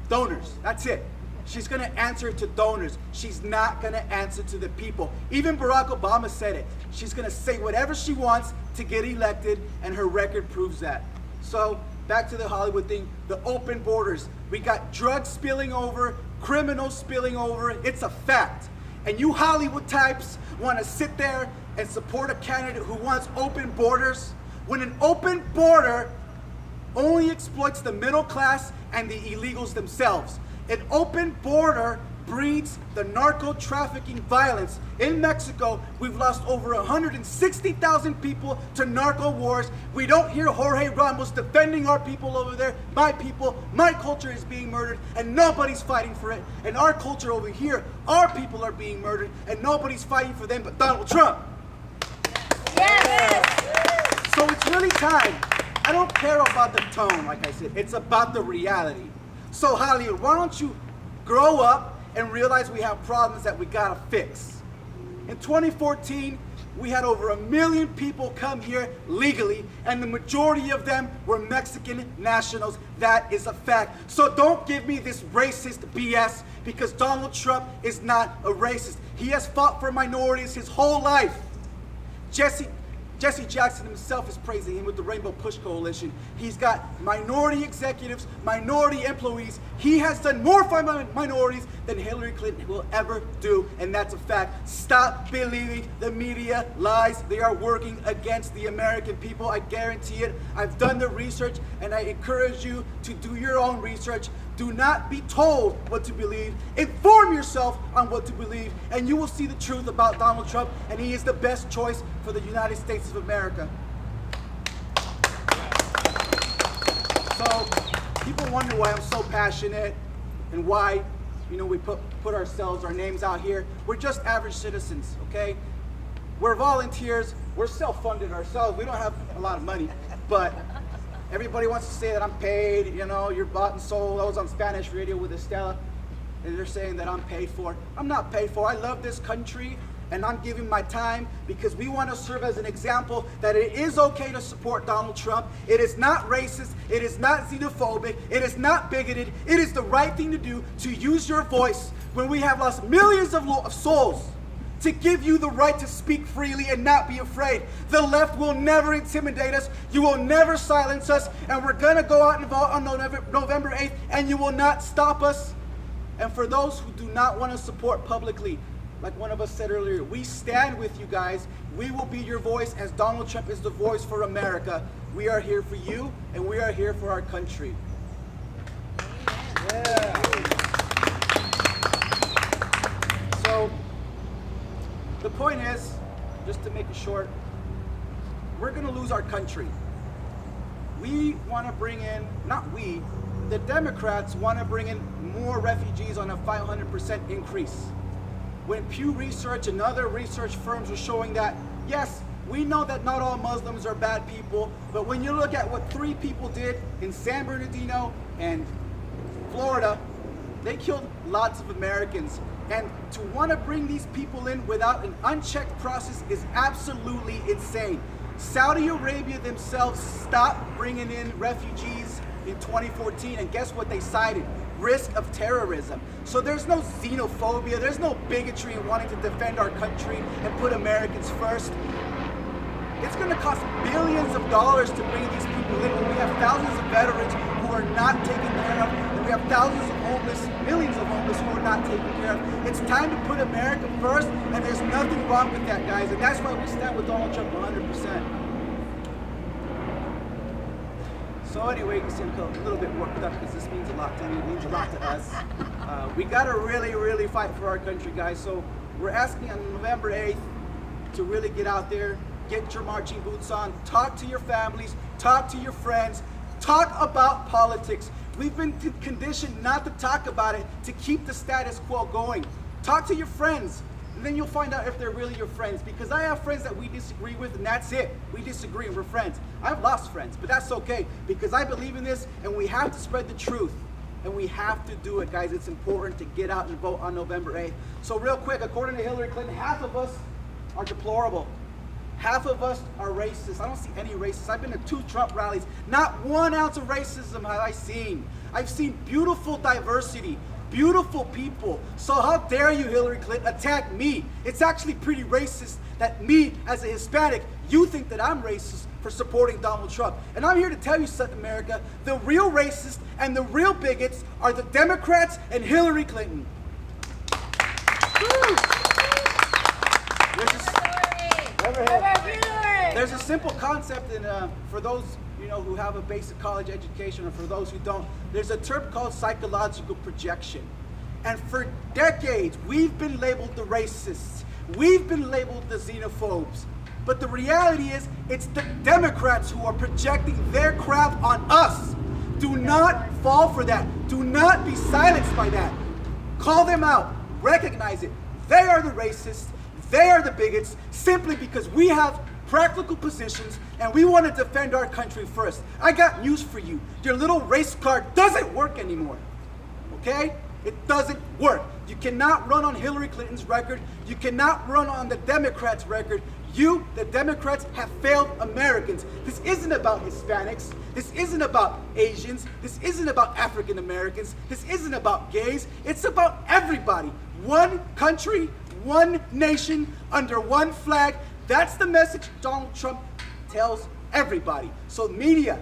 donors. That's it. She's going to answer to donors. She's not going to answer to the people. Even Barack Obama said it. She's going to say whatever she wants to get elected, and her record proves that. So, back to the Hollywood thing, the open borders. We got drugs spilling over, criminals spilling over. It's a fact. And you Hollywood types want to sit there and support a candidate who wants open borders, when an open border only exploits the middle class and the illegals themselves. An open border breeds the narco trafficking violence. In Mexico, we've lost over 160,000 people to narco wars. We don't hear Jorge Ramos defending our people over there. My people, my culture is being murdered, and nobody's fighting for it. And our culture over here, our people are being murdered, and nobody's fighting for them but Donald Trump. Yes! So it's really time. I don't care about the tone, like I said. It's about the reality. So Hollywood, why don't you grow up and realize we have problems that we gotta fix? In 2014, we had over 1 million people come here legally, and the majority of them were Mexican nationals. That is a fact. So don't give me this racist BS, because Donald Trump is not a racist. He has fought for minorities his whole life. Jesse Jackson himself is praising him with the Rainbow Push Coalition. He's got minority executives, minority employees. He has done more for minorities than Hillary Clinton will ever do, and that's a fact. Stop believing the media lies. They are working against the American people. I guarantee it. I've done the research, and I encourage you to do your own research. Do not be told what to believe. Inform yourself on what to believe, and you will see the truth about Donald Trump, and he is the best choice for the United States of America. So, people wonder why I'm so passionate and why, we put ourselves, our names out here. We're just average citizens, okay? We're volunteers. We're self-funded ourselves. We don't have a lot of money, but everybody wants to say that I'm paid, you're bought and sold. I was on Spanish radio with Estela, and they're saying that I'm paid for. I'm not paid for. I love this country, and I'm giving my time because we want to serve as an example that it is okay to support Donald Trump. It is not racist. It is not xenophobic. It is not bigoted. It is the right thing to do, to use your voice when we have lost millions of souls, to give you the right to speak freely and not be afraid. The left will never intimidate us. You will never silence us. And we're going to go out and vote on November 8th, and you will not stop us. And for those who do not want to support publicly, like one of us said earlier, we stand with you guys. We will be your voice as Donald Trump is the voice for America. We are here for you, and we are here for our country. Yeah. So, the point is, just to make it short, we're going to lose our country. We want to bring in, not we, the Democrats want to bring in more refugees on a 500% increase. When Pew Research and other research firms are showing that, yes, we know that not all Muslims are bad people, but when you look at what 3 people did in San Bernardino and Florida, they killed lots of Americans. And to want to bring these people in without an unchecked process is absolutely insane. Saudi Arabia themselves stopped bringing in refugees in 2014, and guess what they cited? Risk of terrorism. So there's no xenophobia, there's no bigotry in wanting to defend our country and put Americans first. It's going to cost billions of dollars to bring these people in when we have thousands of veterans who are not taken care of, and we have thousands of homeless, millions of homeless who are not taken care of. It's time to put America first, and there's nothing wrong with that, guys, and that's why we stand with Donald Trump 100%. So anyway, you can see I'm a little bit worked up because this means a lot to me, it means a lot to us. We gotta really fight for our country, guys. So we're asking on November 8th to really get out there, get your marching boots on, talk to your families, talk to your friends, talk about politics. We've been conditioned not to talk about it, to keep the status quo going. Talk to your friends, and then you'll find out if they're really your friends, because I have friends that we disagree with, and that's it. We disagree and we're friends. I've lost friends, but that's okay, because I believe in this, and we have to spread the truth. And we have to do it, guys. It's important to get out and vote on November 8th. So real quick, according to Hillary Clinton, half of us are deplorable. Half of us are racist. I don't see any racists. I've been to 2 Trump rallies. Not 1 ounce of racism have I seen. I've seen beautiful diversity, beautiful people. So how dare you, Hillary Clinton, attack me? It's actually pretty racist that me, as a Hispanic, you think that I'm racist for supporting Donald Trump. And I'm here to tell you, something, America, the real racists and the real bigots are the Democrats and Hillary Clinton. There's a simple concept for those who have a basic college education, or for those who don't. There's a term called psychological projection. And for decades, we've been labeled the racists. We've been labeled the xenophobes. But the reality is, it's the Democrats who are projecting their crap on us. Do not fall for that. Do not be silenced by that. Call them out. Recognize it. They are the racists. They are the bigots, simply because we have practical positions and we want to defend our country first. I got news for you. Your little race card doesn't work anymore. Okay? It doesn't work. You cannot run on Hillary Clinton's record. You cannot run on the Democrats' record. You, the Democrats, have failed Americans. This isn't about Hispanics. This isn't about Asians. This isn't about African Americans. This isn't about gays. It's about everybody. One country, one nation, under one flag. That's the message Donald Trump tells everybody. So media,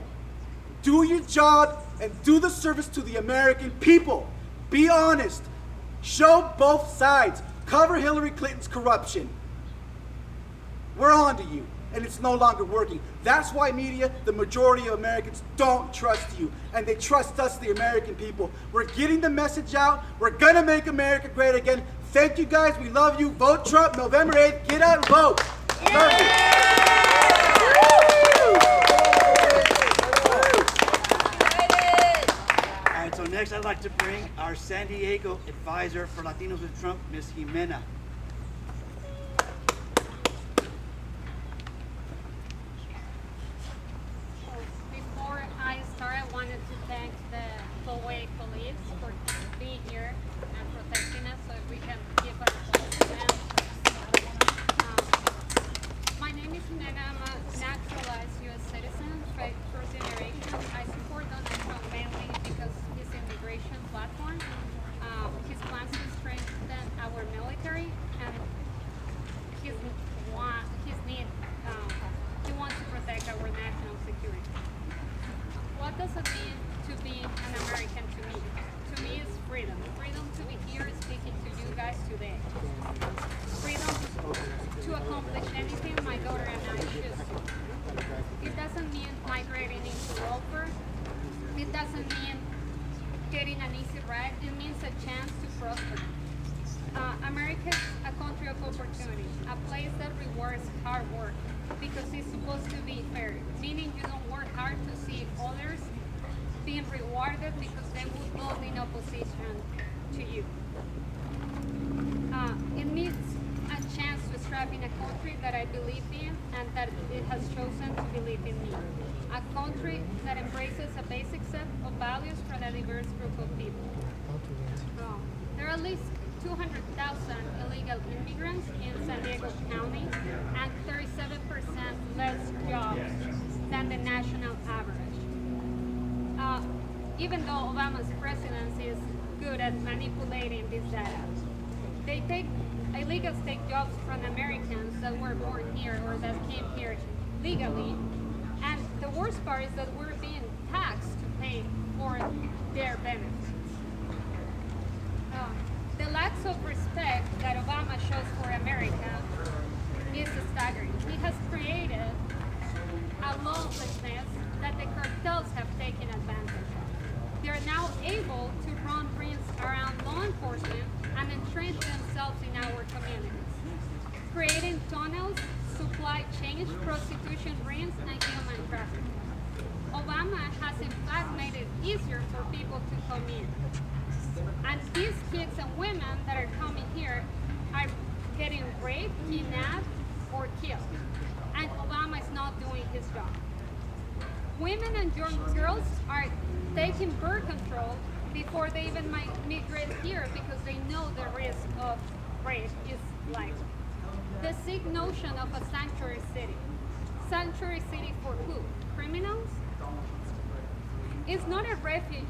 do your job and do the service to the American people. Be honest. Show both sides. Cover Hillary Clinton's corruption. We're on to you, and it's no longer working. That's why media, the majority of Americans, don't trust you, and they trust us, the American people. We're getting the message out. We're going to make America great again. Thank you, guys. We love you. Vote Trump November 8th. Get out and vote. Love you. All right, so next I'd like to bring our San Diego advisor for Latinos with Trump, Ms. Jimena. Before I start, I wanted to thank the Poway police for being here and protecting us so we can give our voice to them. My name is Nena. I'm a naturalized U.S. citizen, first generation. I support Donald Trump mainly because his immigration platform, his plans to strengthen our military, and his need, he wants to protect our national security. What does it mean to be an American to me? To me, it's freedom. Freedom to be here speaking to you guys today. Freedom to accomplish anything my daughter and I choose. It doesn't mean migrating into welfare. It doesn't mean getting an easy ride. It means a chance to prosper. America is a country of opportunity, a place that rewards hard work because it's supposed to be fair, meaning you don't work hard to see others being rewarded because they will vote in opposition to you. It needs a chance to strive in a country that I believe in and that it has chosen to believe in me. A country that embraces a basic set of values from a diverse group of people. There are at least 200,000 illegal immigrants in San Diego County and 37% less jobs than the national average. Even though Obama's presidency is good at manipulating this data, illegals take jobs from Americans that were born here or that came here legally, and the worst part is that we're being taxed to pay for their benefits. The lack of respect that Obama shows for America is staggering. He has created a lawlessness that the cartels have taken advantage of. They are now able to run rings around law enforcement and entrench themselves in our communities, creating tunnels, supply chains, prostitution rings, and human trafficking. Obama has in fact made it easier for people to come in. And these kids and women that are coming here are getting raped, kidnapped, or killed. And Obama is not doing his job. Women and young girls are taking birth control before they even migrate here because they know the risk of rape is likely. The sick notion of a sanctuary city. Sanctuary city for who? Criminals? It's not a refuge.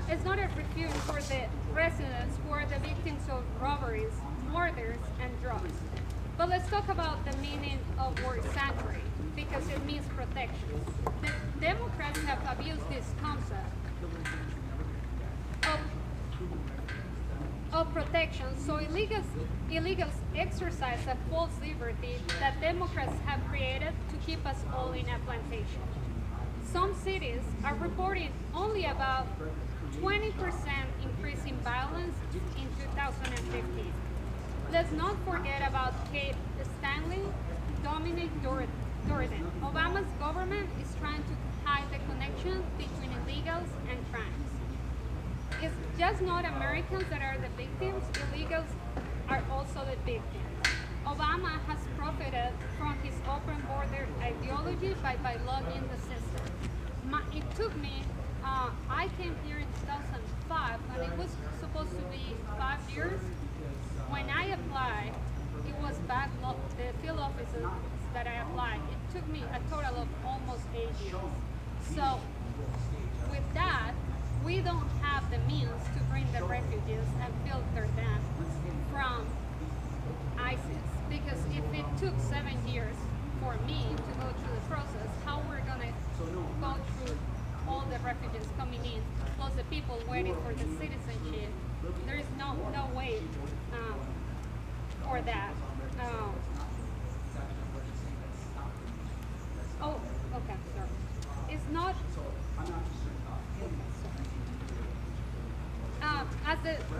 It's not a refuge for the residents who are the victims of robberies, murders, and drugs. But let's talk about the meaning of word sanctuary, because it means protection. The Democrats have abused this concept of protection, so illegals exercise a false liberty that Democrats have created to keep us all in a plantation. Some cities are reporting only about 20% increase in violence let's not forget about Kate Stanley, Dominic Jordan. Obama's government is trying to hide the connection between illegals and crimes. It's just not Americans that are the victims, illegals are also the victims. Obama has profited from his open border ideology by logging the system. It took me, I came here in 2005, and it was supposed to be 5 years. When I applied, it was the field offices that I applied. It took me a total of almost 8 years. So with that, we don't have the means to bring the refugees and filter them from ISIS. Because if it took 7 years for me to go through the process, how we're gonna go through all the refugees coming in, plus the people waiting for the citizenship, there is no way for that. Oh, okay, sorry. It's not.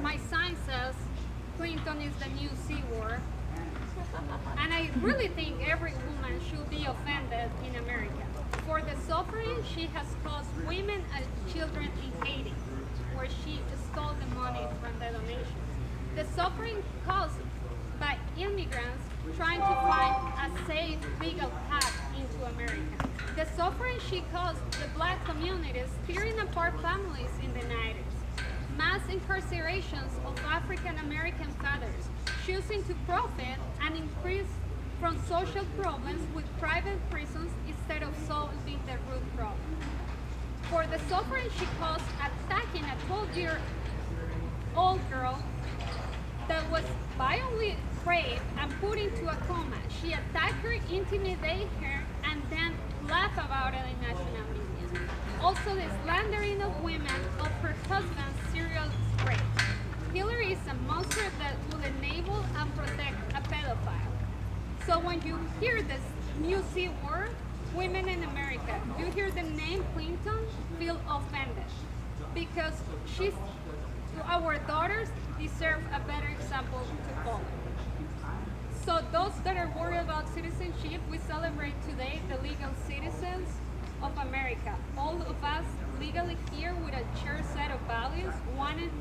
My sign says, Clinton is the new C-word. And I really think every woman should be offended in America. For the suffering she has caused women and children in Haiti, where she stole the money from the donations. The suffering caused by immigrants trying to find a safe legal path into America. The suffering she caused the black communities tearing apart families in the 90s. Mass incarcerations of African American fathers choosing to profit and increase from social problems with private prisons instead of solving the root problem. For the suffering she caused attacking a 12-year-old girl that was violently raped and put into a coma. She attacked her, intimidated her, and then laughed about it in national media. Also the slandering of women of her husband's serial rape. Hillary is a monster that will enable and protect a pedophile. So when you hear this new C word, women in America, you hear the name Clinton, feel offended. Because our daughters deserve a better example to follow. So those that are worried about citizenship, we celebrate today the legal citizens of America. All of us legally here with a shared set of values, wanted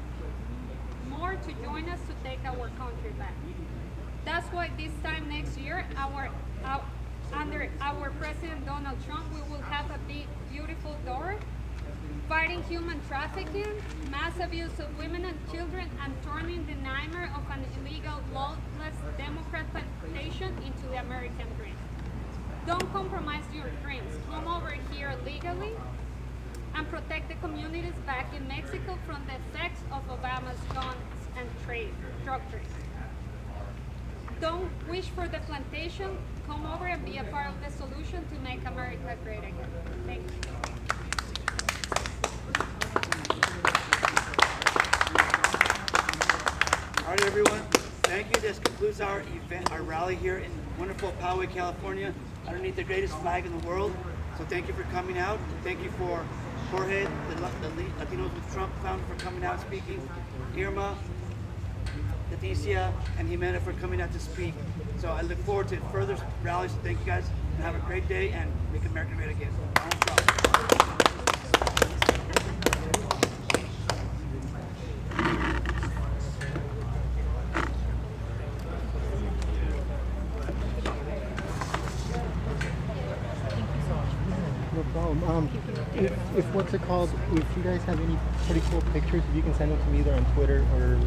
more to join us to take our country back. That's why this time next year, under our President Donald Trump, we will have a big, beautiful door fighting human trafficking, mass abuse of women and children, and turning the nightmare of an illegal, lawless Democrat plantation into the American dream. Don't compromise your dreams. Come over here legally and protect the communities back in Mexico from the effects of Obama's guns and drug trade. Don't wish for the plantation. Come over and be a part of the solution to make America great again. Thank you. All right, everyone. Thank you. This concludes our event, our rally here in wonderful Poway, California, underneath the greatest flag in the world. So thank you for coming out. Thank you for Jorge, the Latinos with Trump founder, for coming out and speaking. Irma, Leticia, and Jimena for coming out to speak. So I look forward to further rallies. Thank you guys, and have a great day, and make America great again. Donald Trump. No problem. If what's it called? If you guys have any pretty cool pictures, if you can send them to me either on Twitter or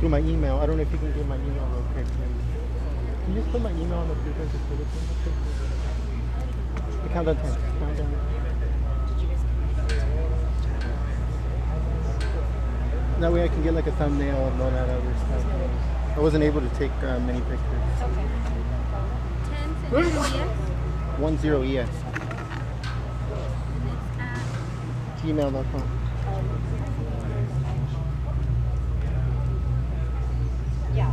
through my email. I don't know if you can get my email real quick. Can you just put my email on the paper just for this one? Countdown 10. Countdown. That way I can get like a thumbnail and all that other stuff. I wasn't able to take many pictures. Okay. 10 10ES. Gmail.com. Yeah.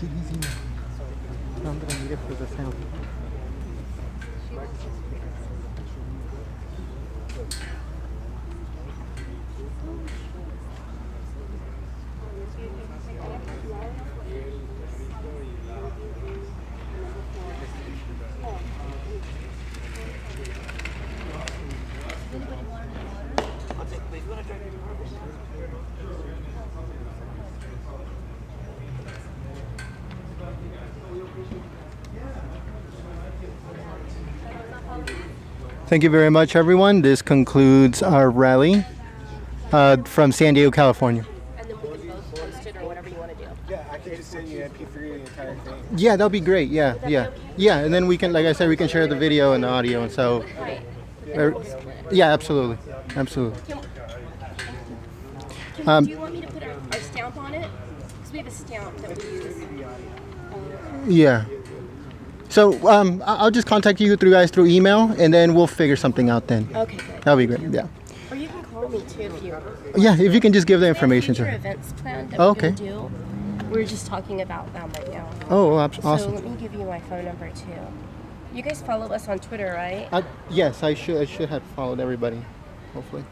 Get his email. I'm gonna need it for the sound. I'll take, please. You want to try to Thank you very much, everyone. This concludes our rally from San Diego, California. And then we can both post it or whatever you want to do. Yeah, I can just send you an MP3 of the entire thing. Yeah, that'll be great. Yeah, yeah, yeah. And then we can, like I said, we can share the video and the audio, and so. Right. Yeah, absolutely, absolutely. Do you want me to put our stamp on it? Because we have a stamp that we use. Yeah. So I'll just contact you guys through email, and then we'll figure something out then. Okay, good. That'll be great. Yeah. Or you can call me too if you. Yeah, if you can just give the information to future her. events planned that Oh, we're gonna okay. do. We're just talking about them right now. Oh, So awesome. let me give you my phone number too. You guys follow us on Twitter, right? Yes, I should have followed everybody, hopefully.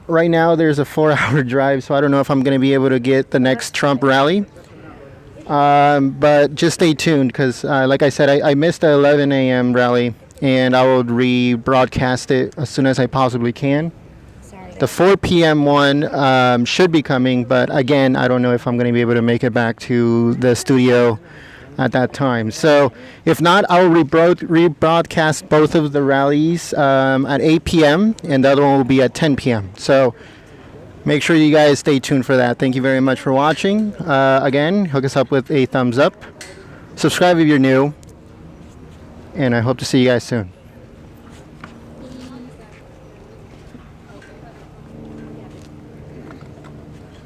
Right now, there's a 4-hour drive, so I don't know if I'm going to be able to get the next Trump rally. But just stay tuned, because like I said, I missed the 11 a.m. rally, and I will rebroadcast it as soon as I possibly can. Sorry. The 4 p.m. one should be coming, but again, I don't know if I'm going to be able to make it back to the studio at that time. So if not, I'll rebroadcast both of the rallies at 8 p.m. and the other one will be at 10 p.m. So make sure you guys stay tuned for that. Thank you very much for watching. Again, hook us up with a thumbs up. Subscribe if you're new. And I hope to see you guys soon.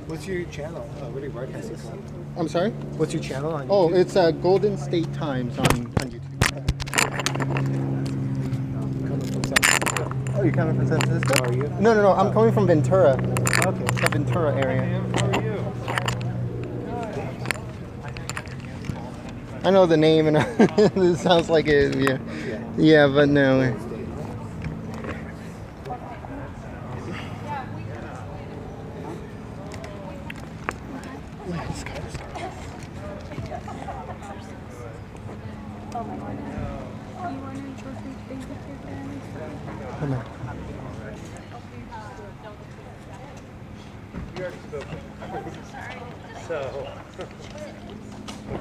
What's your channel? What are you broadcasting from? I'm sorry? What's your channel on Oh, YouTube? it's Golden State Times on YouTube. Coming from San Francisco. Oh, you're coming from San Francisco? How are you? No. I'm coming from Ventura. Okay. The Ventura area. How are you? I know the name, and it sounds like it. Yeah. Yeah, but no. Come on. You already spoke. So.